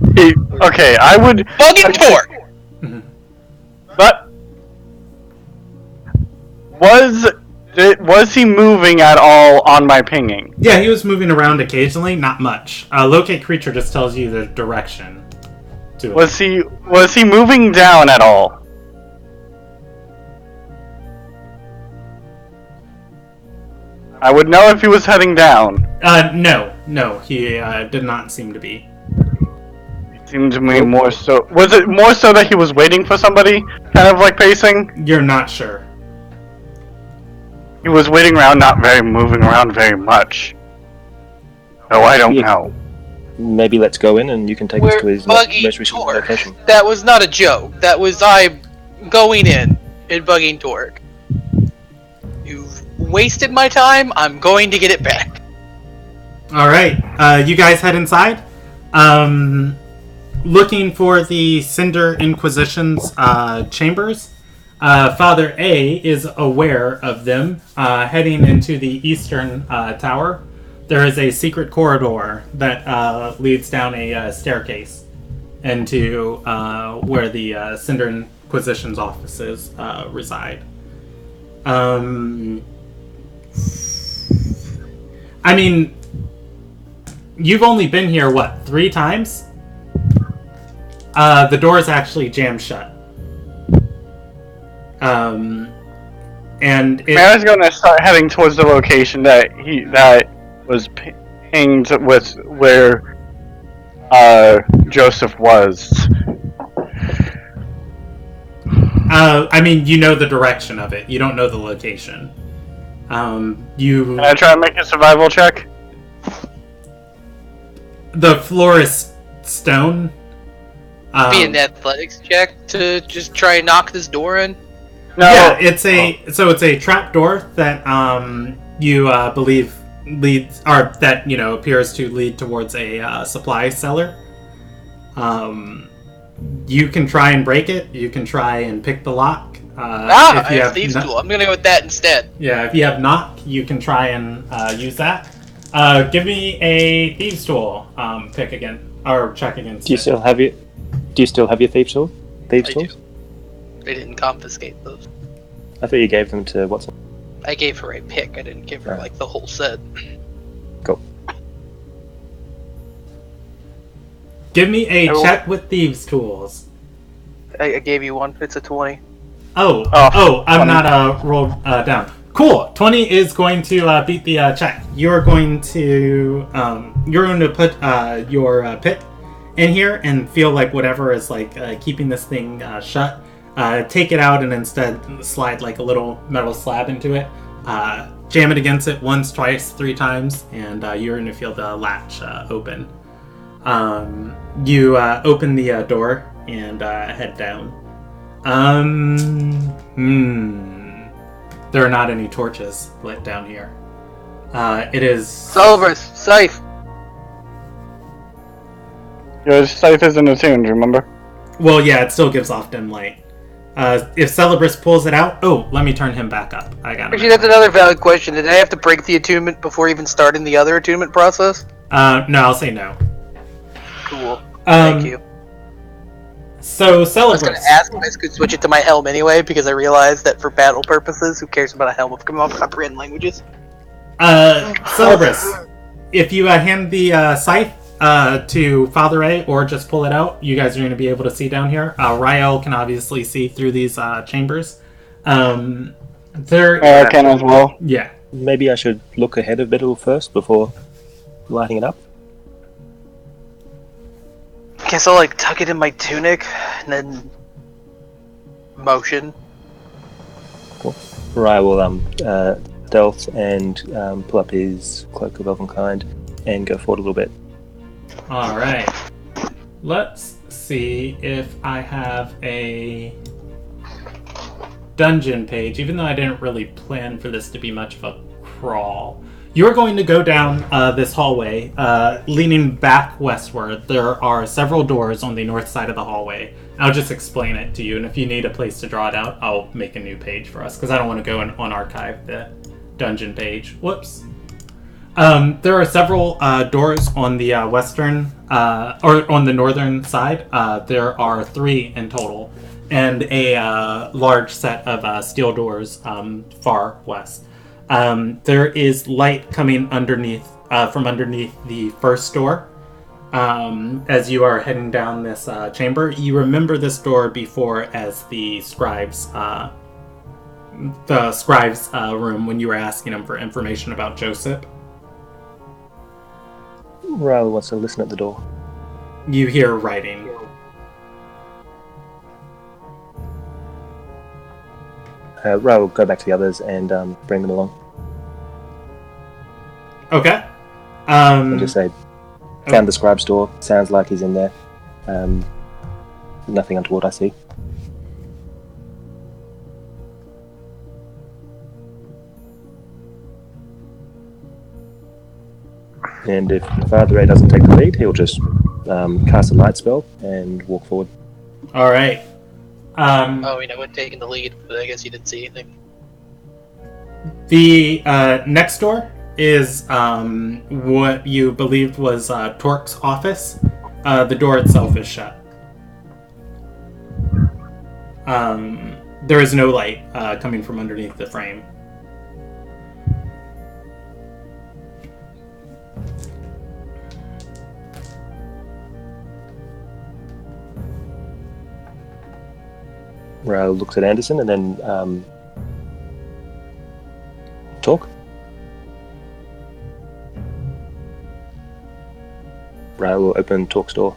Okay, I would. Bugging torque. But was he moving at all on my pinging? Yeah, he was moving around occasionally, not much. Locate creature just tells you the direction to it. Was he moving down at all? I would know if he was heading down. No, he did not seem to be. It seemed to me more so. Was it more so that he was waiting for somebody, kind of like pacing? You're not sure. He was waiting around, not moving around very much. Oh, I don't know. Maybe let's go in and you can take us to his most recent location. That was not a joke. That was I going in and bugging torque. You've wasted my time. I'm going to get it back. Alright, you guys head inside. Looking for the Cinder Inquisition's chambers. Father A is aware of them. Heading into the eastern tower, there is a secret corridor that leads down a staircase into where the Cinder Inquisition's offices reside. I mean, you've only been here, what, 3 times? The door is actually jammed shut. And I was going to start heading towards the location that was pinged with where Joseph was. I mean, you know the direction of it. You don't know the location. Can I try to make a survival check? The floor is stone. Be an athletics check to just try and knock this door in. No. Yeah, it's a trap door that you believe leads, or that appears to lead towards a supply cellar. You can try and break it. You can try and pick the lock. If you have thieves' tool. I'm gonna go with that instead. Yeah, if you have knock, you can try and use that. Give me a thieves' tool. Pick again or check against. Do you still have your thieves' tool? Thieves' tools? They didn't confiscate those. I thought you gave them to Watson. I gave her a pick. I didn't give her the whole set. Cool. Give me a check with thieves' tools. I gave you one. It's a 20. I'm not rolled down. Cool. 20 is going to beat the check. You're going to put your pick in here and feel like whatever is keeping this thing shut. Take it out and instead slide like a little metal slab into it. Jam it against it once, twice, 3 times, and you're going to feel the latch open. You open the door and head down. There are not any torches lit down here. It is... Solvers, safe! Your safe isn't attuned, remember? Well, yeah, it still gives off dim light. If Celebris pulls it out... Oh, let me turn him back up. I got him. Actually, that's another valid question. Did I have to break the attunement before even starting the other attunement process? No, I'll say no. Cool. Thank you. So, Celebris... I was going to ask if I could switch it to my helm anyway, because I realized that for battle purposes, who cares about a helm if coming off comprehend languages? Celebris, if you hand the scythe to Father A, or just pull it out, you guys are going to be able to see down here. Rael can obviously see through these chambers. Can as well. Yeah. Maybe I should look ahead a bit first before lighting it up. Guess I'll tuck it in my tunic and then motion. Cool. Raya will stealth and pull up his cloak of Elvenkind and go forward a little bit. Alright. Let's see if I have a dungeon page, even though I didn't really plan for this to be much of a crawl. You're going to go down this hallway, leaning back westward. There are several doors on the north side of the hallway. I'll just explain it to you, and if you need a place to draw it out, I'll make a new page for us, because I don't want to go on archive the dungeon page. Whoops. There are several doors on the western, or on the northern side. There are 3 in total, and a large set of steel doors far west. There is light coming underneath, from underneath the first door. As you are heading down this chamber, you remember this door before as the scribe's room when you were asking him for information about Joseph. Raoul wants to listen at the door. You hear writing. Raoul will go back to the others and bring them along. Okay. I'll just say, found the scribe's door. Sounds like he's in there. Nothing untoward, I see. And if Father Ray doesn't take the lead, he'll just cast a light spell and walk forward. All right. I wasn't taking the lead, but I guess you didn't see anything. The next door is what you believed was Torque's office. The door itself is shut. There is no light coming from underneath the frame. Rail looks at Anderson and then talk. Rail will open Talk's door.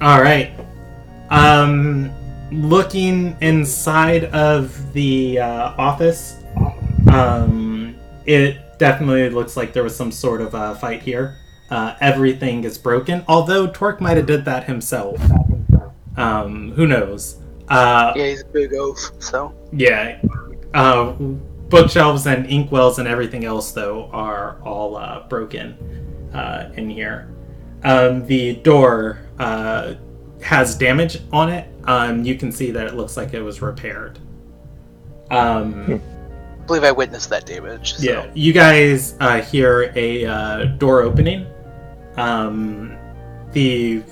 All right. Looking inside of the office, it definitely looks like there was some sort of a fight here. Everything is broken, although Torque might have did that himself. Who knows? Yeah, he's a big oaf, so. Yeah. Bookshelves and inkwells and everything else, though, are all broken in here. The door has damage on it. You can see that it looks like it was repaired. I believe I witnessed that damage. So. Yeah, you guys hear a door opening. The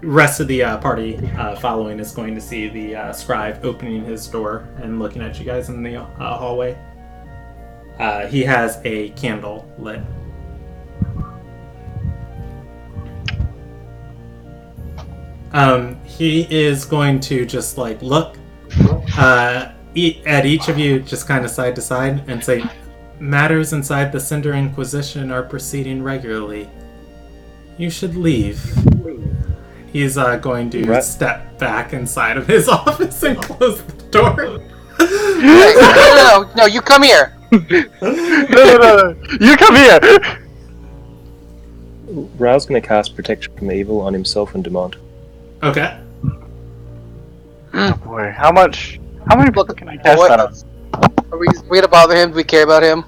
rest of the party following is going to see the scribe opening his door and looking at you guys in the hallway. He has a candle lit. He is going to just like look at each of you just kind of side to side and say, "Matters inside the Cinder Inquisition are proceeding regularly. You should leave." He's going to step back inside of his office and close the door. No, you come here. No. You come here! Rail's going to cast Protection from Evil on himself and Dumont. Okay. Oh boy, how many people can I cast that on? Are we gonna bother him? Do we care about him?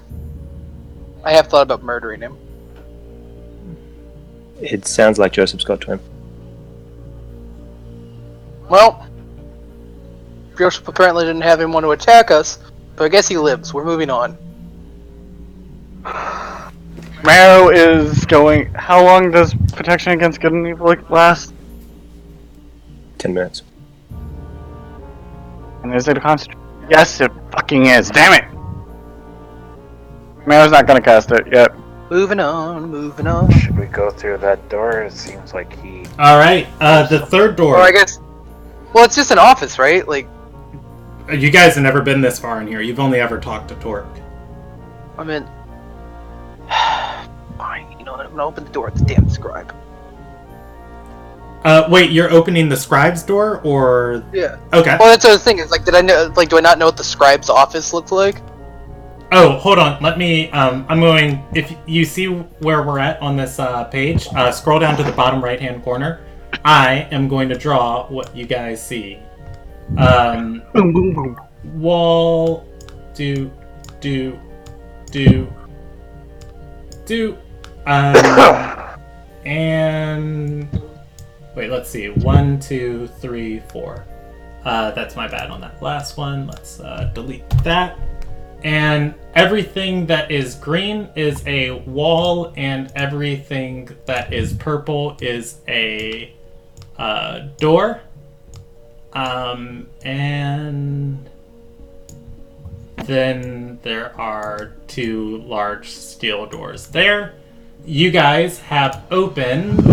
I have thought about murdering him. It sounds like Joseph's got to him. Well, Joseph apparently didn't have him want to attack us, but I guess he lives. We're moving on. Marrow is going... How long does Protection Against Good and Evil last? 10 minutes. And is it a concentration? Yes, it fucking is. Damn it! Marrow's not gonna cast it yet. Moving on. Should we go through that door? It seems like he... Alright, the third door. Or I guess... Well, it's just an office, right? Like... You guys have never been this far in here. You've only ever talked to Torque. I mean... Fine, you know what? I'm gonna open the door. It's a damn scribe. Wait, you're opening the scribe's door, or... Yeah. Okay. Well, that's what I was thinking. It's like, did I know... Like, do I not know what the scribe's office looks like? Oh, hold on. Let me... I'm going... If you see where we're at on this page, scroll down to the bottom right-hand corner. I am going to draw what you guys see. Boom, boom, boom. Wall... Do... And... Wait, let's see. 1, 2, 3, 4. That's my bad on that last one. Let's delete that. And everything that is green is a wall, and everything that is purple is a door. And then there are 2 large steel doors there. You guys have opened...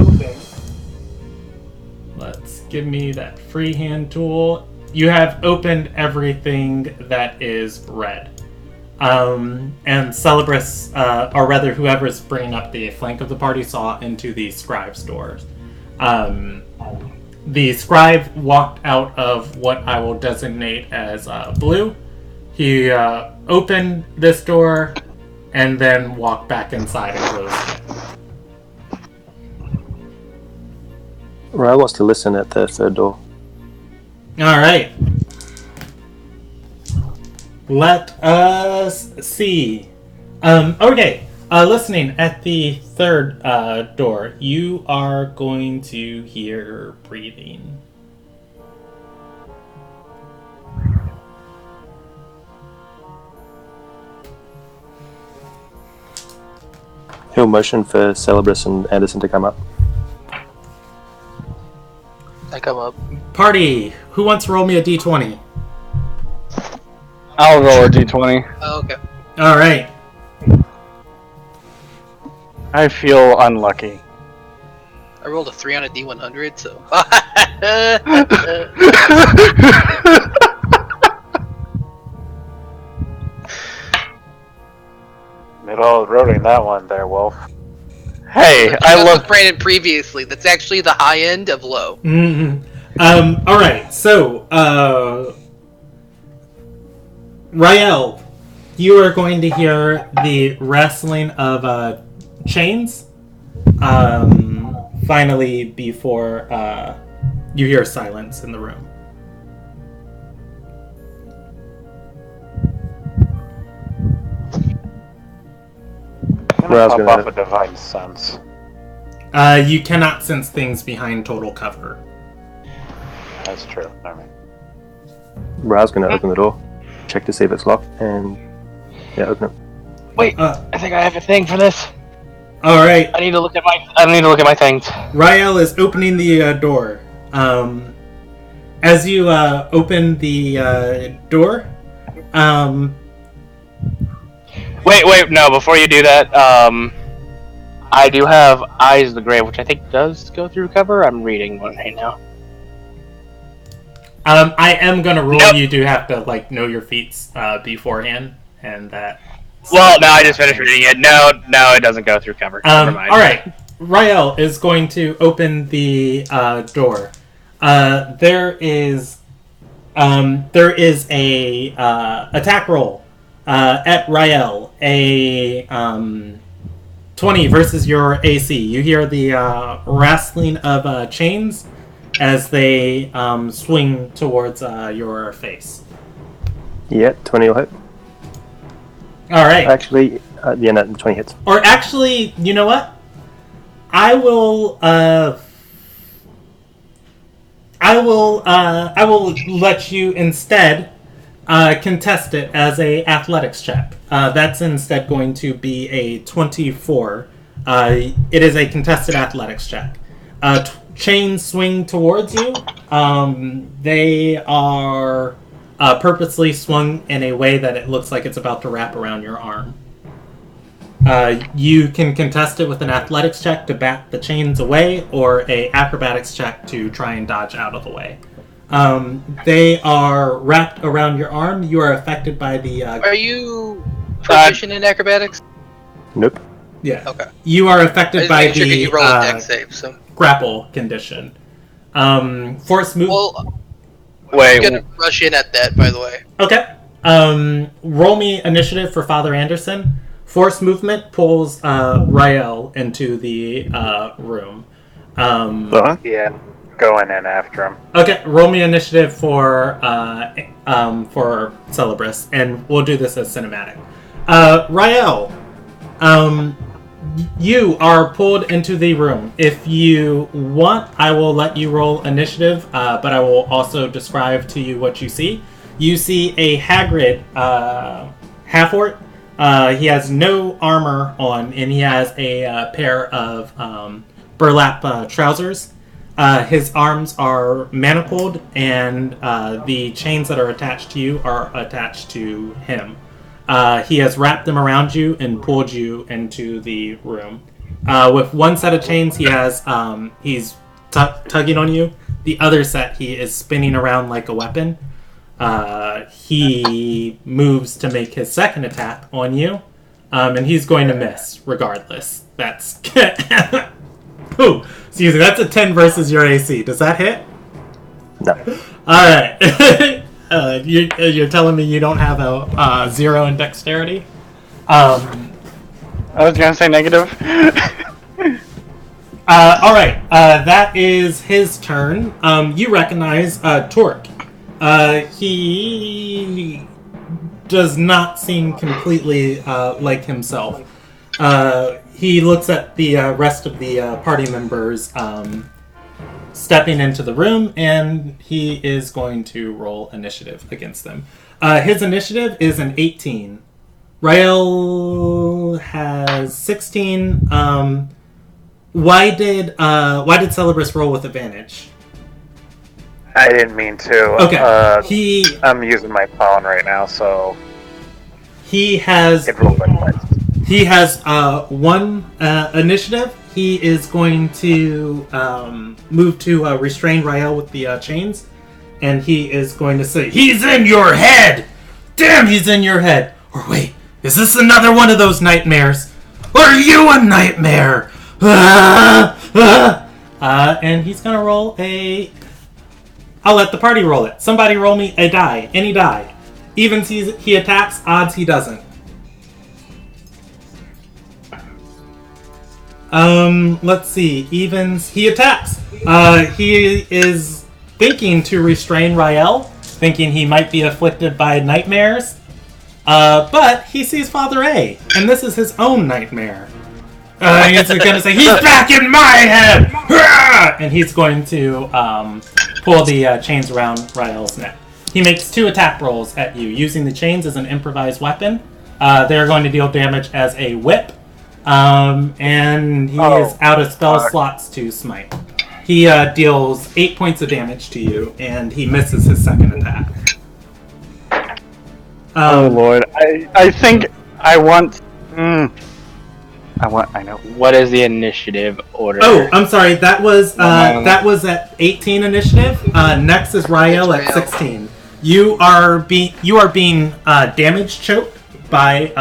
Let's give me that freehand tool. You have opened everything that is red. And Celebrus, or rather whoever's bringing up the flank of the party, saw into the scribe's doors. The scribe walked out of what I will designate as blue. He opened this door and then walked back inside and closed it. Rail wants to listen at the third door. Alright. Let us see. Okay. Listening at the third door, you are going to hear breathing. He'll motion for Celebrus and Anderson to come up. I come up. Party, who wants to roll me a d20? I'll roll a d20. Oh, okay. All right. I feel unlucky. I rolled a 3 on a D100, so. Middle of the road in that one there, Wolf. Hey, I That's love. with Brandon previously. That's actually the high end of low. Mm-hmm. All right. So, Rael, you are going to hear the wrestling of chains. Finally, before you hear silence in the room. I'm Well, I was gonna gonna- pop off a divine sense. You cannot sense things behind total cover. That's true. Never mind. Ra's going to open the door, check to see if it's locked, and yeah, open it. Wait, I think I have a thing for this. All right. I need to look at my things. Rael is opening the door. As you open the door, Wait, no, before you do that, I do have Eyes of the Grave, which I think does go through cover. I'm reading one right now. I am gonna rule Nope. you do have to know your feats beforehand, and that. Well, no, I just finished reading it. No, it doesn't go through cover. Never mind. All right, Rael is going to open the door. There is a attack roll at Rael. A 20 versus your AC. You hear the rattling of chains as they swing towards your face. Yeah, 20 will hit. All right. Actually, yeah, no, 20 hits. Or actually, you know what? I will let you instead contest it as a athletics check. That's instead going to be a 24. It is a contested athletics check. Chains swing towards you. They are purposely swung in a way that it looks like it's about to wrap around your arm. You can contest it with an athletics check to bat the chains away, or a acrobatics check to try and dodge out of the way. They are wrapped around your arm. You are affected by the... Are you proficient in acrobatics? Nope. Yeah. Okay. You are I affected just by making sure the you roll a deck save. So. grapple condition. Force move... Well, Wait, I'm gonna rush in at that, by the way. Okay. Roll me initiative for Father Anderson. Force movement pulls Rael into the room. Yeah, going in after him. Okay, roll me initiative for Celebrus, and we'll do this as cinematic. Rael, you are pulled into the room. If you want, I will let you roll initiative, but I will also describe to you what you see. You see a Hagrid half-orc. He has no armor on, and he has a pair of burlap trousers. His arms are manacled, and the chains that are attached to you are attached to him. He has wrapped them around you and pulled you into the room. With one set of chains, he's tugging on you. The other set, he is spinning around like a weapon. He moves to make his second attack on you, and he's going to miss regardless. That's ooh, excuse me. That's a 10 versus your AC. Does that hit? No. All right. You're telling me you don't have a 0 in dexterity? I was gonna say negative. All right. That is his turn. You recognize Torque. He does not seem completely like himself. He looks at the rest of the party members stepping into the room, and he is going to roll initiative against them. His initiative is an 18. Rael has 16. Why did Celebrus roll with advantage? I didn't mean to. Okay. I'm using my phone right now, so He has it rolled like twice. He has one initiative. He is going to move to restrain Rael with the chains, and he is going to say, "He's in your head! Damn, he's in your head!" Or wait, is this another one of those nightmares? Are you a nightmare? And he's gonna roll a... I'll let the party roll it. Somebody roll me a die. Any die. Evens he attacks, odds he doesn't. Let's see. Evens, he attacks. He is thinking to restrain Rael, thinking he might be afflicted by nightmares. But he sees Father A, and this is his own nightmare. He's going to say, "He's back in my head!" And he's going to pull the chains around Rael's neck. He makes 2 attack rolls at you, using the chains as an improvised weapon. They're going to deal damage as a whip. And he is out of spell slots to smite. He deals 8 points of damage to you, and he misses his second attack. Oh lord, I think I want. I know. What is the initiative order? Oh, I'm sorry. That was at 18 initiative. Next is Rael at 16. You are being damage choked by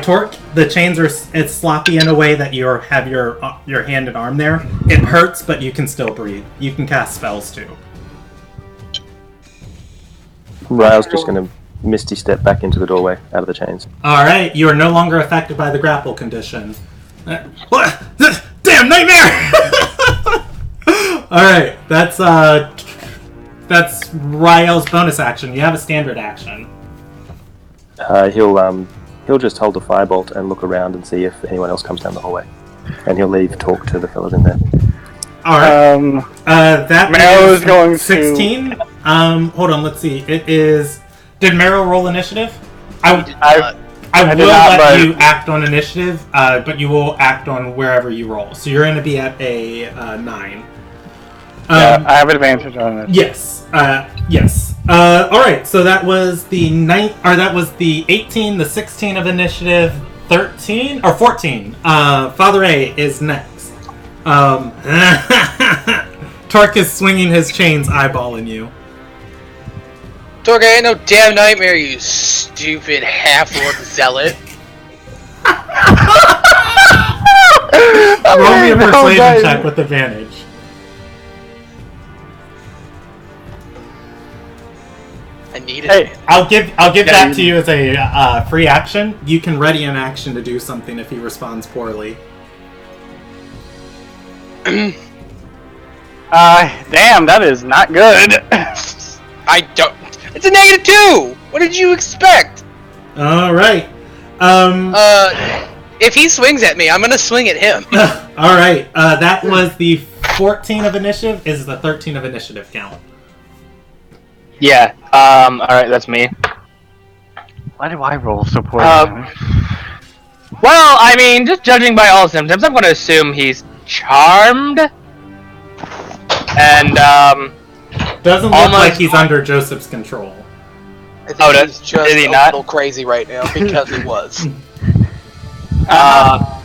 Torque. The chains it's sloppy in a way that you have your hand and arm there. It hurts, but you can still breathe. You can cast spells too. Rael's just going to misty step back into the doorway out of the chains. All right, you are no longer affected by the grapple condition. What? Damn nightmare! All right, that's Rael's bonus action. You have a standard action. He'll just hold the firebolt and look around and see if anyone else comes down the hallway, and he'll leave talk to the fellas in there. All right. That Mero is going 16. Hold on, let's see. It is. Did Mero roll initiative? I will let you act on initiative, but you will act on wherever you roll. So you're going to be at a 9. Yeah, I have advantage on it. Yes. Yes. All right. So that was the 18, the 16 of initiative, 13 or 14. Father A is next. Torque is swinging his chains, eyeballing you. Torque, I ain't no damn nightmare, you stupid half-orc zealot. Roll me a persuasion check with advantage. I need it. Hey, I'll give that to you as a free action. You can ready an action to do something if he responds poorly. Damn, that is not good. I don't. It's a -2. What did you expect? All right. If he swings at me, I'm gonna swing at him. All right. That was the 14 of initiative. Is the 13 of initiative count? Yeah. All right, that's me. Why do I roll so poorly? Well, I mean, just judging by all symptoms, I'm going to assume he's charmed. And doesn't look like he's under Joseph's control. I think he's just a little crazy right now because he was. Oh.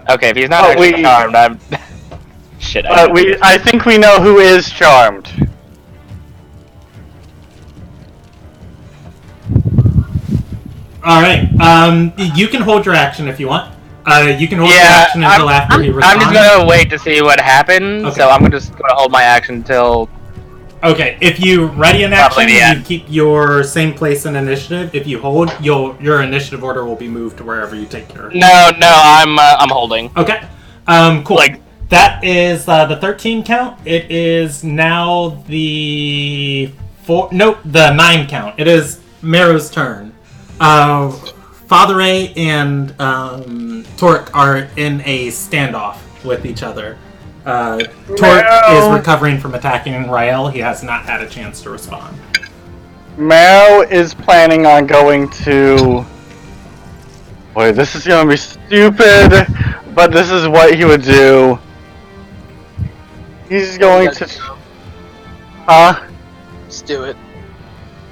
Okay, if he's not actually charmed, I'm... Shit, I think we know who is charmed. Alright, you can hold your action if you want. You can hold your action until after he responds. I'm just gonna wait to see what happens, so I'm just gonna hold my action until... Okay, if you ready an action, you keep your same place in initiative. If you hold, your initiative order will be moved to wherever you take your... No, I'm holding. Okay, cool. That is the 13 count. It is now the 9 count. It is Mero's turn. Father A and Torque are in a standoff with each other. Torque is recovering from attacking Rael. He has not had a chance to respond. Mero is planning on going to... Boy, this is gonna be stupid, but this is what he would do. He's going to... Just do it.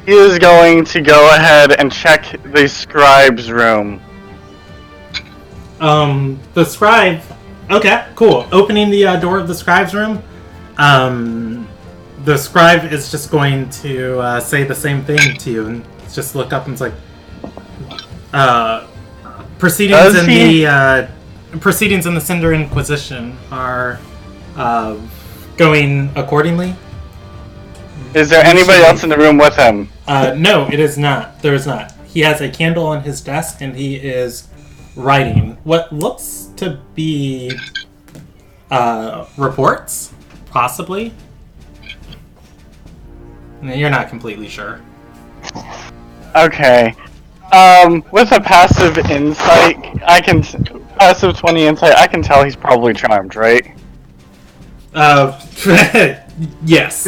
He is going to go ahead and check the scribe's room. The scribe... Okay, cool. Opening the door of the scribe's room. The scribe is just going to say the same thing to you, and just look up and it's like, proceedings in the Cinder Inquisition are going accordingly. Is there anybody else in the room with him? No, it is not. There is not. He has a candle on his desk, and he is writing what looks to be reports, possibly. You're not completely sure. Okay. With a passive insight, passive 20 insight, I can tell he's probably charmed, right? Yes.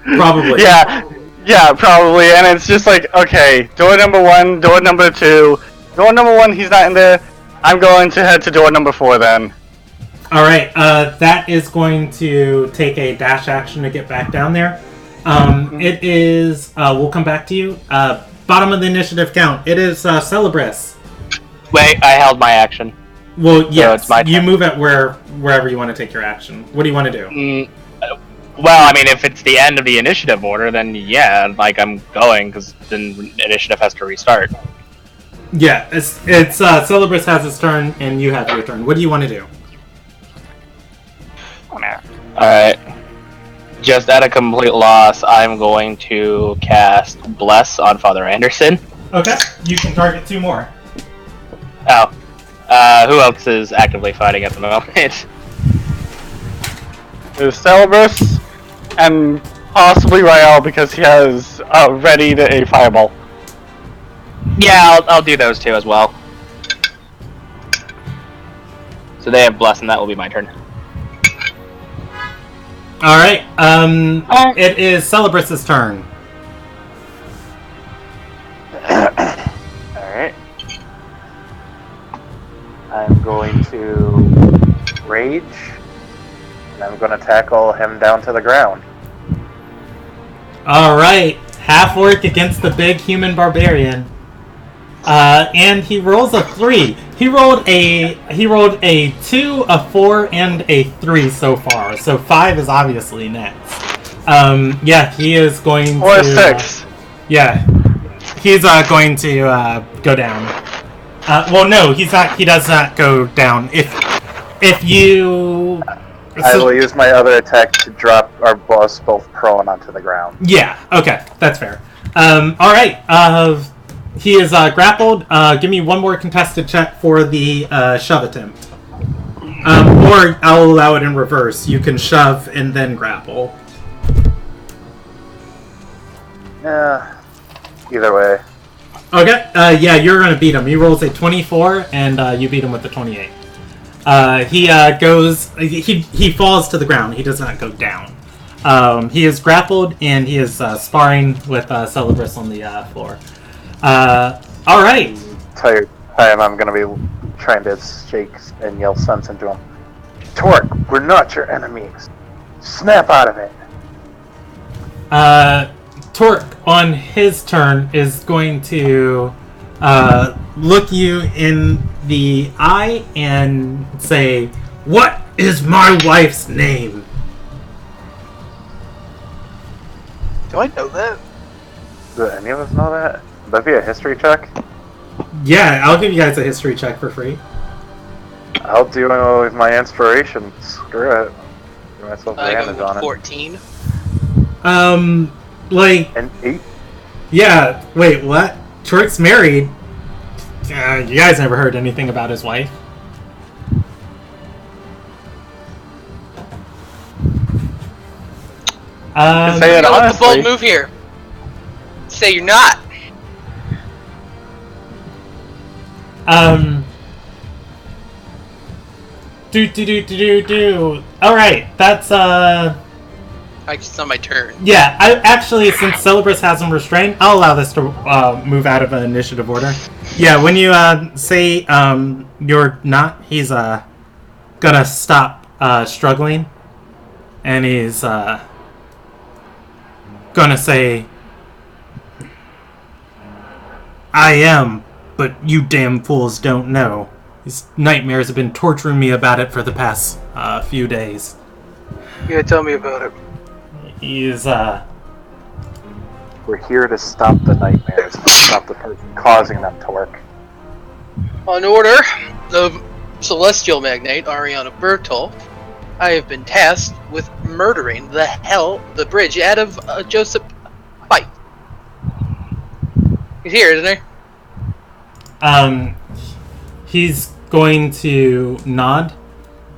Probably. Yeah, probably, and it's just like, okay, door number 1, door number 2, door number 1, he's not in there, I'm going to head to door number 4 then. Alright, that is going to take a dash action to get back down there. It is, we'll come back to you. Bottom of the initiative count, it is Celebris. Wait, I held my action. Well, yes, it's my you turn. move it wherever you want to take your action. What do you want to do? Well, I mean, if it's the end of the initiative order, then yeah, like, I'm going, because then initiative has to restart. Yeah, it's Celebris has his turn, and you have your turn. What do you want to do? Alright. Just at a complete loss, I'm going to cast Bless on Father Anderson. Okay, you can target 2 more. Oh. Who else is actively fighting at the moment? There's Celebris, and possibly Rael because he has ready to a fireball. Yeah, I'll do those two as well. So they have Bless, and that will be my turn. Alright, it is Celebris' turn. Alright. I'm going to rage, and I'm going to tackle him down to the ground. Alright, half orc against the big human barbarian. And he rolls a 3. He rolled a 2, a 4, and a 3 so far. So 5 is obviously next. Yeah, he is going Or to... 6. Yeah. He's going to go down. Well, no, he's not. He does not go down. If you... I will use my other attack to drop our boss both prone onto the ground. Yeah, okay, that's fair. Alright, he is grappled. Give me one more contested check for the shove attempt. Or I'll allow it in reverse. You can shove and then grapple. Either way. Okay, yeah, you're gonna beat him. He rolls a 24, and you beat him with the 28. He falls to the ground. He does not go down. He is grappled, and he is sparring with Celebris on the floor. Alright. Tired time, I'm going to be trying to shake and yell sense into him. Torque, we're not your enemies. Snap out of it. Torque, on his turn, is going to look you in the eye and say, "What is my wife's name?" Do I know that? Do any of us know that? Would that be a history check? Yeah, I'll give you guys a history check for free. I'll do it with my inspiration. Screw it. Give myself I advantage on got it. 14. Like... An 8? Yeah, wait, what? Torque's married. You guys never heard anything about his wife. Say it Go with the bold honestly. move here. Say you're not. Alright, that's, I just on my turn. yeah, actually, since Celebris has him restrained, I'll allow this to, move out of initiative order. Yeah, when you, say, you're not, he's, gonna stop, struggling. And he's gonna say, I am, but you damn fools don't know. These nightmares have been torturing me about it for the past few days. Yeah, tell me about it. He's, We're here to stop the nightmares, not stop the person causing them to work. On order of Celestial Magnate Ariana Bertolf, I have been tasked with murdering the bridge out of Joseph White. He's here, isn't he? He's going to nod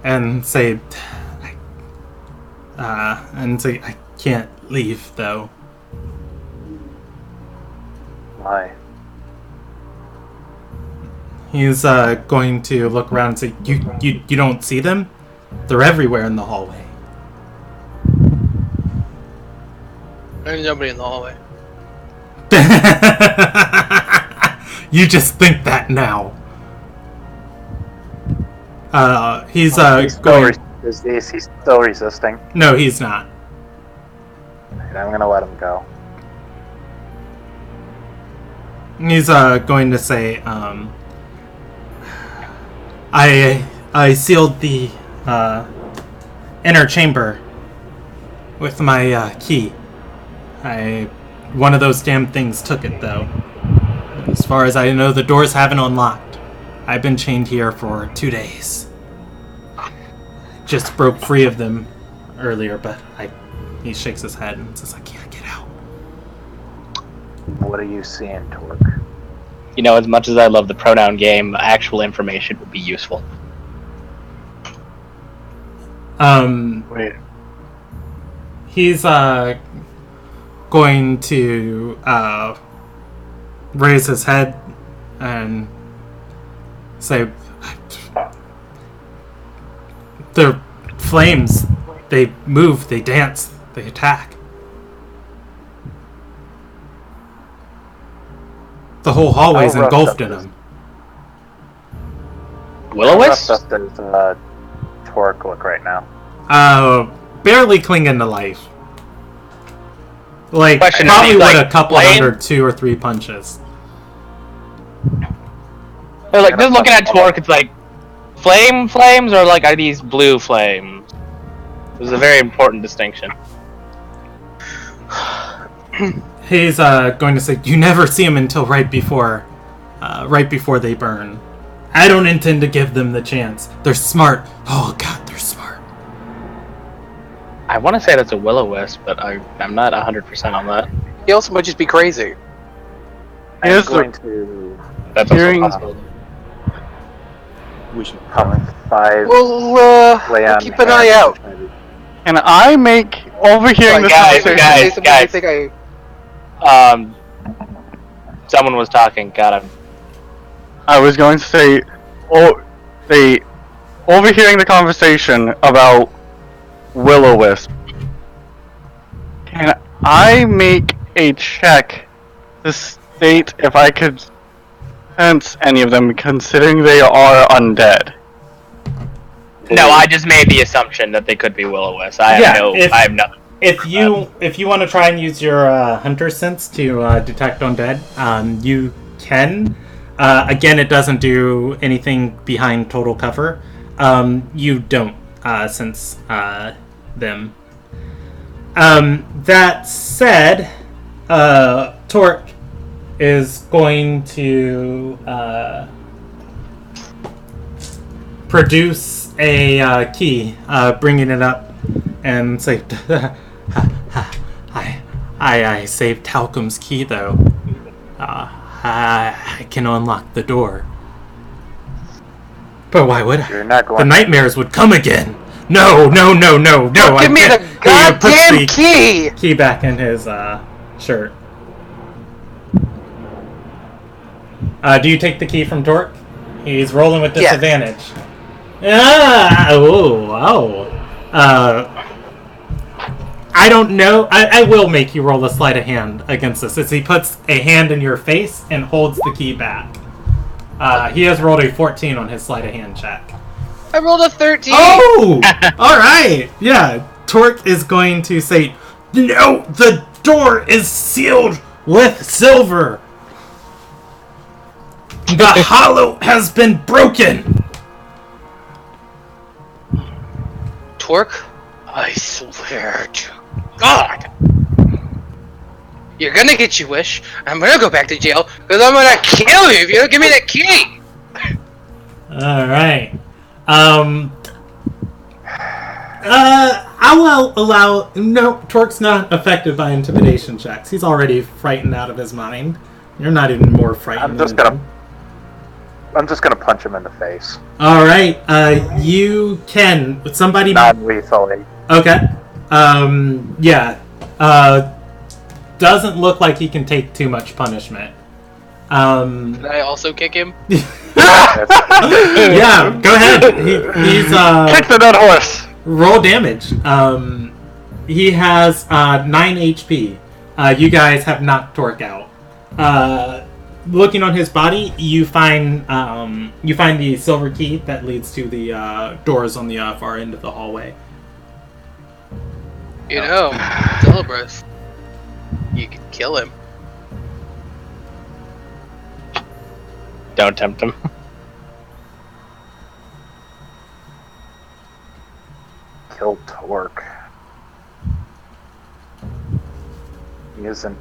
and say, I can't leave, though. Why? He's going to look around and say, you don't see them? They're everywhere in the hallway. There's nobody in the hallway. You just think that now. He's going... Is he still resisting? No, he's not. Right, I'm gonna let him go. He's going to say, I sealed the inner chamber with my key. One of those damn things took it, though. As far as I know, the doors haven't unlocked. I've been chained here for 2 days. Just broke free of them earlier, but he shakes his head and says, I can't get out. What are you seeing, Torque? You know, as much as I love the pronoun game, actual information would be useful. Wait. He's going to raise his head and say, they're flames. They move, they dance, they attack. The whole hallway's How rough engulfed in up them. Will-O-Wisp? How roughed up does Torque look right now? Barely clinging to life. Like, Question, probably is he, with like, a couple playing? under 2 or 3 punches. So, like, just looking at Torque, it's like, flames, or, like, are these blue flames? This is a very important distinction. He's going to say, you never see them until right before they burn. I don't intend to give them the chance. They're smart. Oh, God, they're smart. I want to say that's a Will-O-Wisp, but I'm not 100% on that. He also might just be crazy. I'm Here's going to That's also Hearing- possible. We should come 5. We'll lay on keep an eye out. Can I make overhearing this Guys, conversation? guys. I think I Someone was talking. Got him. I was going to say, overhearing the conversation about Will-O-Wisp. Can I make a check to state if I could sense any of them, considering they are undead? No, I just made the assumption that they could be Will-O-Wisp. I have no. If you want to try and use your hunter sense to detect undead, you can. Again, it doesn't do anything behind total cover. You don't sense them. That said, Torque is going to produce a key, bringing it up, and say, I saved Talcum's key, though. I can unlock the door. But why would I? You're not going The nightmares would come again. No. give me the goddamn key. Key back in his shirt. Do you take the key from Torque? He's rolling with Yes. disadvantage. I don't know. I will make you roll a sleight of hand against this. As he puts a hand in your face and holds the key back. He has rolled a 14 on his sleight of hand check. I rolled a 13. Oh! Alright! Yeah. Torque is going to say, "No, the door is sealed with silver. The hollow has been broken." Torque, I swear to God, you're gonna get your wish. I'm gonna go back to jail because I'm gonna kill you if you don't give me that key. All right. I will allow. No, Torque's not affected by intimidation checks. He's already frightened out of his mind. You're not even more frightened. I'm just gonna punch him in the face. All right. You can. Somebody. Non-lethally. Okay. Yeah. Doesn't look like he can take too much punishment. Can I also kick him? Yeah, go ahead. He's Kick the dead horse. Roll damage. He has 9 HP. You guys have knocked Torque out. Looking on his body, you find the silver key that leads to the doors on the far end of the hallway. You know, Celebras, you could kill him. Don't tempt him. Kill Torque. He hasn't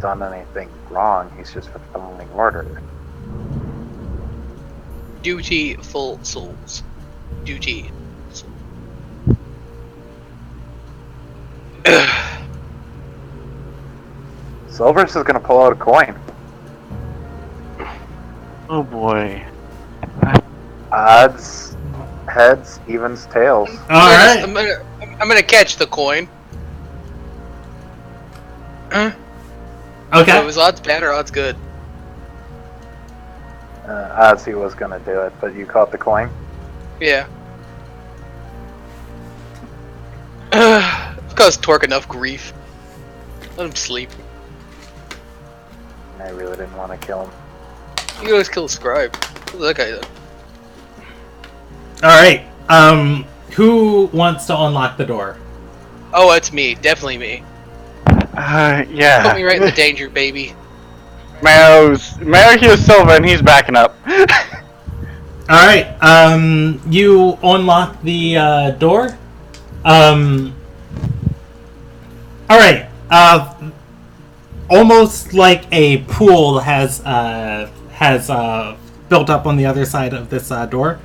done anything wrong, he's just fulfilling order. Dutiful souls. Duty. Silvers is gonna pull out a coin. Oh boy. Odds, heads, evens, tails. All right. I'm gonna catch the coin. Okay. So was odds bad or odds good? Odds he was gonna do it, but you caught the coin? Yeah. I've caused Torque enough grief. Let him sleep. I really didn't want to kill him. You can always kill a scribe. What's that guy done? All right. Who wants to unlock the door? Oh, it's me. Definitely me. Yeah. Put me right in the danger, baby. Mayo here's Silver and he's backing up. All right. You unlock the door. All right. Almost like a pool has built up on the other side of this door.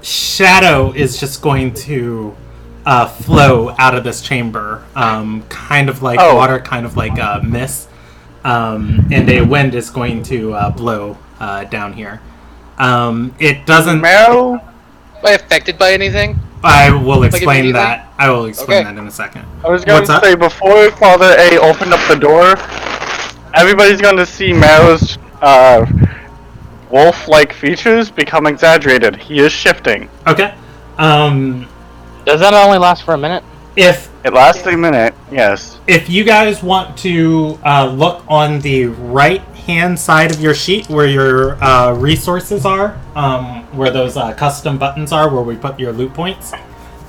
Shadow is just going to flow out of this chamber, kind of like water, kind of like mist, and a wind is going to blow down here. It doesn't. Am I affected by anything? I will explain that. I will explain that in a second. I was going to say, before Father A opened up the door, everybody's going to see Mao's wolf-like features become exaggerated. He is shifting. Okay. Does that only last for a minute? If it lasts a minute, yes. If you guys want to look on the right-hand side of your sheet where your resources are, where those custom buttons are, where we put your loot points,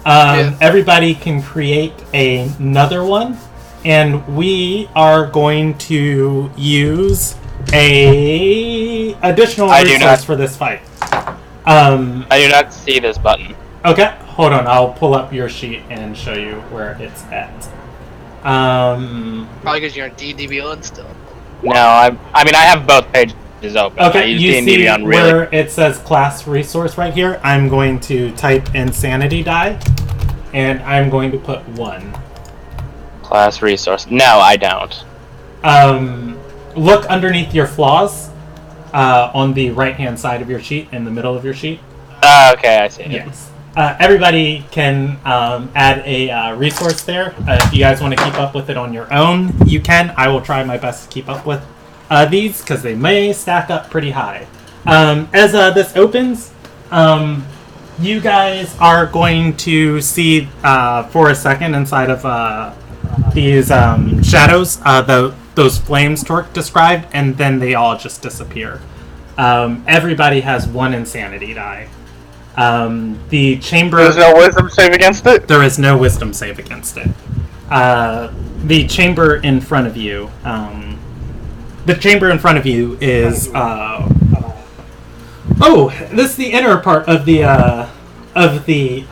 everybody can create another one, and we are going to use a additional resource for this fight. I do not see this button. Okay, hold on. I'll pull up your sheet and show you where it's at. Probably because you're on D&D Beyond still. No, I mean I have both pages open. Okay, I use you D&D see Beyond where it says class resource right here? I'm going to type insanity die, and I'm going to put 1. Class resource. No, I don't. Look underneath your flaws on the right-hand side of your sheet, in the middle of your sheet. Okay, I see it. Yes. Everybody can add a resource there. If you guys want to keep up with it on your own, you can. I will try my best to keep up with these, because they may stack up pretty high. As this opens, you guys are going to see for a second inside of these shadows, those flames Torque described, and then they all just disappear. Everybody has 1 insanity die. The chamber... There's no wisdom save against it? There is no wisdom save against it. The chamber in front of you... the chamber in front of you is... oh! This is the inner part of the... the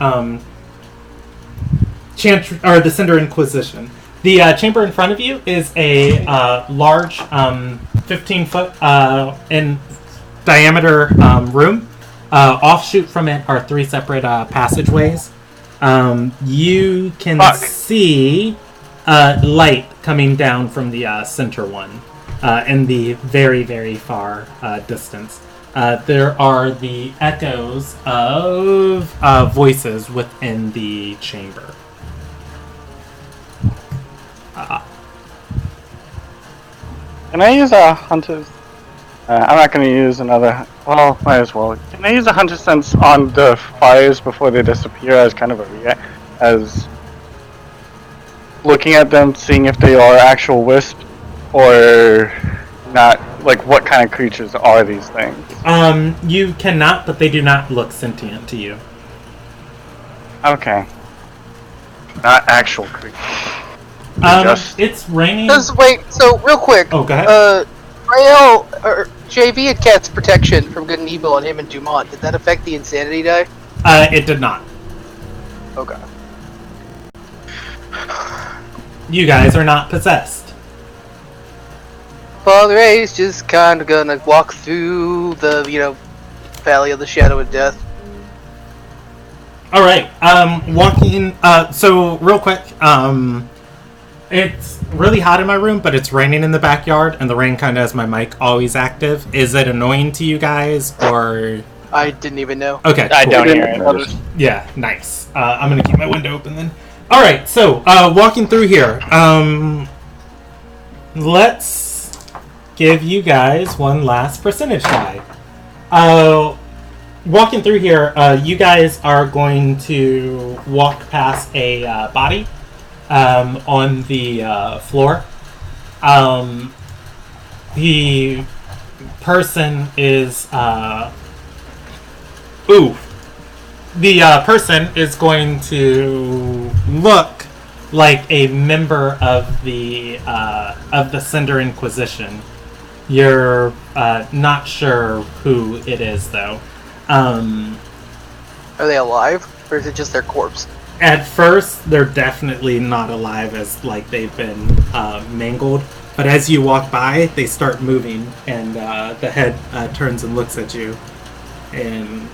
Cinder Inquisition. The chamber in front of you is a large 15-foot in diameter room. Offshoot from it are 3 separate passageways. You can see light coming down from the center one in the very, very far distance. There are the echoes of voices within the chamber. Can I use a hunter's... I'm not going to use another... Well, might as well. Can I use a hunter's sense on the fires before they disappear as kind of a as looking at them, seeing if they are actual wisps or not? Like, what kind of creatures are these things? You cannot, but they do not look sentient to you. Okay. Not actual creatures. It's raining. Wait, so real quick. Oh, go ahead. Rael, or JV had cast protection from good and evil on him and Dumont. Did that affect the insanity die? It did not. Okay. You guys are not possessed. Father A's just kind of gonna walk through the, Valley of the Shadow of Death. Alright, walking, so real quick, it's really hot in my room, but it's raining in the backyard, and the rain kind of has my mic always active. Is it annoying to you guys, or...? I didn't even know. Okay, I cool. don't hear it. Yeah, nice. I'm gonna keep my window open then. Alright, so, walking through here, let's give you guys one last percentage die. Walking through here, you guys are going to walk past a body on the floor. The person is the person is going to look like a member of the Cinder Inquisition. You're not sure who it is, though. Are they alive, or is it just their corpse? At first, they're definitely not alive, as like they've been mangled. But as you walk by, they start moving, and the head turns and looks at you, and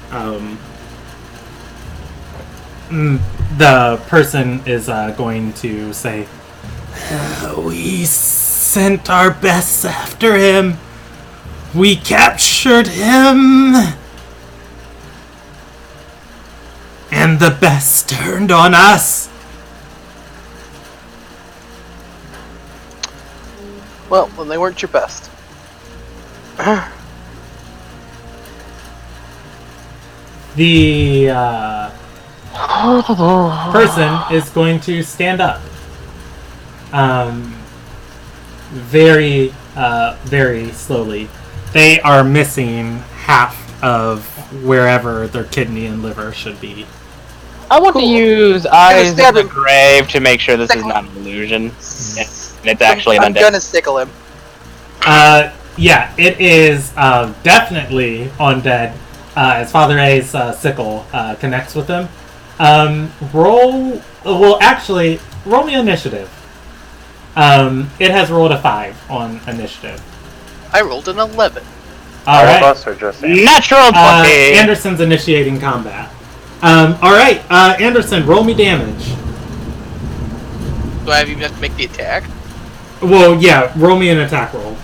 the person is going to say, "We sent our best after him. We captured him. And the best turned on us." Well, then they weren't your best. The person is going to stand up. Very, very slowly. They are missing half of wherever their kidney and liver should be. I want to use Eyes stab in the him. Grave to make sure this is not an illusion. And it's actually an I'm undead. gonna sickle him. Yeah, it is definitely undead. As Father A's sickle connects with him. Roll me initiative. It has rolled a 5 on initiative. I rolled an 11. Alright. Natural 20! Anderson's initiating combat. Alright, Anderson, roll me damage. Do I even have to make the attack? Well, yeah, roll me an attack roll.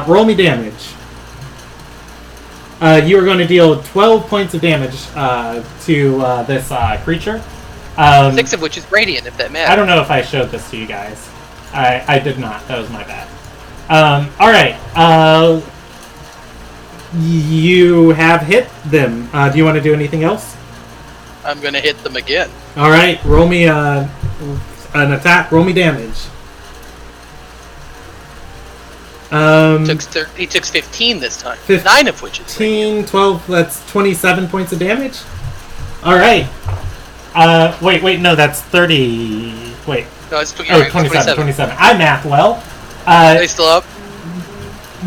Roll me damage. You are going to deal 12 points of damage to this creature. 6 of which is radiant, if that matters. I don't know if I showed this to you guys. I did not. That was my bad. Alright. You have hit them. Do you want to do anything else? I'm gonna hit them again. Alright, roll me an attack. Roll me damage. He took 15 this time. 15, 9 of which is 12, that's 27 points of damage. Alright. Wait, no, that's 30. Wait. No, it's 27. I math well. Are they still up?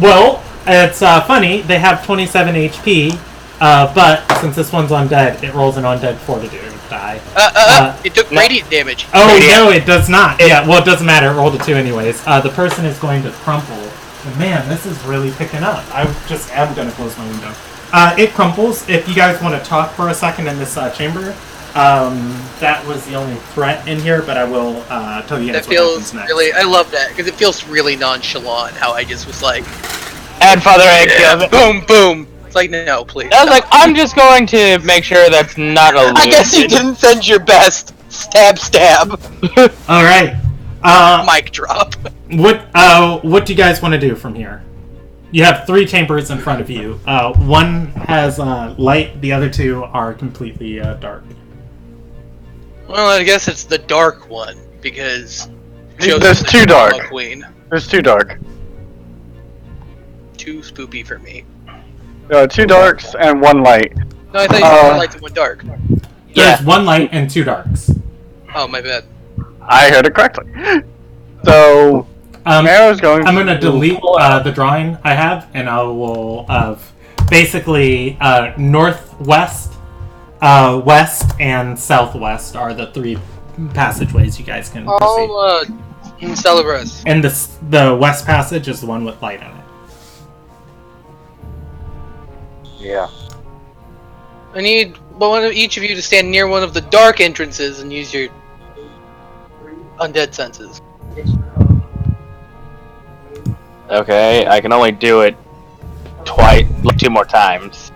Well, it's funny. They have 27 HP, but since this one's undead, it rolls an undead fortitude die. It took radiant damage. Oh, no, it does not. Yeah, well, it doesn't matter. It rolled a 2 anyways. The person is going to crumple. And man, this is really picking up. I just am going to close my window. It crumples. If you guys want to talk for a second in this chamber, that was the only threat in here, but I will tell you guys what happens next. Really, I love that, because it feels really nonchalant how I just was like... And Father Egg, boom, boom. It's like, no, please. I was like, I'm just going to make sure that's not a I guess you didn't send your best. Stab. Alright. Mic drop. What do you guys want to do from here? You have 3 chambers in front of you. One has light, the other 2 are completely dark. Well, I guess it's the dark one, because... There's 2 dark. Queen. There's 2 dark. Too spoopy for me. 2 darks and 1 light. No, I thought you said 1 light and 1 dark. There's 1 light and 2 darks. Oh, my bad. I heard it correctly. So, Marrow's going I'm going to delete the drawing I have, and I will basically northwest, west, and southwest are the 3 passageways you guys can see. In Celebras. And the west passage is the one with light in it. Yeah. I need one of each of you to stand near one of the dark entrances and use your undead senses. Okay, I can only do it twice, 2 more times.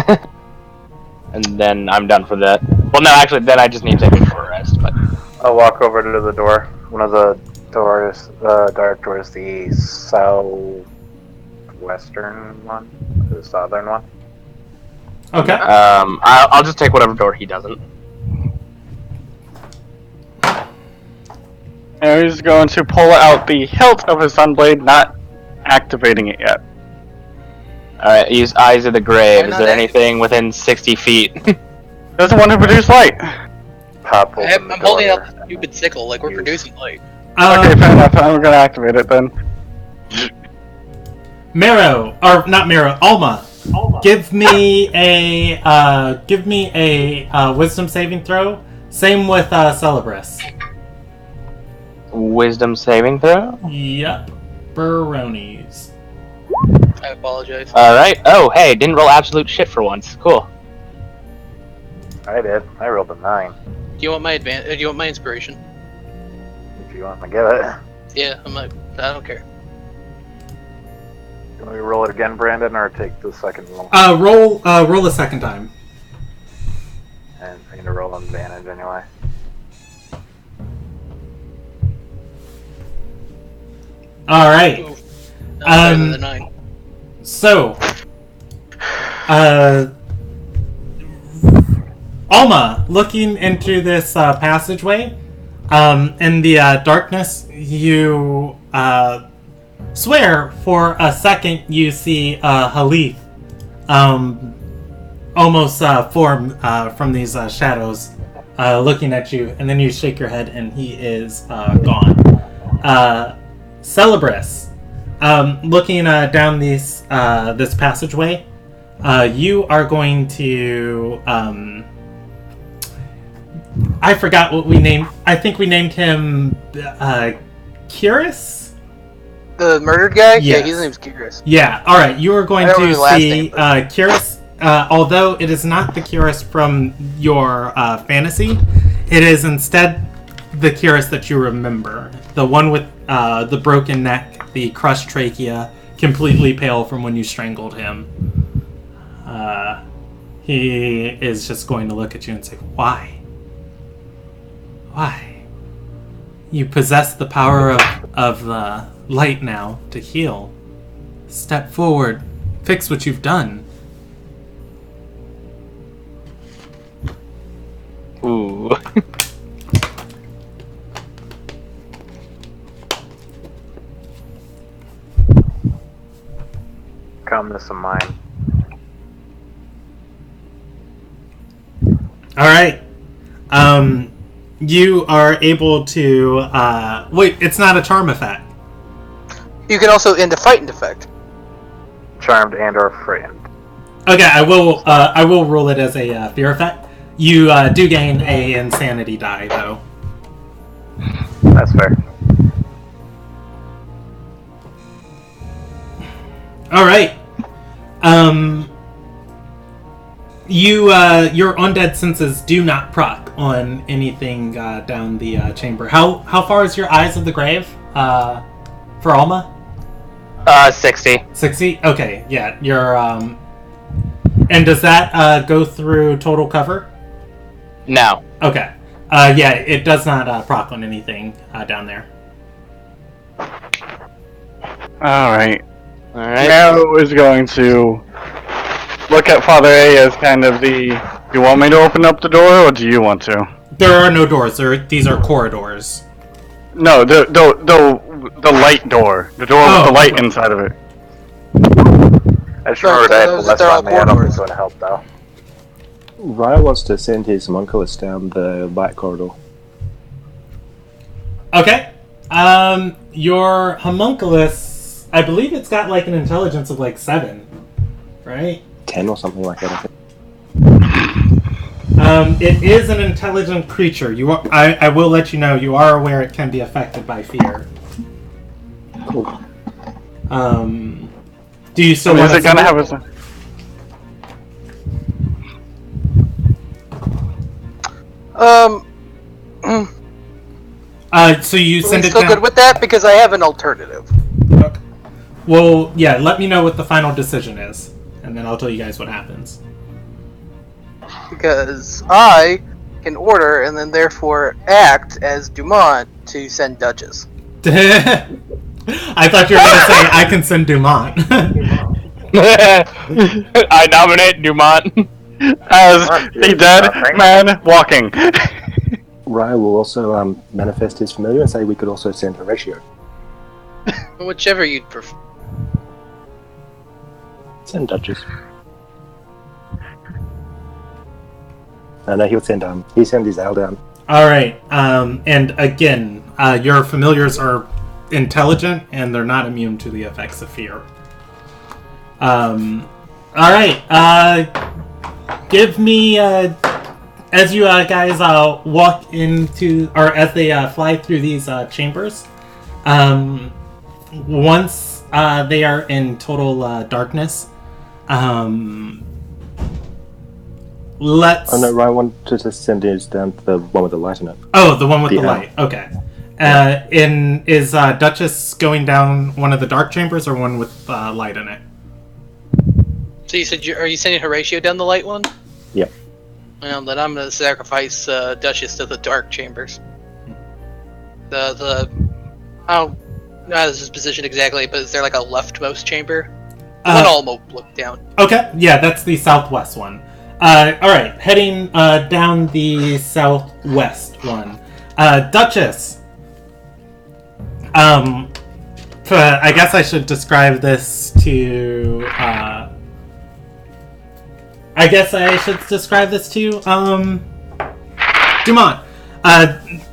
And then I'm done for that. Well, no, actually, then I just need to take a short rest, but... I'll walk over to the door. One of the doors, dark doors, the southwestern one, the southern one. Okay. I'll just take whatever door he doesn't. And he's going to pull out the hilt of his sunblade, not activating it yet. Alright, use Eyes of the Grave. Is there anything within 60 feet? Doesn't want to produce light. Pop open I'm the holding door. out the stupid sickle like we're producing light. Okay, fair enough. I'm going to activate it then. Alma. Give me a wisdom saving throw. Same with Celebras. Wisdom saving throw? Yep. Baronies. I apologize. Alright. Oh, hey, didn't roll absolute shit for once. Cool. I did. I rolled a 9. Do you want my do you want my inspiration? If you want to get it. Yeah, I don't care. You want me to roll it again, Brandon, or take the second one? Roll a second time. And I'm gonna roll on advantage anyway. All right. Ooh, better than the 9. So, Alma, looking into this passageway, in the darkness, you swear for a second you see Halith almost form from these shadows looking at you, and then you shake your head and he is gone. Celebras, looking down this passageway, you are going to I forgot what we named. I think we named him Curious? The murdered guy? Yes. Yeah, his name's Curious. Yeah, alright. You are going I don't to remember the last see name, but- Curious, although it is not the Curious from your fantasy, it is instead the Curious that you remember. The one with the broken neck, the crushed trachea, completely pale from when you strangled him. He is just going to look at you and say, Why? Why? You possess the power of light now to heal. Step forward. Fix what you've done. Ooh. dumbness of mine. All right. You are able to wait. It's not a charm effect. You can also end a fighting effect. Charmed and or frightened. Okay, I will rule it as a fear effect. You do gain a insanity die though. That's fair. All right. Your undead senses do not proc on anything down the chamber. How far is your Eyes of the Grave for Alma? 60. 60? Okay, yeah. You're and does that go through total cover? No. Okay. Yeah, it does not proc on anything down there. Alright. Alright. Mao is going to look at Father A as kind of the... Do you want me to open up the door, or do you want to? There are no doors. These are corridors. No, the light door. The door with the light inside of it. I just remembered I had the less on me. I don't think it's going to help, though. Ryan wants to send his homunculus down the back corridor. Okay. Your homunculus, I believe it's got like an intelligence of like 7, right? 10 or something like that, I think. It is an intelligent creature. I will let you know, you are aware it can be affected by fear. Cool. Do you still want to... Is it gonna have a... So you send it still down... good with that? Because I have an alternative. Okay. Well, yeah, let me know what the final decision is, and then I'll tell you guys what happens. Because I can order and then therefore act as Dumont to send Duchess. I thought you were going to say, I can send Dumont. I nominate Dumont as the dead man walking. Ryan will also manifest his familiar and say we could also send Horatio. Whichever you'd prefer. Send Duchess. No, he'll send his owl down. Alright, and again, your familiars are intelligent and they're not immune to the effects of fear. Alright, give me, as you guys walk into, or as they fly through these chambers, once they are in total darkness, let's... Oh no, Ryan wanted to send his down to the one with the light in it. Oh, the one with the light. Okay. Is Duchess going down one of the dark chambers or one with light in it? So you said, are you sending Horatio down the light one? Yep. Well, then I'm going to sacrifice Duchess to the dark chambers. I don't know how this is positioned exactly, but is there like a leftmost chamber? One Almo look down. Okay, yeah, that's the southwest one. Alright, heading down the southwest one. Duchess. I guess I should describe this to, Dumont.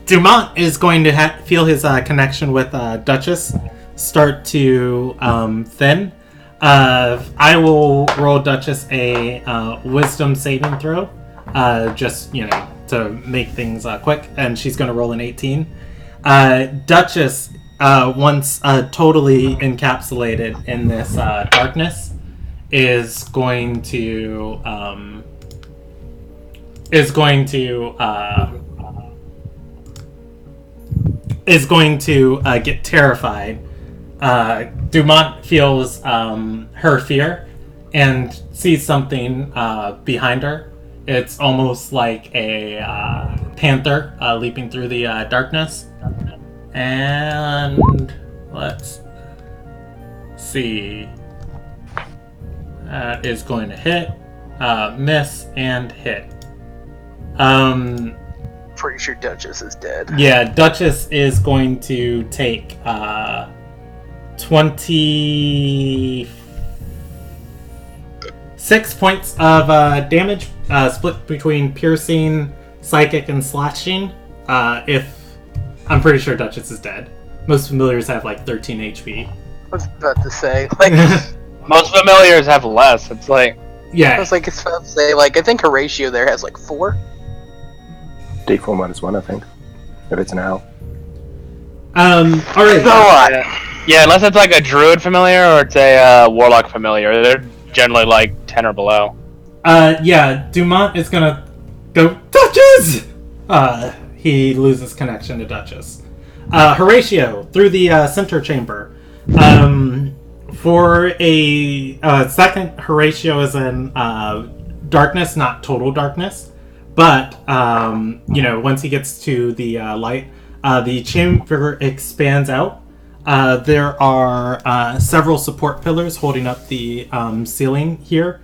Dumont is going to feel his connection with Duchess start to thin. I will roll Duchess a wisdom saving throw, just, to make things quick, and she's going to roll an 18. Duchess, once totally encapsulated in this darkness, is going to get terrified. Dumont feels her fear and sees something behind her. It's almost like a panther leaping through the darkness. And let's see. That is going to hit, miss, and hit. Pretty sure Duchess is dead. Yeah, Duchess is going to take 25 6 points of damage, split between piercing, psychic, and slashing. If I'm pretty sure Duchess is dead. Most familiars have like 13 HP. I was about to say, like, Most familiars have less. It's like Yeah. I was like, it's about to say, like, I think her ratio there has like 4. D4 minus 1, I think. If it's an owl. Alright. so what? Yeah, unless it's like a druid familiar or it's a warlock familiar. They're generally like 10 or below. Yeah, Dumont is gonna go, Duchess! He loses connection to Duchess. Horatio, through the center chamber. For a second, Horatio is in darkness, not total darkness. But, once he gets to the light, the chamber expands out. There are several support pillars holding up the ceiling here.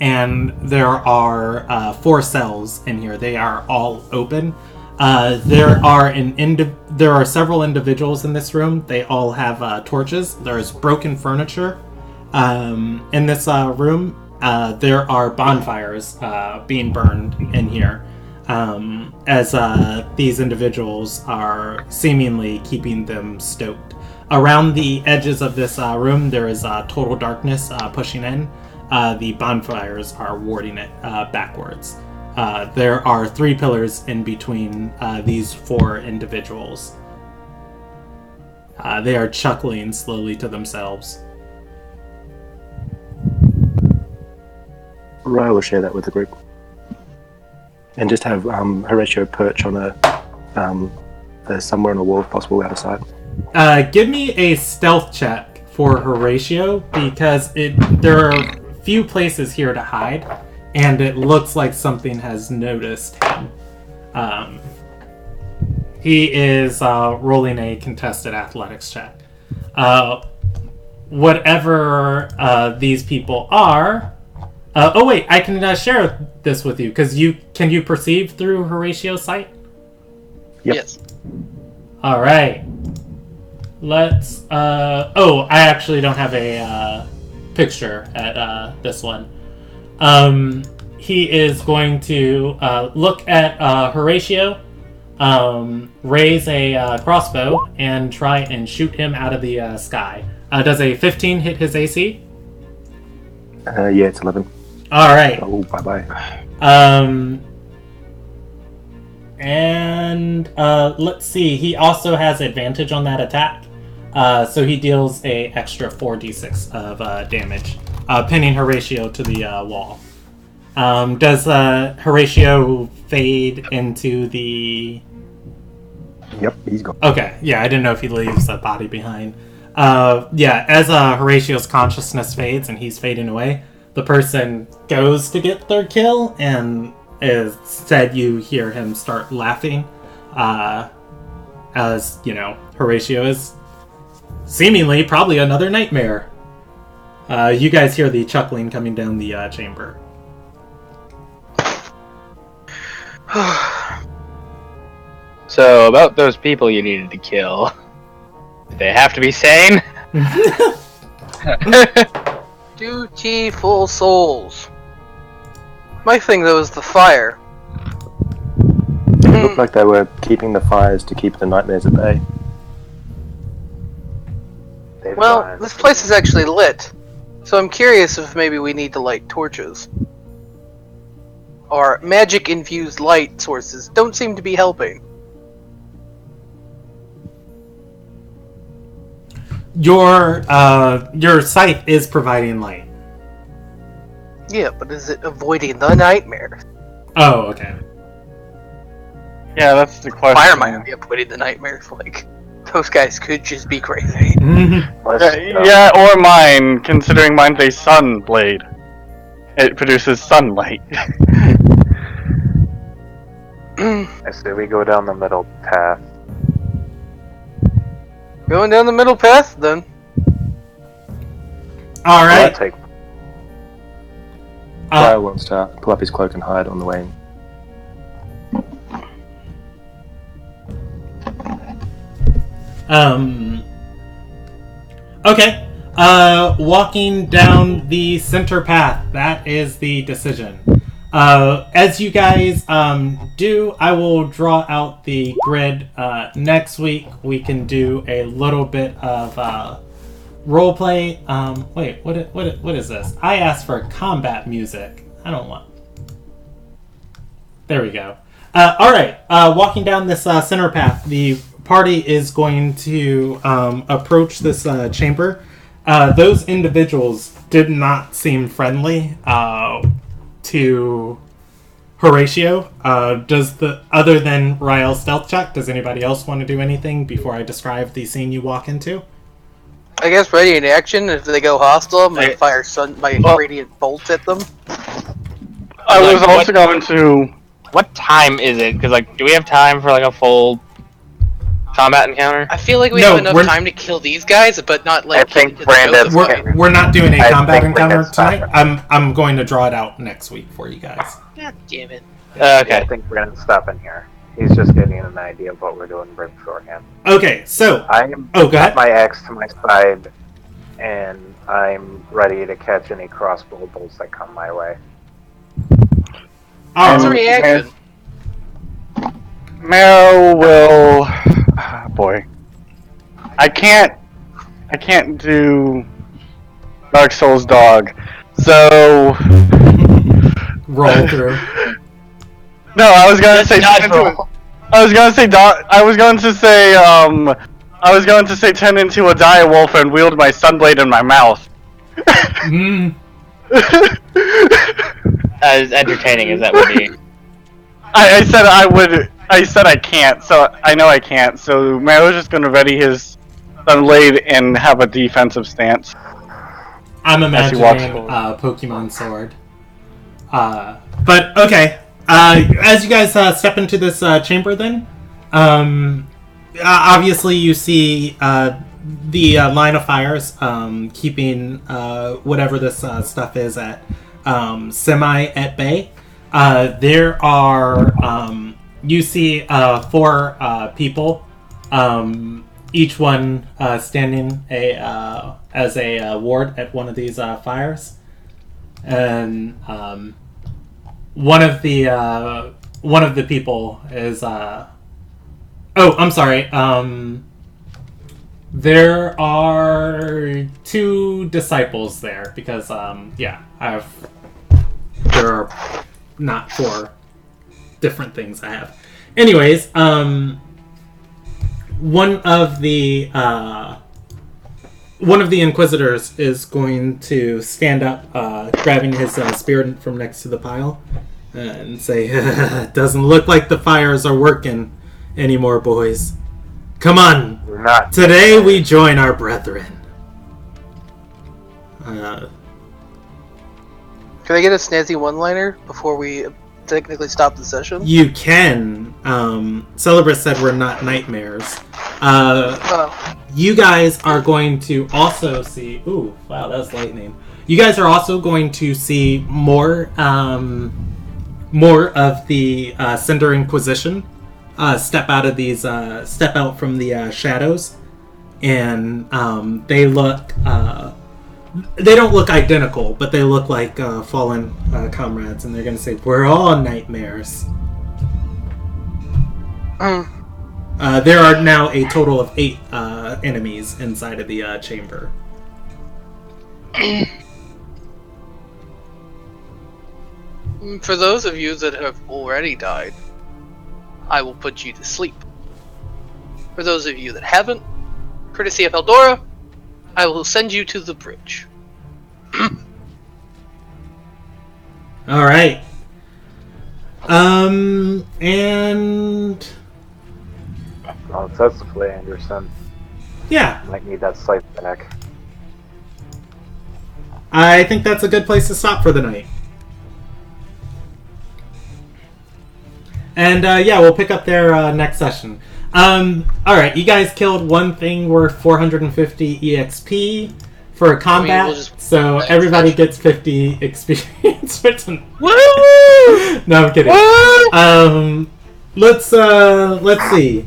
And there are 4 cells in here. They are all open. There are several individuals in this room. They all have torches. There's broken furniture. In this room, there are bonfires being burned in here, as these individuals are seemingly keeping them stoked. Around the edges of this room, there is total darkness pushing in. The bonfires are warding it backwards. There are 3 pillars in between these 4 individuals. They are chuckling slowly to themselves. Ryle will share that with the group. And just have Horatio perch on somewhere on the wall if possible out of sight. Give me a stealth check for Horatio, because there are few places here to hide, and it looks like something has noticed him. He is rolling a contested athletics check. Whatever these people are... oh wait, I can share this with you, because can you perceive through Horatio's sight? Yep. Yes. Alright. Let's... I actually don't have a picture at this one. He is going to look at Horatio, raise a crossbow, and try and shoot him out of the sky. Does a 15 hit his AC? Yeah, it's 11. Alright. Oh, bye-bye. And let's see. He also has advantage on that attack. So he deals a extra 4d6 of damage, pinning Horatio to the wall. Does Horatio fade into the... Yep, he's gone. Okay, yeah, I didn't know if he leaves the body behind. As Horatio's consciousness fades and he's fading away, the person goes to get their kill, and instead you hear him start laughing, as, Horatio is seemingly probably another nightmare. You guys hear the chuckling coming down the chamber. So about those people you needed to kill, did they have to be sane? Dutiful souls. My thing though is the fire. It looked like they were keeping the fires to keep the nightmares at bay. Well, this place is actually lit, so I'm curious if maybe we need to light torches. Our magic-infused light sources don't seem to be helping. Your sight is providing light. Yeah, but is it avoiding the nightmares? Oh, okay. Yeah, that's the question. Fire might not be avoiding the nightmares, like, those guys could just be crazy. Yeah, or mine, considering mine's a sun blade. It produces sunlight. I say we go down the middle path. Going down the middle path, then. Alright. Take Ryle wants to pull up his cloak and hide on the way in. Okay. Walking down the center path. That is the decision. As you guys do, I will draw out the grid. Next week, we can do a little bit of roleplay. Wait, what is this? I asked for combat music. I don't want... There we go. Alright, walking down this center path, the party is going to approach this chamber. Those individuals did not seem friendly to Horatio. Other than Ryle's stealth check, does anybody else want to do anything before I describe the scene you walk into? I guess ready in action. If they go hostile, I'm gonna fire radiant bolts at them. I was also going to... What time is it? Because, like, do we have time for, like, a full combat encounter? I feel like we have enough time to kill these guys, but not, like, I think Brandon's... We're not doing a combat encounter tonight. I'm going to draw it out next week for you guys. God damn it. Okay. I think Brandon's stopping here. He's just getting an idea of what we're doing beforehand. Okay, so... I'm go ahead. my axe to my side, and I'm ready to catch any crossbow bolts that come my way. What's a reaction? Marrow will... boy. I can't do Dark Souls dog, so... Roll through. No, I was gonna say... I was going to say turn into a dire wolf and wield my sunblade in my mouth. As entertaining as that would be. I said I would. I said I can't, so I know I can't. So Marrow's just gonna ready his sunblade and have a defensive stance. I'm imagining Pokemon Sword. But okay. As you guys step into this chamber, then obviously you see the line of fires keeping whatever this stuff is at semi at bay. There are you see 4 people, each one standing as a ward at one of these fires, and one of the people is oh, I'm sorry. There are 2 disciples there because there are not 4 different things I have. Anyways, one of the Inquisitors is going to stand up, grabbing his spear from next to the pile, and say, "Doesn't look like the fires are working anymore, boys. Come on! Today we join our brethren." Can I get a snazzy one-liner before we technically stop the session? You can. Celebrus said we're not nightmares. You guys are going to also see... Ooh, wow, that's lightning. You guys are also going to see more of the Cinder Inquisition step out from the shadows, and they look... they don't look identical, but they look like fallen comrades, and they're going to say, "We're all nightmares." There are now a total of 8 enemies inside of the chamber. For those of you that have already died, I will put you to sleep. For those of you that haven't, courtesy of Eldora, I will send you to the bridge. Alright. And... Oh, that's the play, Anderson. Yeah. Might need that sight back. I think that's a good place to stop for the night. And we'll pick up there next session. Alright, you guys killed one thing worth 450 EXP for combat, so everybody gets 50 experience. Woo! No, I'm kidding. Let's see.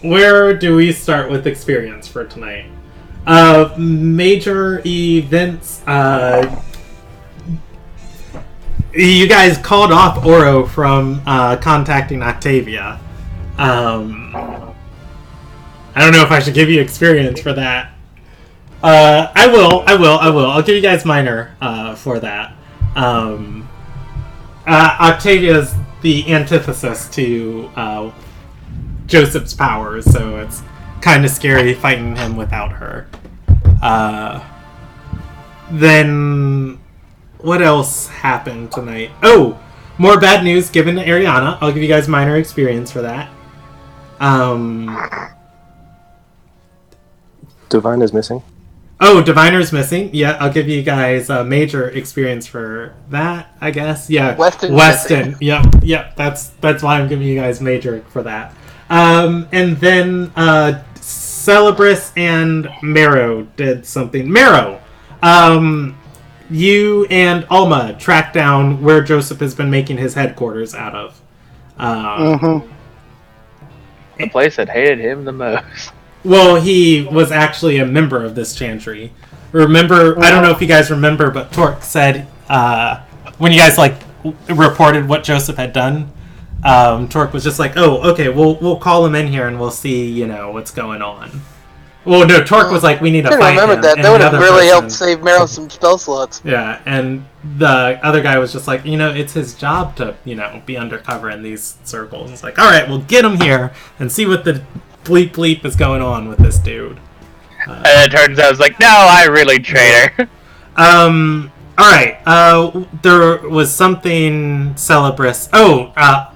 where do we start with experience for tonight? Major events. You guys called off Oro from contacting Octavia. I don't know if I should give you experience for that. I will. I'll give you guys minor for that. Octavia's the antithesis to Joseph's powers, so it's kind of scary fighting him without her. Then, what else happened tonight? Oh, more bad news given to Ariana. I'll give you guys minor experience for that. Diviner's missing. Oh, Diviner's missing. Yeah, I'll give you guys a major experience for that, I guess. Yeah, Weston. Yep. That's why I'm giving you guys major for that. And then Celebris and Marrow did something. Marrow, you and Alma tracked down where Joseph has been making his headquarters out of. The place that hated him the most. Well, he was actually a member of this chantry. Remember, I don't know if you guys remember, but Torque said, when you guys, reported what Joseph had done, Torque was just like, oh, okay, we'll call him in here and we'll see, what's going on. Well, no, Torque was like, we need to fight him. I remember that. That would have really helped save Marrow some spell slots. Yeah, and the other guy was just like, it's his job to, be undercover in these circles. It's like, all right, we'll get him here and see what the bleep is going on with this dude. And it turns out it's like, no, I really traitor. Alright, there was something Celebris. Oh, I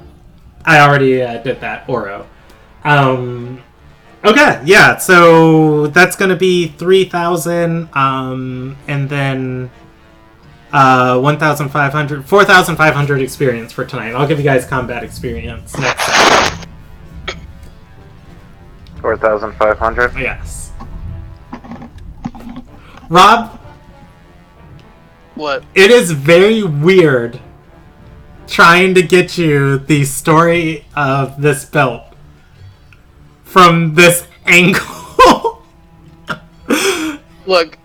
already did that, Oro. Okay, yeah, so that's gonna be 3,000, and then 1,500, 4,500 experience for tonight. I'll give you guys combat experience next time. 4,500? Yes. Rob? What? It is very weird trying to get you the story of this belt from this angle. Look,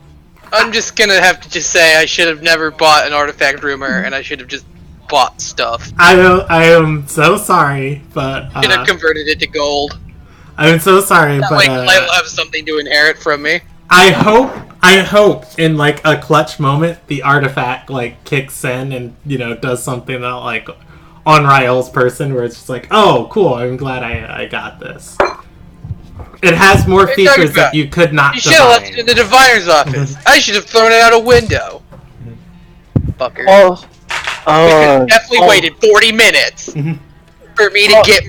I'm just gonna have to say I should have never bought an artifact rumor, and I should have just bought stuff. I am so sorry, but Should have converted it to gold. I'm so sorry, That but way Clay will have something to inherit from me. I hope in a clutch moment the artifact kicks in and does something that on Rael's person where it's just like, oh cool, I'm glad I got this. It has more features that you could not. You should have left it in the Diviner's office. I should have thrown it out a window. Fucker. We definitely waited 40 minutes for me to get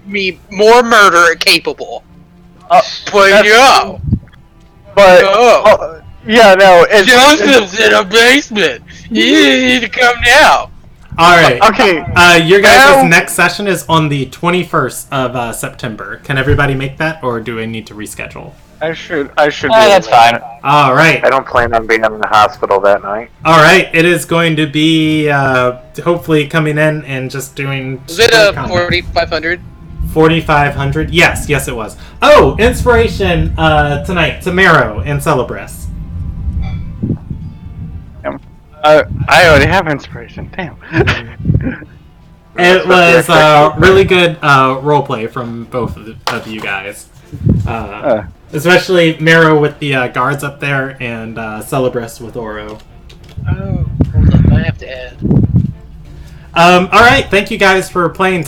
me more murder capable. But no. But yeah, no. Joseph's in a basement. You need to come now. All right. Okay. Your guys' next session is on the 21st of September. Can everybody make that, or do I need to reschedule? I should. That's fine. All right. I don't plan on being in the hospital that night. All right. It is going to be hopefully coming in and just doing. Was it 4,500? 4,500. Yes, it was. Oh, inspiration tonight to Marrow and Celebris. I already have inspiration. Damn. It was really good roleplay from both of you guys. Especially Marrow with the guards up there and Celebris with Oro. Oh, hold on. I have to add. Alright, thank you guys for playing.